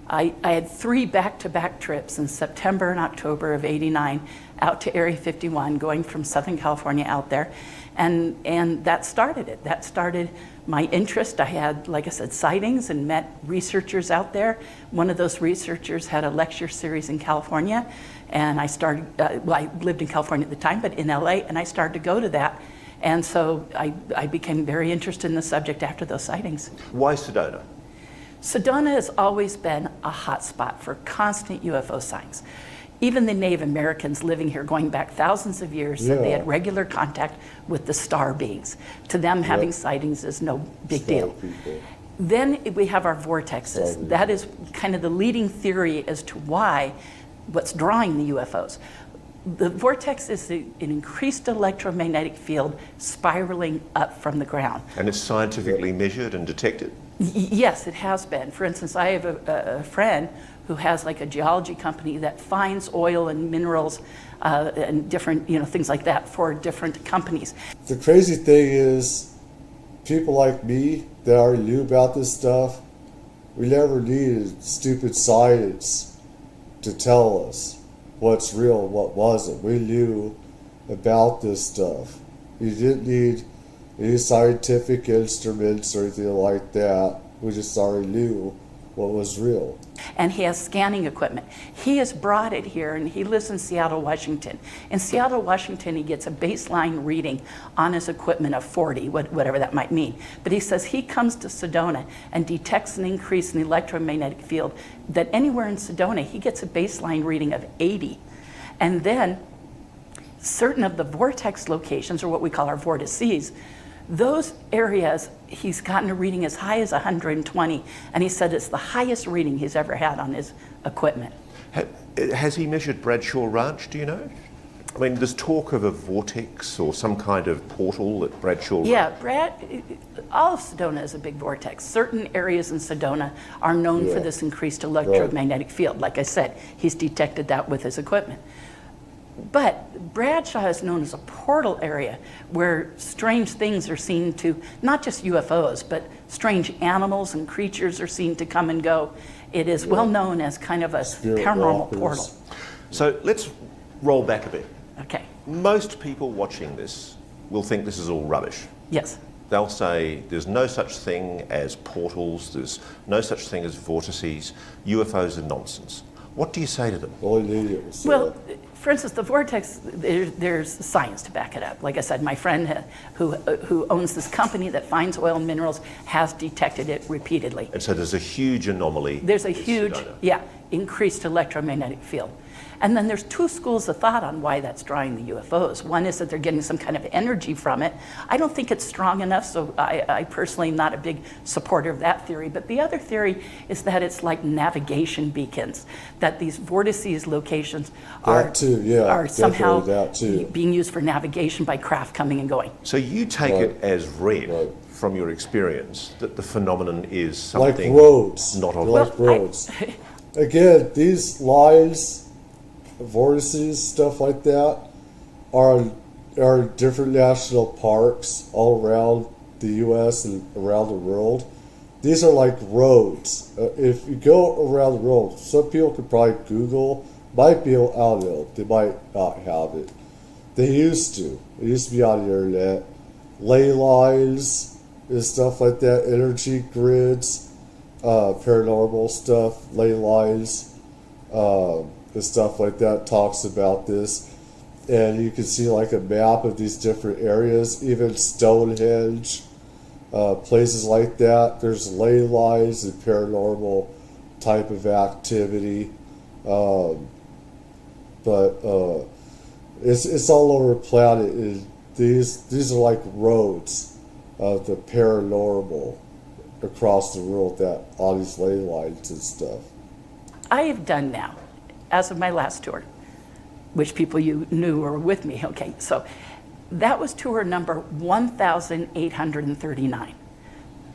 I had 3 back-to-back trips in September and October of '89 out to Area 51, going from Southern California out there, and that started it. That started my interest. I had, like I said, sightings and met researchers out there. One of those researchers had a lecture series in California, and I started, I lived in California at the time, but in LA, and I started to go to that. And so I became very interested in the subject after those sightings. Why Sedona? Sedona has always been a hot spot for constant UFO sightings. Even the Native Americans living here going back thousands of years said they had regular contact with the star beings. To them, having sightings is no big deal. Then we have our vortexes. That is kind of the leading theory as to what's drawing the UFOs. The vortex is an increased electromagnetic field spiraling up from the ground. And it's scientifically measured and detected? Yes, it has been. For instance, I have a friend who has like a geology company that finds oil and minerals and different, things like that for different companies. The crazy thing is, people like me that already knew about this stuff, we never needed stupid science to tell us what's real and what wasn't. We knew about this stuff. You didn't need any scientific instruments or anything like that. We just already knew what was real. And he has scanning equipment. He has brought it here, and he lives in Seattle, Washington. In Seattle, Washington, he gets a baseline reading on his equipment of 40, whatever that might mean. But he says he comes to Sedona and detects an increase in the electromagnetic field, that anywhere in Sedona, he gets a baseline reading of 80. And then certain of the vortex locations, or what we call our vortices, those areas, he's gotten a reading as high as 120, and he said it's the highest reading he's ever had on his equipment. Has he measured Bradshaw Ranch, do you know? I mean, there's talk of a vortex or some kind of portal at Bradshaw Ranch. All of Sedona is a big vortex. Certain areas in Sedona are known for this increased electromagnetic field. Like I said, he's detected that with his equipment. But Bradshaw is known as a portal area where strange things are seen to, not just UFOs, but strange animals and creatures are seen to come and go. It is well known as kind of a paranormal portal. So let's roll back a bit. Okay. Most people watching this will think this is all rubbish. Yes. They'll say there's no such thing as portals, there's no such thing as vortices, UFOs are nonsense. What do you say to them? Well, for instance, the vortex, there's science to back it up. Like I said, my friend who owns this company that finds oil and minerals has detected it repeatedly. And so there's a huge anomaly. There's a huge, increased electromagnetic field. And then there's two schools of thought on why that's drawing the UFOs. One is that they're getting some kind of energy from it. I don't think it's strong enough, so I personally am not a big supporter of that theory. But the other theory is that it's like navigation beacons, that these vortices locations are somehow being used for navigation by craft coming and going. So you take it as read from your experience that the phenomenon is something like roads, not on like roads. Again, these lines, vortices, stuff like that, are different national parks all around the U.S. and around the world. These are like roads. If you go around the world, some people could probably Google, might be able, I don't know, they might not have it. They used to. It used to be on the internet. Ley lines and stuff like that, energy grids, paranormal stuff, ley lines, and stuff like that talks about this. And you can see like a map of these different areas, even Stonehenge, places like that. There's ley lines and paranormal type of activity. But it's all over the planet. These are like roads of the paranormal across the world, that all these ley lines and stuff. I have done now, as of my last tour, which people you knew were with me. Okay, so that was tour number 1,839.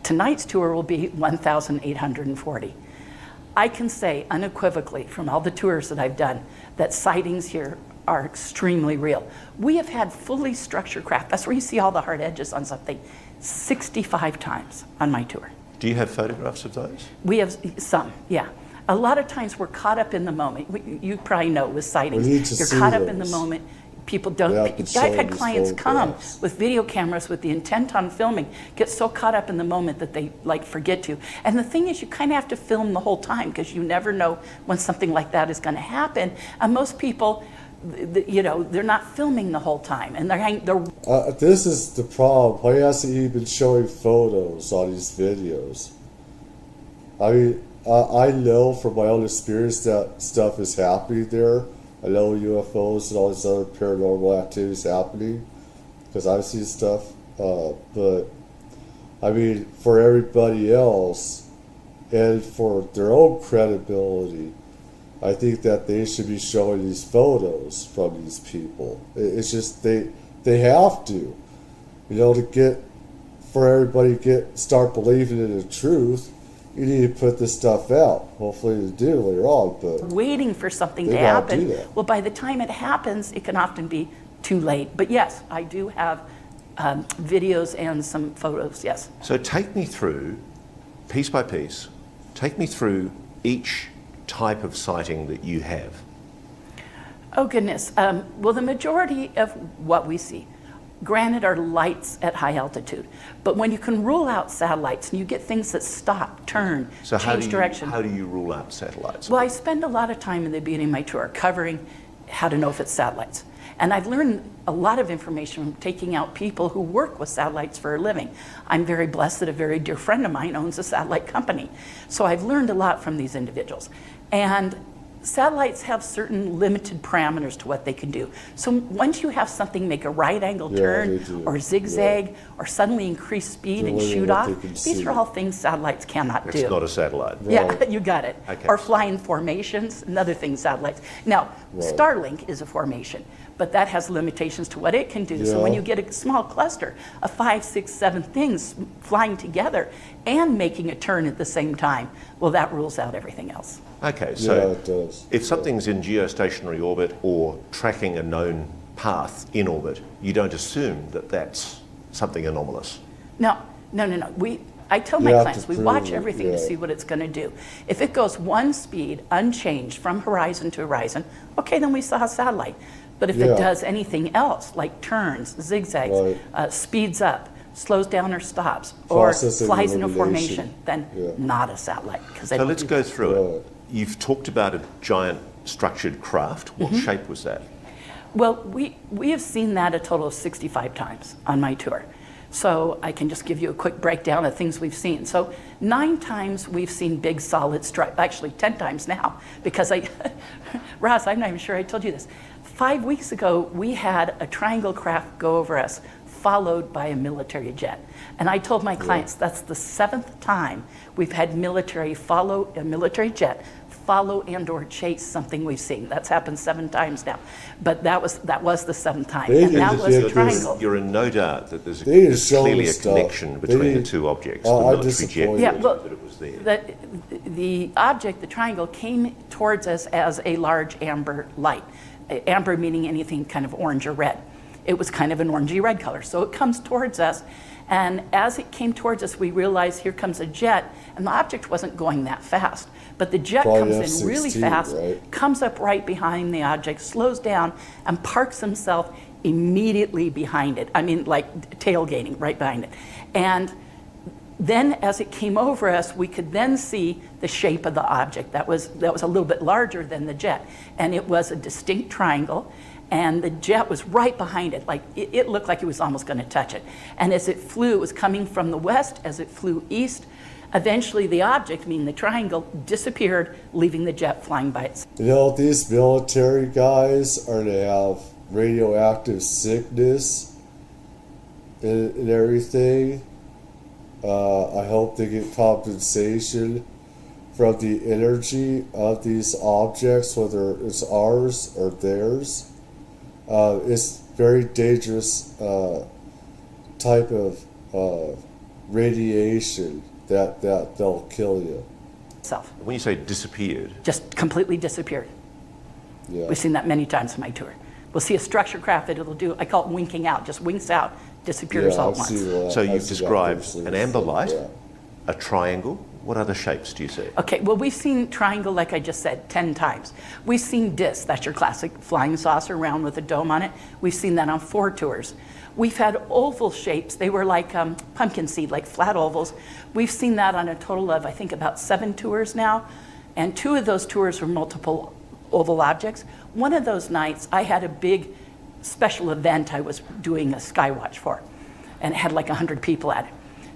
Tonight's tour will be 1,840. I can say unequivocally from all the tours that I've done that sightings here are extremely real. We have had fully structured craft, that's where you see all the hard edges on something, 65 times on my tour. Do you have photographs of those? We have some, yeah. A lot of times we're caught up in the moment. You probably know with sightings, you're caught up in the moment, People don't. I've had clients come with video cameras with the intent on filming, get so caught up in the moment that they like forget to. And the thing is, you kind of have to film the whole time because you never know when something like that is going to happen. And most people, you know, they're not filming the whole time, and they're. This is the problem. Why hasn't he been showing photos on these videos? I mean, I know from my own experience that stuff is happening there. I know UFOs and all these other paranormal activities happening because I've seen stuff. But I mean, for everybody else and for their own credibility, I think that they should be showing these photos from these people. It's just they have to, you know, to get for everybody to start believing in the truth. You need to put this stuff out. Hopefully they do later on, but waiting for something to happen. Well, by the time it happens, it can often be too late. But yes, I do have videos and some photos, yes. So take me through, piece by piece, take me through each type of sighting that you have. Oh goodness, well the majority of what we see, granted, are lights at high altitude. But when you can rule out satellites and you get things that stop, turn, so change direction. How do you rule out satellites? Well, I spend a lot of time in the beginning of my tour covering how to know if it's satellites. And I've learned a lot of information from taking out people who work with satellites for a living. I'm very blessed that a very dear friend of mine owns a satellite company. So I've learned a lot from these individuals. And satellites have certain limited parameters to what they can do. So once you have something make a right angle turn or zigzag or suddenly increase speed and shoot off, these are all things satellites cannot do. It's not a satellite. Yeah, you got it. Okay. Or fly in formations, another thing satellites. Now, Starlink is a formation, but that has limitations to what it can do. So when you get a small cluster of 5, 6, 7 things flying together and making a turn at the same time, well, that rules out everything else. Okay, so if something's in geostationary orbit or tracking a known path in orbit, you don't assume that that's something anomalous. No. I tell my clients, we watch everything to see what it's going to do. If it goes one speed, unchanged from horizon to horizon, okay, then we saw a satellite. But if it does anything else, like turns, zigzags, speeds up, slows down or stops, or flies in a formation, then not a satellite. So let's go through it. You've talked about a giant structured craft. What shape was that? Well, we have seen that a total of 65 times on my tour. So I can just give you a quick breakdown of things we've seen. So 9 times we've seen big solid stripes, actually 10 times now, because Ross, I'm not even sure I told you this. 5 weeks ago, we had a triangle craft go over us, followed by a military jet. And I told my clients that's the 7th time we've had military jet follow and or chase something we've seen. That's happened 7 times now. But that was the 7th time. And that was a triangle. You're in no doubt that there's clearly a connection between the two objects, the military jet. Yeah, well, the object, the triangle, came towards us as a large amber light. Amber meaning anything kind of orange or red. It was kind of an orangey red color. So it comes towards us, and as it came towards us, we realized here comes a jet, and the object wasn't going that fast. But the jet comes in really fast, comes up right behind the object, slows down, and parks himself immediately behind it. I mean, like tailgating right behind it. And then as it came over us, we could then see the shape of the object. That was a little bit larger than the jet. And it was a distinct triangle. And the jet was right behind it. Like it looked like it was almost going to touch it. And as it flew, it was coming from the west. As it flew east, eventually the object, meaning the triangle, disappeared, leaving the jet flying by itself. You know, these military guys are to have radioactive sickness and everything. I hope they get compensation from the energy of these objects, whether it's ours or theirs. It's very dangerous type of radiation that they'll kill you. When you say disappeared? Just completely disappeared. Yeah. We've seen that many times on my tour. We'll see a structure craft that it'll do, I call it winking out, just winks out, disappears all at once. So you've described an amber light, a triangle? What other shapes do you see? Okay, well, we've seen triangle, like I just said, 10 times. We've seen disc, that's your classic flying saucer round with a dome on it. We've seen that on 4 tours. We've had oval shapes. They were like pumpkin seed, like flat ovals. We've seen that on a total of, I think, about 7 tours now. And 2 of those tours were multiple oval objects. One of those nights, I had a big special event I was doing a skywatch for, and it had like 100 people at it.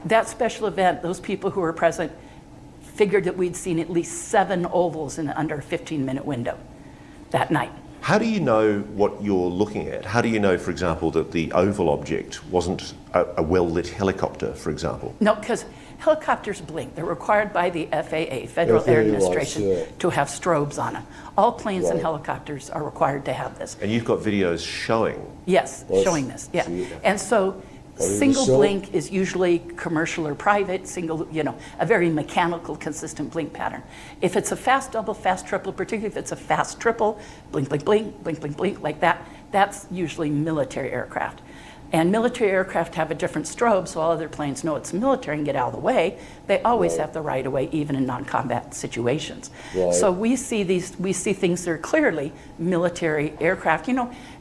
That special event, those people who were present figured that we'd seen at least 7 ovals in under a 15-minute window that night. How do you know what you're looking at? How do you know, for example, that the oval object wasn't a well-lit helicopter, for example? No, because helicopters blink. They're required by the FAA, Federal Air Administration, to have strobes on them. All planes and helicopters are required to have this. And you've got videos showing? Yes, showing this, yeah. And so single blink is usually commercial or private, single, a very mechanical, consistent blink pattern. If it's a fast double, fast triple, particularly if it's a fast triple, blink, blink, blink, blink, blink, blink, like that, that's usually military aircraft. And military aircraft have a different strobe, so all other planes know it's military and get out of the way. They always have the right of way, even in non-combat situations. So we see things that are clearly military aircraft.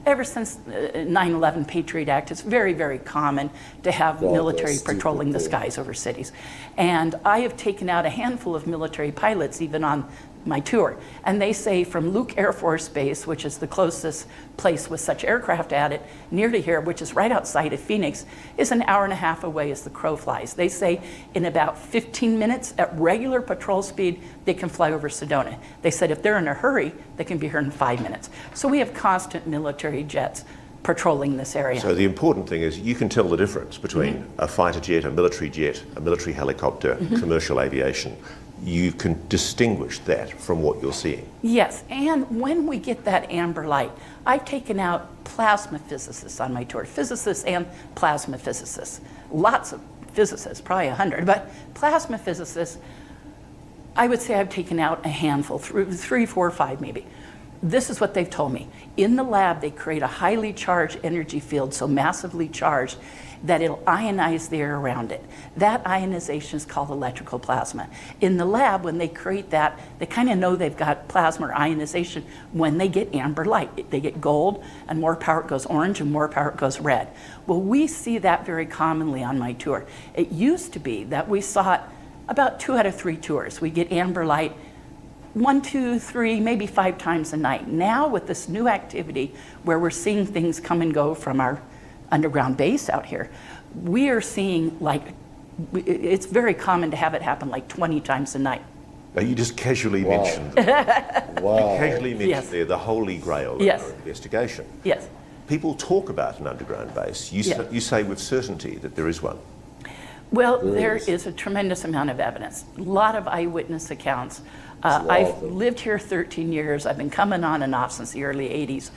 Ever since 9/11 Patriot Act, it's very, very common to have military patrolling the skies over cities. And I have taken out a handful of military pilots, even on my tour, and they say from Luke Air Force Base, which is the closest place with such aircraft at it, near to here, which is right outside of Phoenix, is an hour and a half away as the crow flies. They say in about 15 minutes at regular patrol speed, they can fly over Sedona. They said if they're in a hurry, they can be here in 5 minutes. So we have constant military jets patrolling this area. So the important thing is you can tell the difference between a fighter jet, a military helicopter, commercial aviation. You can distinguish that from what you're seeing. Yes, and when we get that amber light, I've taken out plasma physicists on my tour, physicists and plasma physicists. Lots of physicists, probably 100, but plasma physicists, I would say I've taken out a handful, 3, 4, 5 maybe. This is what they've told me. In the lab, they create a highly charged energy field, so massively charged, that it'll ionize the air around it. That ionization is called electrical plasma. In the lab, when they create that, they kind of know they've got plasma or ionization when they get amber light. They get gold, and more power it goes orange, and more power it goes red. Well, we see that very commonly on my tour. It used to be that we saw it about 2 out of 3 tours. We get amber light 1, 2, 3, maybe 5 times a night. Now with this new activity where we're seeing things come and go from our underground base out here, we are seeing it's very common to have it happen like 20 times a night. Now you just casually mentioned You casually mentioned there the holy grail of our investigation. Yes. People talk about an underground base. You say with certainty that there is one. Well, there is a tremendous amount of evidence. A lot of eyewitness accounts. I've lived here 13 years. I've been coming on and off since the early 80s.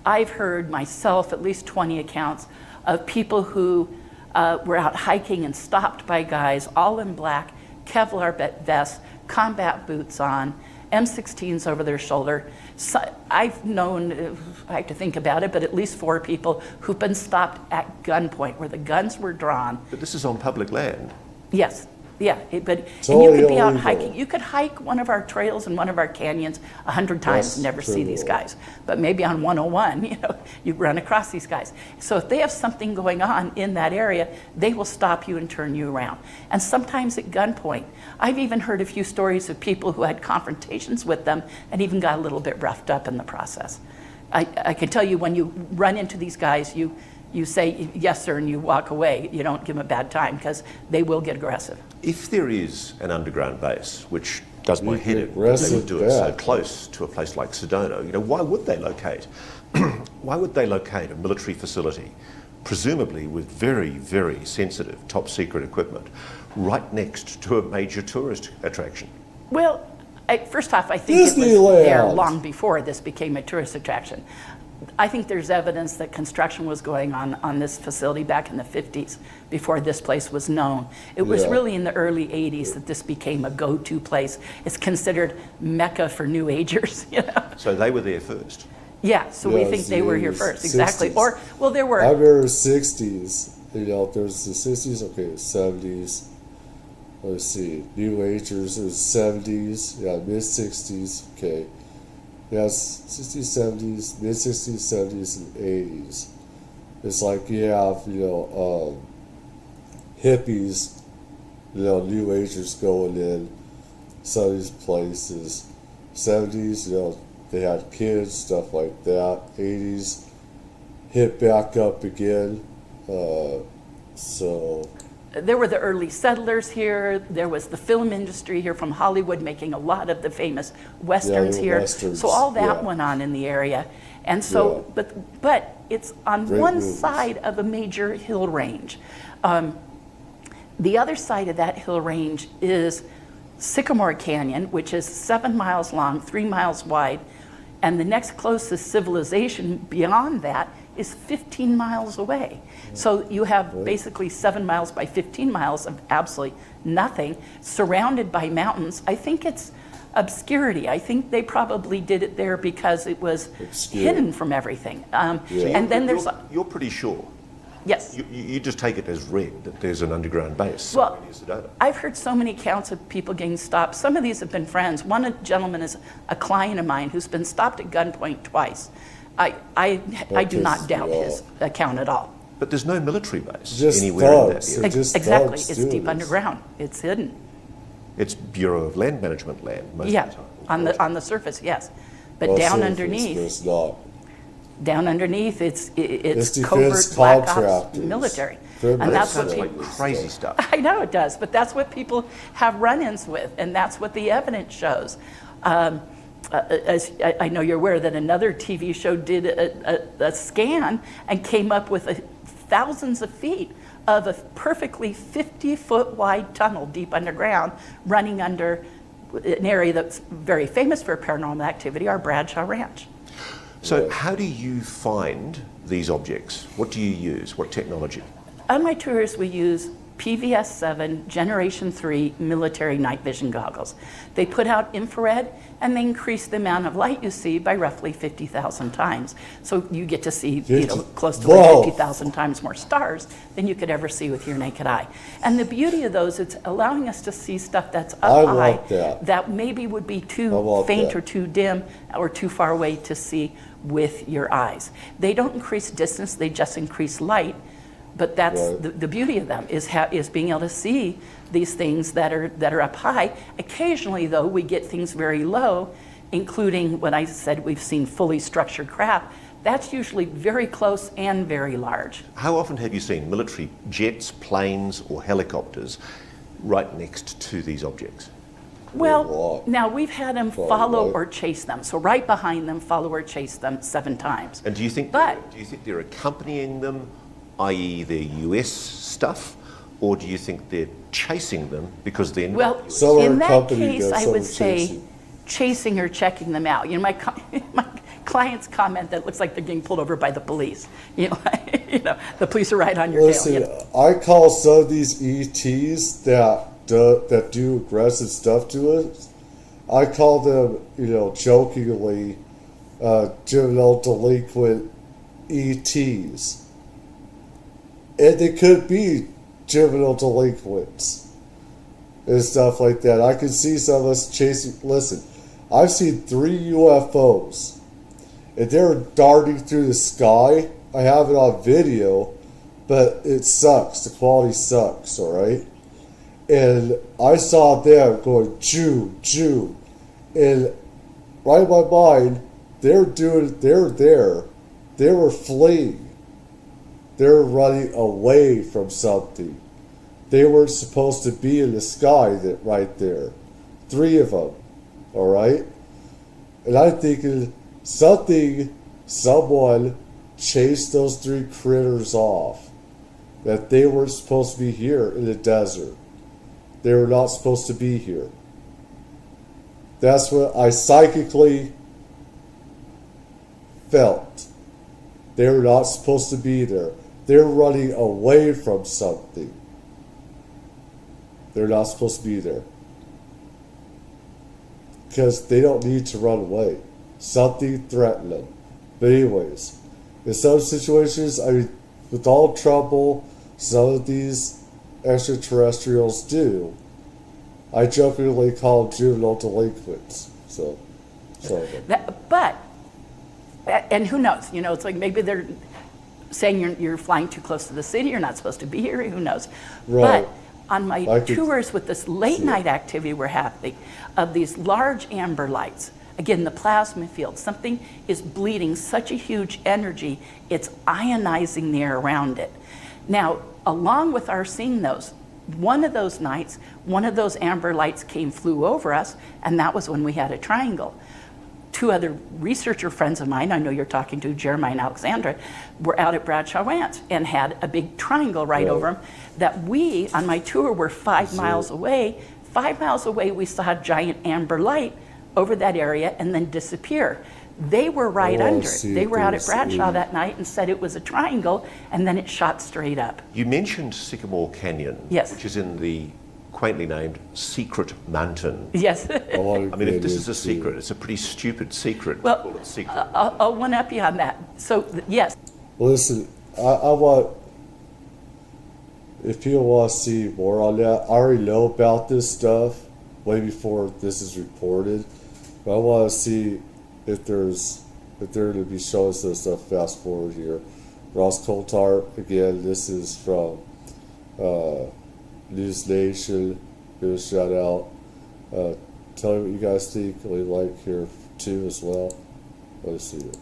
I've heard myself at least 20 accounts of people who were out hiking and stopped by guys all in black, Kevlar vests, combat boots on, M16s over their shoulder. So I've known, I have to think about it, but at least 4 people who've been stopped at gunpoint where the guns were drawn. But this is on public land. Yes. Yeah, and you could be out hiking. You could hike one of our trails and one of our canyons 100 times and never see these guys. But maybe on 101, you run across these guys. So if they have something going on in that area, they will stop you and turn you around. And sometimes at gunpoint. I've even heard a few stories of people who had confrontations with them and even got a little bit roughed up in the process. I can tell you when you run into these guys, you say, yes, sir, and you walk away. You don't give them a bad time because they will get aggressive. If there is an underground base, which does my head in, they would do it so close to a place like Sedona, why would they locate? Why would they locate a military facility, presumably with very, very sensitive, top secret equipment, right next to a major tourist attraction? Well, first off, I think it was there long before this became a tourist attraction. I think there's evidence that construction was going on this facility back in the 50s before this place was known. It was really in the early 80s that this became a go-to place. It's considered Mecca for New Agers. So they were there first. Yeah, so we think they were here first, exactly. 60s. There were. I remember 60s. There's the 60s, 70s. let's see, New Agers, it was 70s, yeah, mid-60s, okay. Yeah, 60s, 70s, mid-60s, 70s, and 80s. It's like you have, hippies, New Agers going in some of these places. 70s, they had kids, stuff like that. 80s, hit back up again. So there were the early settlers here. There was the film industry here from Hollywood making a lot of the famous westerns here. Westerns, so all that went on in the area. And so, but it's on one side of a major hill range. The other side of that hill range is Sycamore Canyon, which is 7 miles long, 3 miles wide, and the next closest civilization beyond that is 15 miles away. So you have basically 7 miles by 15 miles of absolutely nothing, surrounded by mountains. I think it's obscurity. I think they probably did it there because it was hidden from everything. And then there's... You're pretty sure? Yes. You just take it as read that there's an underground base. Well, I've heard so many accounts of people getting stopped. Some of these have been friends. One gentleman is a client of mine who's been stopped at gunpoint twice. I do not doubt his account at all. But there's no military base just anywhere thugs. in that area. Exactly. It's deep underground. It's hidden. It's Bureau of Land Management land most of the time. On the surface, yes. But down underneath, it's not. Down underneath, it's defense covert black ops contractors. military. And that's sounds what like crazy stuff. I know it does, but that's what people have run-ins with, and that's what the evidence shows. As I know you're aware that another TV show did a scan and came up with thousands of feet of a perfectly 50-foot wide tunnel deep underground running under an area that's very famous for paranormal activity, our Bradshaw Ranch. So how do you find these objects? What do you use? What technology? On my tours, we use PVS-7 Generation 3 military night vision goggles. They put out infrared and they increase the amount of light you see by roughly 50,000 times. So you get to see close to like 50,000 times more stars than you could ever see with your naked eye. And the beauty of those, it's allowing us to see stuff that's up high that maybe would be too faint or too dim or too far away to see with your eyes. They don't increase distance, they just increase light. But that's the beauty of them is being able to see these things that are up high. Occasionally, though, we get things very low, including when I said we've seen fully structured craft. That's usually very close and very large. How often have you seen military jets, planes, or helicopters right next to these objects? Well, now we've had them follow or chase them. So right behind them, follow or chase them 7 times. And do you think they're accompanying them, i.e. their US stuff, or do you think they're chasing them because they're not US? In that case, I would say chasing or checking them out. You know, my clients comment that it looks like they're getting pulled over by the police. You know, the police are right on your tail. You know? I call some of these ETs that do aggressive stuff to us, I call them, jokingly, juvenile delinquent ETs. And they could be juvenile delinquents and stuff like that. I could see some of us chasing. Listen, I've seen 3 UFOs, and they're darting through the sky. I have it on video, but it sucks. The quality sucks, all right? And I saw them going, Jew, Jew. And right in my mind, they're there. They were fleeing. They're running away from something. They weren't supposed to be in the sky right there. 3 of them, all right? And I'm thinking someone chased those 3 critters off. That they weren't supposed to be here in the desert. They were not supposed to be here. That's what I psychically felt. They were not supposed to be there. They're running away from something. They're not supposed to be there. Because they don't need to run away. Something threatened them. But anyways, in some situations, with all trouble some of these extraterrestrials do, I jokingly call them juvenile delinquents. So, And who knows? You know, it's like maybe they're saying you're flying too close to the city, you're not supposed to be here, who knows? Right. But on my tours with this late night activity we're having of these large amber lights, again, the plasma field, something is bleeding such a huge energy, it's ionizing the air around it. Now, along with our seeing those, one of those nights, one of those amber lights flew over us, and that was when we had a triangle. Two other researcher friends of mine, I know you're talking to, Jeremiah and Alexandra, were out at Bradshaw Ranch and had a big triangle right over them that we, on my tour, were 5 miles away. 5 miles away, we saw a giant amber light over that area and then disappear. They were right under it. They were out at Bradshaw that night and said it was a triangle, and then it shot straight up. You mentioned Sycamore Canyon, which is in the quaintly named Secret Mountain. Yes. I mean, if this is a secret, it's a pretty stupid secret. Well, I'll one up you on that. So, yes. Listen, I want, if people want to see more on that, I already know about this stuff way before this is reported, but I want to see if they're going to be showing us this stuff. Fast forward here. Ross Coulthard, again, this is from News Nation. Give a shout out. Tell me what you guys think. We like here too as well. Let's see it.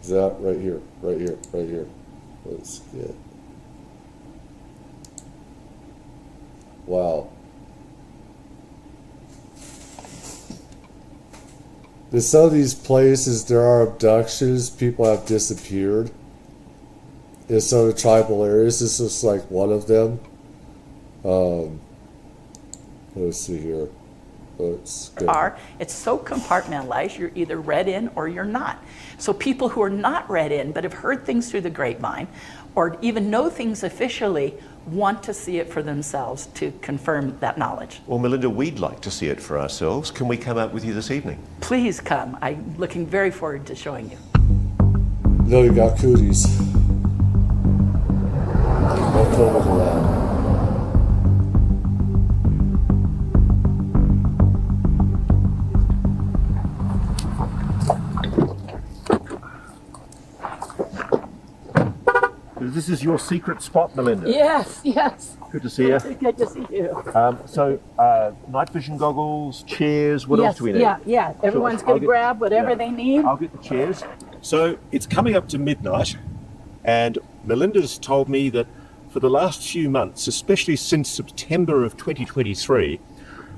Is that right here? Right here. Right here. Let's get. Wow. In some of these places, there are abductions. People have disappeared. In some of the tribal areas, this is like one of them. Let's see here. It's so compartmentalized, you're either read in or you're not. So people who are not read in but have heard things through the grapevine or even know things officially want to see it for themselves to confirm that knowledge. Well, Melinda, we'd like to see it for ourselves. Can we come out with you this evening? Please come. I'm looking very forward to showing you. No, you got cooties. Don't tell me that. This is your secret spot, Melinda. Yes, yes. Good to see you. Good to see you. So, night vision goggles, chairs, what else do we need? Yeah. Everyone's going to grab whatever they need. I'll get the chairs. So, it's coming up to midnight, and Melinda's told me that for the last few months, especially since September of 2023,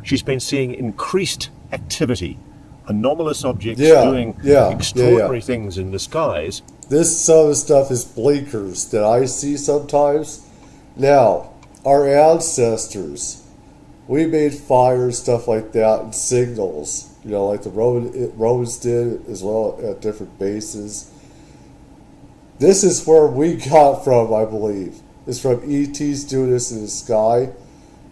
she's been seeing increased activity, anomalous objects doing extraordinary things in the skies. Some of the stuff is blinkers that I see sometimes. Now, our ancestors, we made fires, stuff like that, and signals. You know, like the Romans did as well at different bases. This is where we got from, I believe. It's from ETs doing this in the sky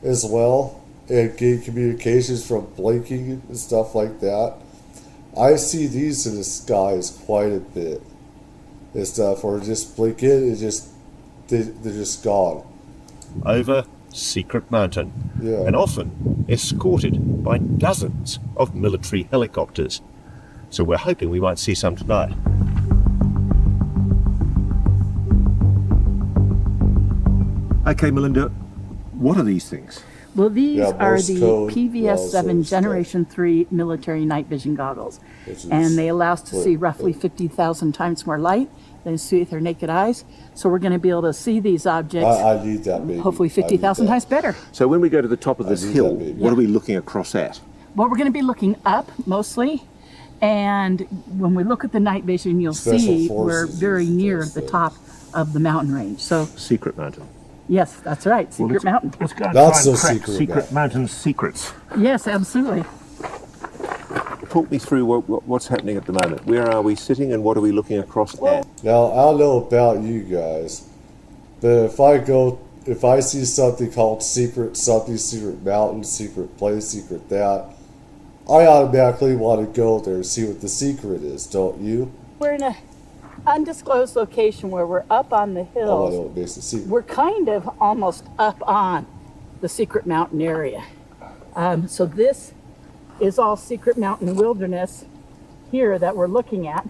as well, and getting communications from blinking and stuff like that. I see these in the skies quite a bit. And stuff, or just blink in, they're just gone. Over Secret Mountain, and often escorted by dozens of military helicopters. So we're hoping we might see some tonight. Okay, Melinda, what are these things? Well, these are the PVS-7 Generation 3 military night vision goggles. And they allow us to see roughly 50,000 times more light than see with our naked eyes. So we're going to be able to see these objects I need that, baby. Hopefully 50,000 times better. So when we go to the top of this hill, what are we looking across at? Well, we're going to be looking up mostly. And when we look at the night vision, you'll see we're very near the top of the mountain range. So Secret Mountain. Yes, that's right. Secret Mountain. Let's go and try and crack Secret Mountain secrets. Yes, absolutely. Talk me through what's happening at the moment. Where are we sitting and what are we looking across at? Now, I don't know about you guys, but if I see something called secret mountain, secret place, secret that, I automatically want to go there and see what the secret is, don't you? We're in a undisclosed location where we're up on the hills. Oh, I know what makes it secret. We're kind of almost up on the Secret Mountain area. So this is all Secret Mountain wilderness here that we're looking at.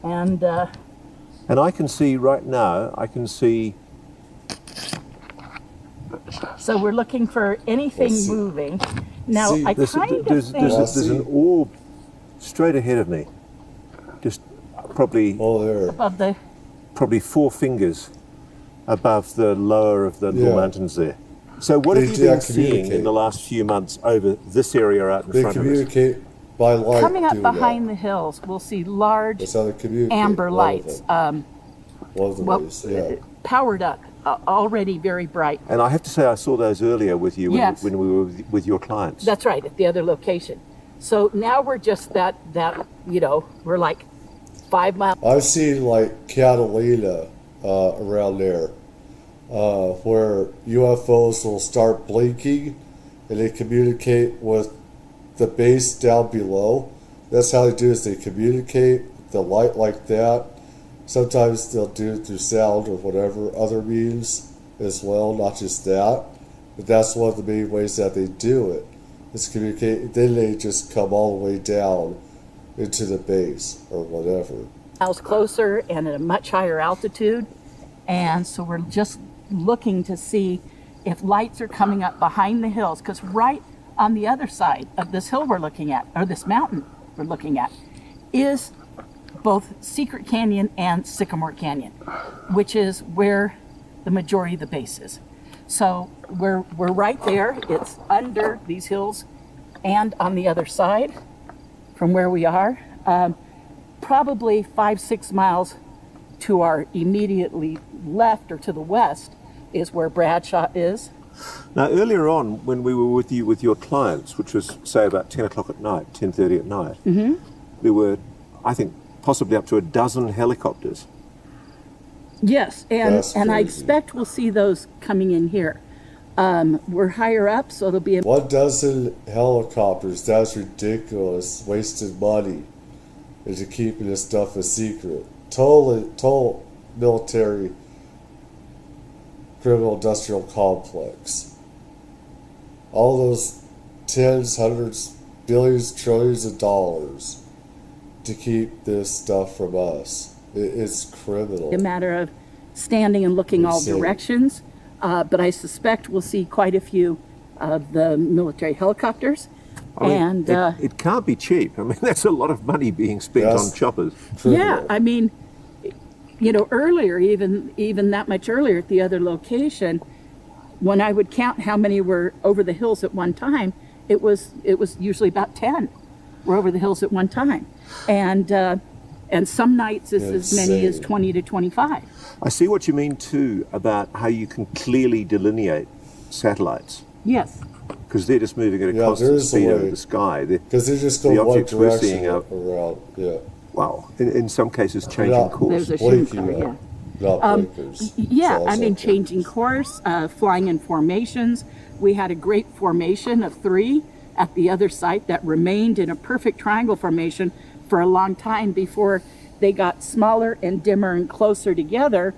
And I can see right now, so we're looking for anything moving. Now, I kind of think... There's an orb straight ahead of me. Just probably... above the... Probably 4 fingers above the lower of the little mountains there. So what have you been seeing in the last few months over this area out in front of us? They communicate by light. Coming up behind the hills, we'll see large amber lights. Powered up, already very bright. And I have to say I saw those earlier with you when we were with your clients. That's right, at the other location. So now we're just that we're like 5 miles. I've seen like Catalina around there, where UFOs will start blinking and they communicate with the base down below. That's how they do it, is they communicate with the light like that. Sometimes they'll do it through sound or whatever other means as well, not just that. But that's one of the main ways that they do it, is communicate. Then they just come all the way down into the base or whatever. Miles closer and at a much higher altitude. And so we're just looking to see if lights are coming up behind the hills, because right on the other side of this hill we're looking at, or this mountain we're looking at, is both Secret Canyon and Sycamore Canyon, which is where the majority of the base is. So we're right there. It's under these hills and on the other side from where we are. Probably 5-6 miles to our immediately left or to the west is where Bradshaw is. Now, earlier on, when we were with you with your clients, which was, say, about 10 o'clock at night, 10:30 at night, there were, I think, possibly up to a dozen helicopters. Yes, and I expect we'll see those coming in here. We're higher up, so there'll be... 12 helicopters, that's ridiculous, wasted money into keeping this stuff a secret. Total military criminal industrial complex. All those tens, hundreds, billions, trillions of dollars to keep this stuff from us. It's criminal. A matter of standing and looking all directions, but I suspect we'll see quite a few of the military helicopters. I mean, it can't be cheap. I mean, that's a lot of money being spent on choppers. Yeah, I mean, earlier, even that much earlier at the other location, when I would count how many were over the hills at one time, it was usually about 10 were over the hills at one time, and some nights it's as many as 20 to 25. I see what you mean too about how you can clearly delineate satellites. Yes. Because they're just moving at a constant speed over the sky. Because they just go one direction around. Yeah. Well, in some cases, changing course. There's a shooting star, changing course, flying in formations. We had a great formation of 3 at the other site that remained in a perfect triangle formation for a long time before they got smaller and dimmer and closer together.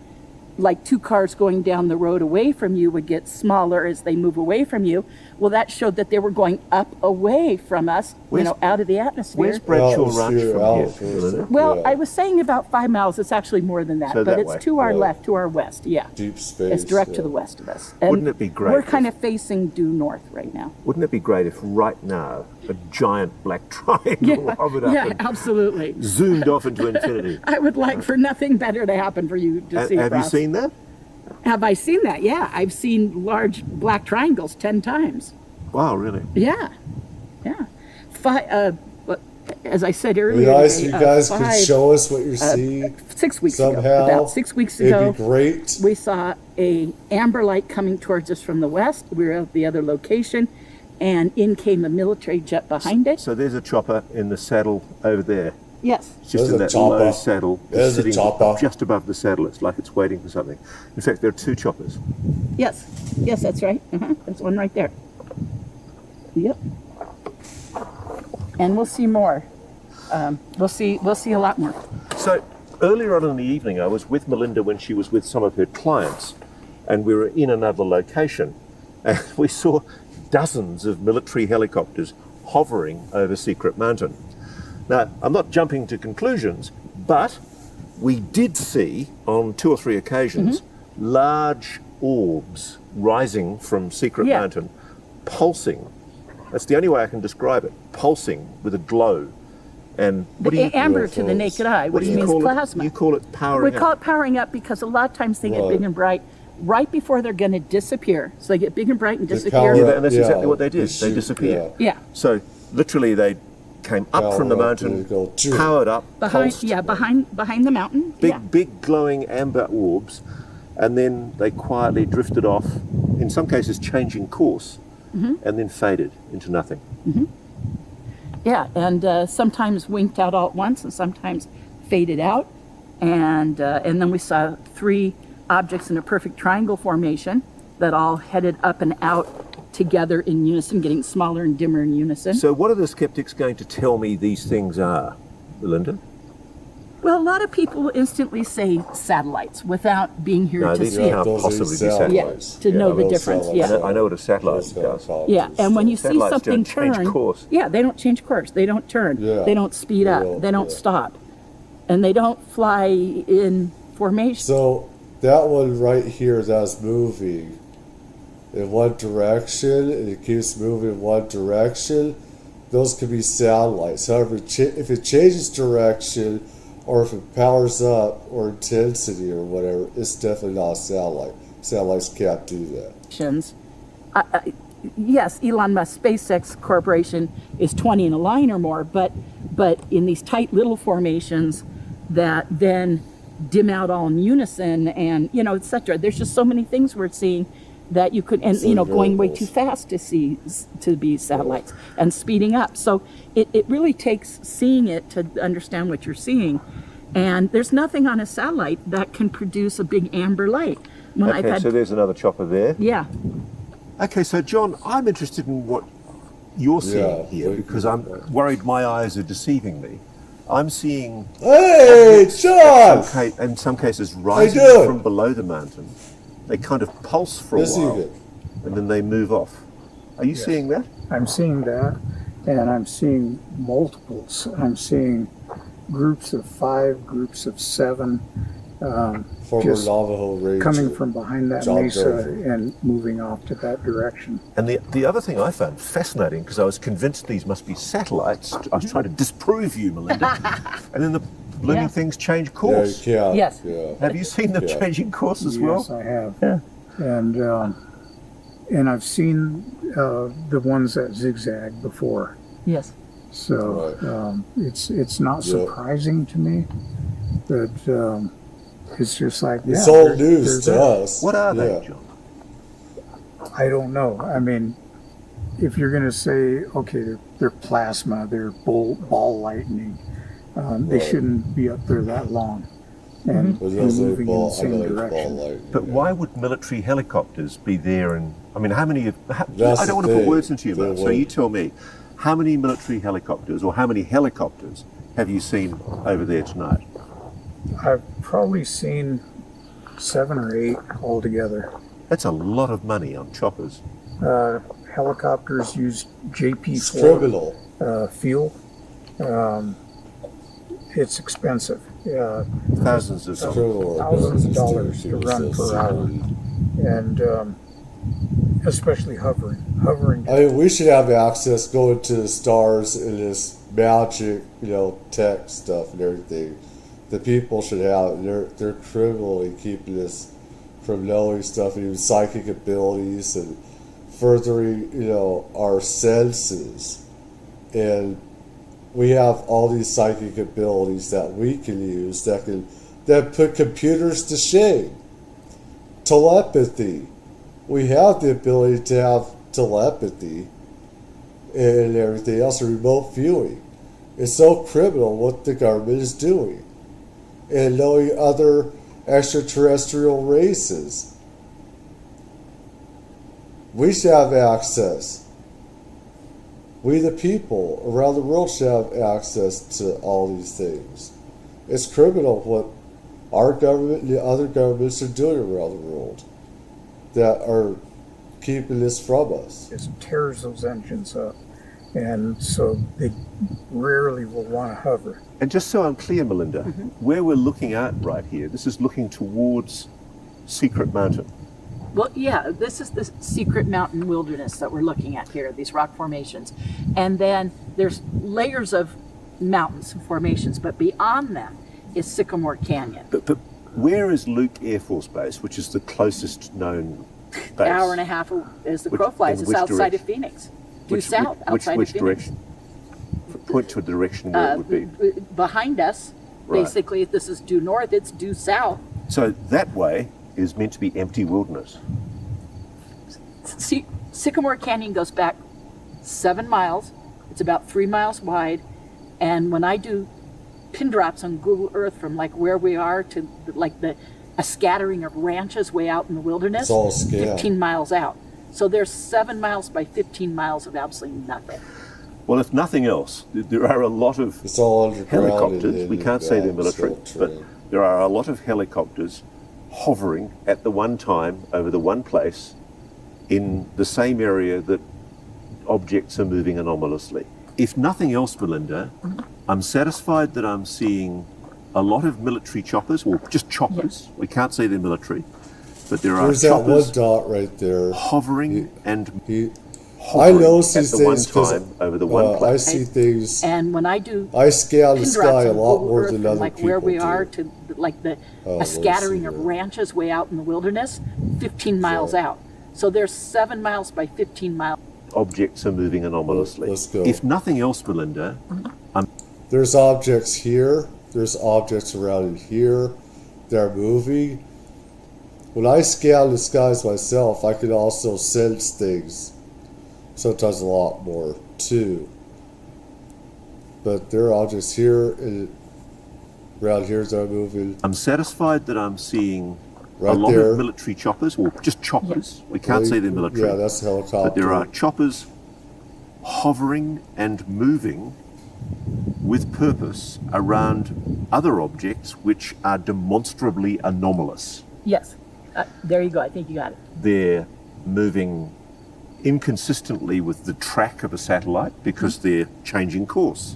Like 2 cars going down the road away from you would get smaller as they move away from you. Well, that showed that they were going up away from us, out of the atmosphere. Where's Bradshaw Ranch from here? Well, I was saying about 5 miles. It's actually more than that, but it's to our left, to our west. Yeah, deep space. It's direct to the west of us. And wouldn't it be great? We're kind of facing due north right now. Wouldn't it be great if right now a giant black triangle hovered up and absolutely zoomed off into infinity? I would like for nothing better to happen for you to see. Have you seen that? Have I seen that? Yeah, I've seen large black triangles 10 times. Wow, really? Yeah. As I said earlier, nice you guys could show us what you're seeing 6 weeks somehow. ago. About 6 weeks ago, it'd be great. We saw a amber light coming towards us from the west. We were at the other location, and in came a military jet behind it. So there's a chopper in the saddle over there. Yes. It's just in that low saddle. It's sitting just above the saddle. It's like it's waiting for something. In fact, there are 2 choppers. Yes, that's right. There's one right there. Yep. And we'll see more. We'll see a lot more. So earlier on in the evening, I was with Melinda when she was with some of her clients, and we were in another location. and we saw dozens of military helicopters hovering over Secret Mountain. Now, I'm not jumping to conclusions, but we did see on 2 or 3 occasions large orbs rising from Secret Mountain, pulsing. That's the only way I can describe it, pulsing with a glow. And what do you amber to the naked eye, which means plasma. You call it powering up? We call it powering up because a lot of times they get big and bright right before they're going to disappear. So they get big and bright and disappear. Yeah, and that's exactly what they did. They disappeared. Yeah. So literally they came up from the mountain, powered up, pulsed. Behind the mountain. Big glowing amber orbs, and then they quietly drifted off, in some cases changing course, and then faded into nothing. Yeah, and sometimes winked out all at once, and sometimes faded out, and then we saw 3 objects in a perfect triangle formation that all headed up and out together in unison, getting smaller and dimmer in unison. So what are the skeptics going to tell me these things are, Belinda? Well, a lot of people instantly say satellites without being here to see it. Can't possibly be satellites. To know the difference. I know what a satellite does. Yeah, and when you see something turn, change course. They don't change course. They don't turn. They don't speed up. They don't stop, and they don't fly in formation. So that one right here that's moving in one direction, and it keeps moving in one direction. Those could be satellites. However, if it changes direction, or if it powers up or intensity or whatever, it's definitely not a satellite. Satellites can't do that. Yes, Elon Musk SpaceX Corporation is 20 in a line or more, but in these tight little formations that then dim out all in unison and, etc. There's just so many things we're seeing that you could, and going way too fast to be satellites and speeding up. So it really takes seeing it to understand what you're seeing. And there's nothing on a satellite that can produce a big amber light. So there's another chopper there. Yeah. Okay, so John, I'm interested in what you're seeing here because I'm worried my eyes are deceiving me. I'm seeing... Hey, John! In some cases, rising from below the mountain. They kind of pulse for a while, and then they move off. Are you seeing that? I'm seeing that, and I'm seeing multiples. I'm seeing groups of 5, groups of 7, just Navajo Ranger, coming from behind that mesa and moving off to that direction. And the other thing I found fascinating, because I was convinced these must be satellites, I was trying to disprove you, Melinda, and then the blooming things change course. Yes. Yeah. Have you seen them changing course as well? Yes, I have. Yeah. And I've seen the ones that zigzag before. Yes. So it's not surprising to me that it's just like it's old news to us. What are they, John? I don't know. I mean, if you're going to say, okay, they're plasma, they're ball lightning. They shouldn't be up there that long and moving in the same direction. But why would military helicopters be there? And I mean, how many? I don't want to put words into your mouth, so you tell me. How many military helicopters, or how many helicopters, have you seen over there tonight? I've probably seen 7 or 8 altogether. That's a lot of money on choppers. Helicopters use JP4 fuel. It's expensive. Thousands of dollars to run per hour, and especially hovering. I mean, we should have access going to the stars and this magic, tech stuff and everything. The people should have it. They're criminally keeping us from knowing stuff, and even psychic abilities and furthering, our senses. And we have all these psychic abilities that we can use that put computers to shame. Telepathy. We have the ability to have telepathy and everything else, remote viewing. It's so criminal what the government is doing. And knowing other extraterrestrial races. We should have access. We the people around the world should have access to all these things. It's criminal what our government and the other governments are doing around the world that are keeping this from us. It tears those engines up. And so they rarely will want to hover. And just so I'm clear, Melinda, where we're looking at right here, this is looking towards Secret Mountain. Well, yeah, this is the Secret Mountain wilderness that we're looking at here, these rock formations. And then there's layers of mountains and formations, but beyond them is Sycamore Canyon. But where is Luke Air Force Base, which is the closest known base? Hour and a half as the crow flies. It's outside of Phoenix. Due south, outside of Phoenix. Which direction? Point to a direction where it would be. Behind us, basically, if this is due north, it's due south. So that way is meant to be empty wilderness. Sycamore Canyon goes back 7 miles. It's about 3 miles wide. And when I do pin drops on Google Earth from like where we are to like a scattering of ranches way out in the wilderness, it's all scale. 15 miles out. So there's 7 miles by 15 miles of absolutely nothing. Well, if nothing else, there are a lot of helicopters. We can't say they're military, but there are a lot of helicopters hovering at the one time over the one place in the same area that objects are moving anomalously. If nothing else, Melinda, I'm satisfied that I'm seeing a lot of military choppers, or just choppers. We can't say they're military, but there are choppers. There's that one dot right there. Hovering I notice these things because over the one place. I see things. And when I do, I scale the sky a lot more than other like people where we do. are to like a scattering of ranches way out in the wilderness, 15 miles out. So there's 7 miles by 15 miles. Objects are moving anomalously. Let's go. If nothing else, Melinda, there's objects here. There's objects around in here. They're moving. When I scale the skies myself, I can also sense things. Sometimes a lot more too. But there are objects here and around here that are moving. I'm satisfied that I'm seeing right a lot there. of military choppers, or just choppers. We can't say they're military. Yeah, that's a helicopter. But there are choppers hovering and moving with purpose around other objects which are demonstrably anomalous. Yes, there you go. I think you got it. They're moving inconsistently with the track of a satellite because they're changing course.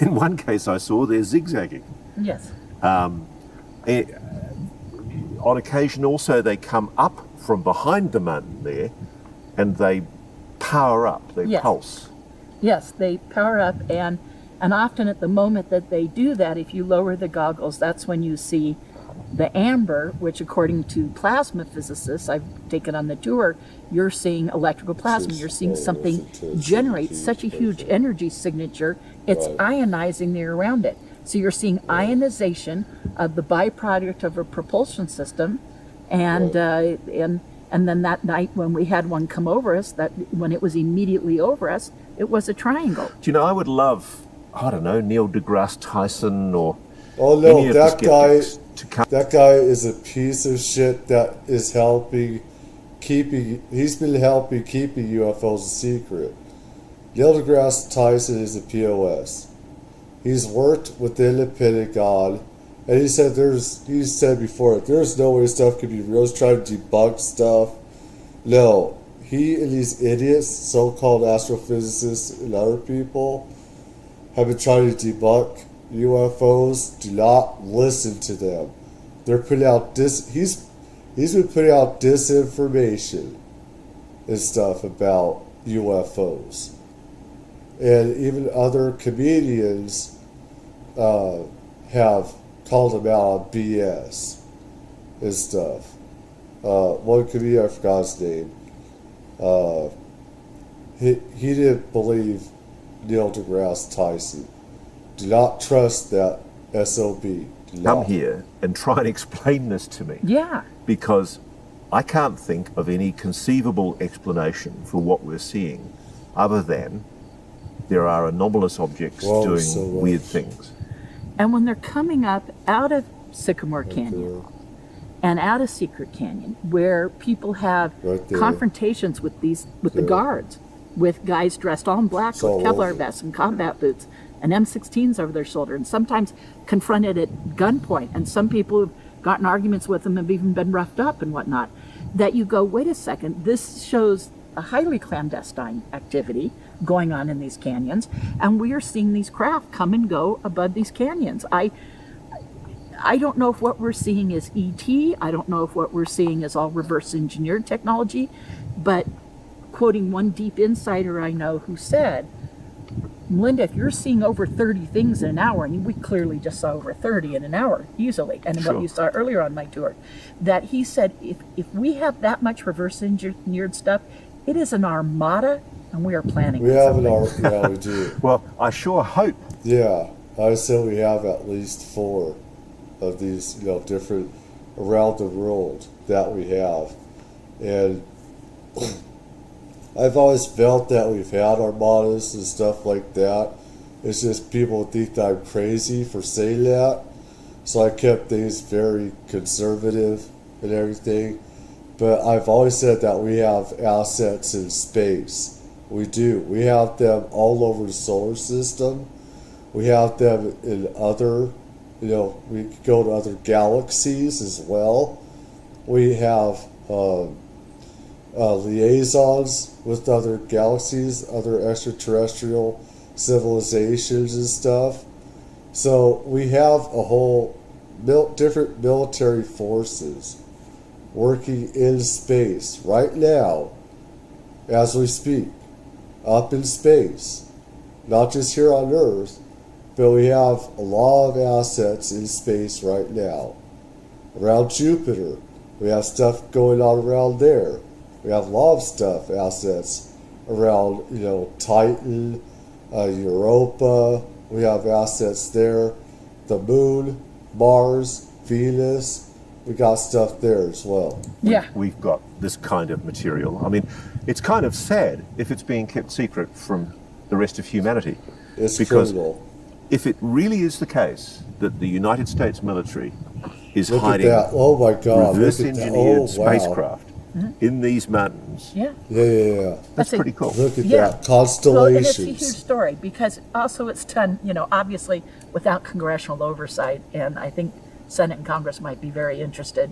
In one case I saw they're zigzagging. Yes. On occasion also they come up from behind the mountain there and they power up, they pulse. Yes, they power up, and often at the moment that they do that, if you lower the goggles, that's when you see the amber, which according to plasma physicists I've taken on the tour, you're seeing electrical plasma. You're seeing something generate such a huge energy signature, it's ionizing the air around it. So you're seeing ionization of the byproduct of a propulsion system, and then that night when we had one come over us, that when it was immediately over us, it was a triangle. Do you know, I would love, I don't know, Neil deGrasse Tyson or any of that guy is a piece of shit that is he's been helping keeping UFOs a secret. Neil deGrasse Tyson is a POS. He's worked within the Pentagon, and he said before, there's no way stuff could be real. He's trying to debunk stuff. No, he and these idiots, so-called astrophysicists and other people, have been trying to debunk UFOs. Do not listen to them. They're putting out he's been putting out disinformation and stuff about UFOs. And even other comedians have called him out on BS and stuff. One comedian, I forgot his name, he didn't believe Neil deGrasse Tyson. Do not trust that SOB. Come here and try and explain this to me. Yeah. Because I can't think of any conceivable explanation for what we're seeing other than there are anomalous objects doing weird things. And when they're coming up out of Sycamore Canyon and out of Secret Canyon, where people have confrontations with the guards, with guys dressed all in black with Kevlar vests and combat boots and M16s over their shoulder, and sometimes confronted at gunpoint, and some people who've gotten arguments with them have even been roughed up and whatnot. that you go, wait a second, this shows a highly clandestine activity going on in these canyons, and we are seeing these craft come and go above these canyons. I don't know if what we're seeing is ET. I don't know if what we're seeing is all reverse engineered technology, but quoting one deep insider I know who said, Melinda, if you're seeing over 30 things in an hour, and we clearly just saw over 30 in an hour easily, and what you saw earlier on my tour, that he said if we have that much reverse engineered stuff, it is an armada, and we are planning. We have an armada, yeah, we do. Well, I sure hope. Yeah, I said we have at least 4 of these, different around the world that we have, and I've always felt that we've had armadas and stuff like that. It's just people think that I'm crazy for saying that. So I kept things very conservative and everything. But I've always said that we have assets in space. We do. We have them all over the solar system. We have them in other, we could go to other galaxies as well. We have liaisons with other galaxies, other extraterrestrial civilizations and stuff. So we have a whole different military forces working in space right now as we speak, up in space, not just here on Earth, but we have a lot of assets in space right now. Around Jupiter, we have stuff going on around there. We have a lot of stuff, assets around, Titan, Europa. We have assets there. The Moon, Mars, Venus. We got stuff there as well. Yeah. We've got this kind of material. I mean, it's kind of sad if it's being kept secret from the rest of humanity. It's because criminal. If it really is the case that the United States military is Look hiding at that. Oh my God. reverse Look at that. engineered Oh, wow. spacecraft in these mountains. Yeah. Yeah. That's pretty cool. Look at Yeah. that. Constellations. Well, and it's a huge story because also it's done, obviously without congressional oversight, and I think Senate and Congress might be very interested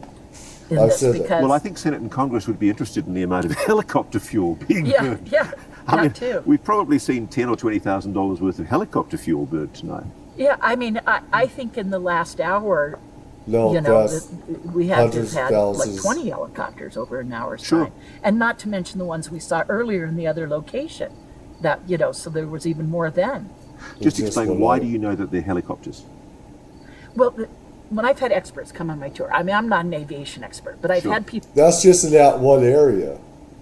in this because. Well, I think Senate and Congress would be interested in the amount of helicopter fuel being burned. Yeah, I mean, too. we've probably seen $10,000 or $20,000 worth of helicopter fuel burned tonight. Yeah, I mean, I think in the last hour, No, we have hundreds had of like thousands. 20 helicopters over an hour's time, and not to mention the ones we saw earlier in the other location. That so there was even more then. Just explain, why do you know that they're helicopters? Well, when I've had experts come on my tour, I mean, I'm not an aviation expert, but I've had people. That's just in that one area.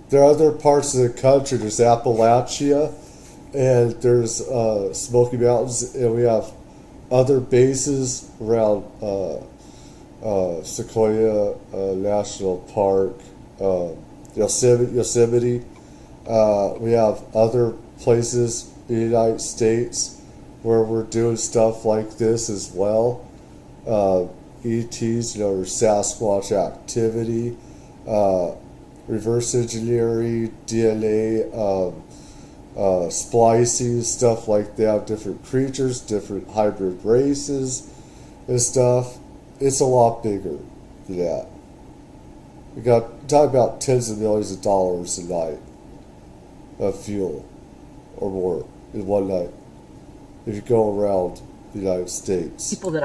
There are other parts of the country. There's Appalachia, and there's Smoky Mountains, and we have other bases around Sequoia National Park, Yosemite. We have other places in the United States where we're doing stuff like this as well. ETs, Sasquatch activity, reverse engineering, DNA, splicing, stuff like that, different creatures, different hybrid races and stuff. It's a lot bigger than that. We got talking about tens of millions of dollars a night of fuel or more in one night if you go around the United States. People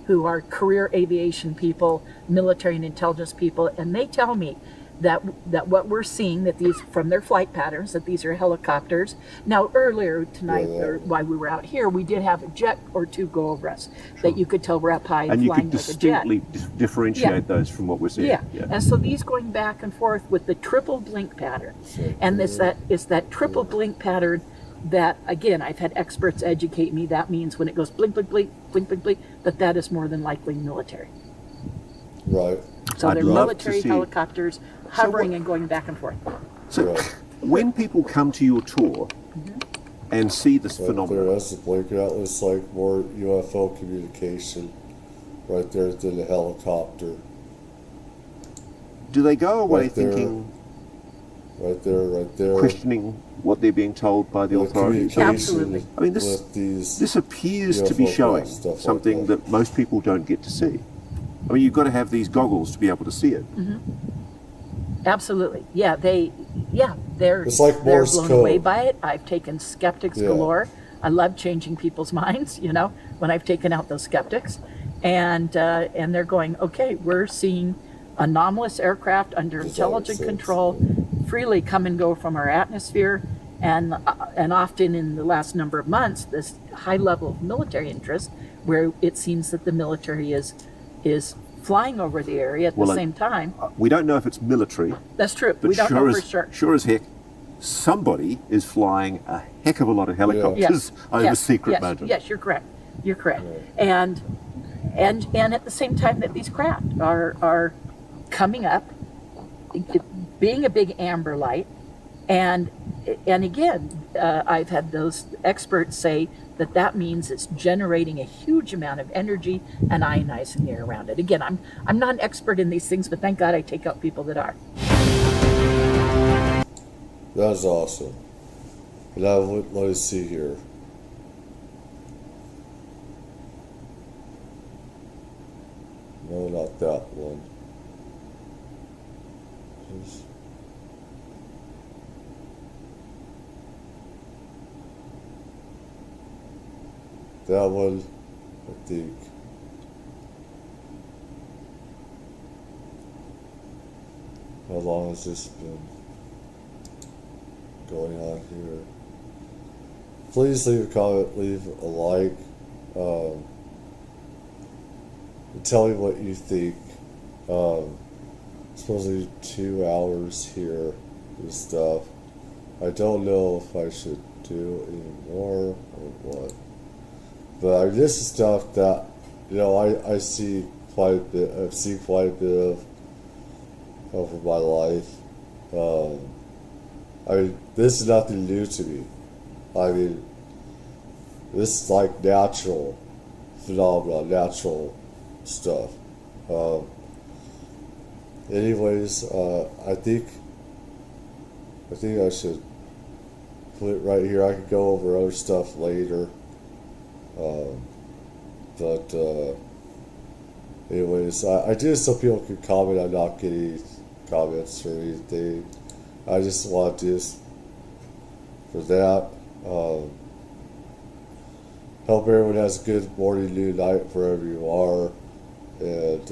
who are career aviation people, military and intelligence people, and they tell me that what we're seeing, that these, from their flight patterns, that these are helicopters. Now, earlier tonight, or while we were out here, we did have a jet or two go over us that you could tell were up high and you flying could like a jet. distinctly differentiate those from what we're seeing. Yeah. And so these going back and forth with the triple blink pattern, and it's that triple blink pattern that, again, I've had experts educate me. That means when it goes blink, blink, blink, blink, blink, blink, that is more than likely military. Right. So they're military helicopters hovering and going back and forth. So when people come to your tour and see this phenomenon, that's the blinker. That looks like more UFO communication right there than the helicopter. Do they go away thinking? Right there. Questioning what they're being told by the authorities. Absolutely. I mean, this appears to be showing something that most people don't get to see. I mean, you've got to have these goggles to be able to see it. Absolutely. Yeah, they're It's like they're Morse blown code. away by it. I've taken skeptics galore. I love changing people's minds, when I've taken out those skeptics. And they're going, okay, we're seeing anomalous aircraft under intelligent control freely come and go from our atmosphere. And often in the last number of months, this high level of military interest, where it seems that the military is flying over the area at the same time. We don't know if it's military. That's true. But We don't know for sure. Sure as heck, somebody is flying a heck of a lot of helicopters over secret mountains. Yes, you're correct. You're correct. And at the same time that these craft are coming up, being a big amber light, and again, I've had those experts say that means it's generating a huge amount of energy and ionizing the air around it. Again, I'm not an expert in these things, but thank God I take out people that are. That's awesome. Now let us see here. No, not that one. That one, I think. How long has this been going on here? Please leave a comment, leave a like, and tell me what you think. Supposedly 2 hours here and stuff. I don't know if I should do any more or what. But this is stuff that, I see quite a bit. I've seen quite a bit of over my life. This is nothing new to me. This is like natural phenomena, natural stuff. Anyways, I think I should put it right here. I could go over other stuff later. Anyways, I did so people could comment. I'm not getting comments or anything. I just want this for that. Hope everyone has a good morning, noon, night, wherever you are. And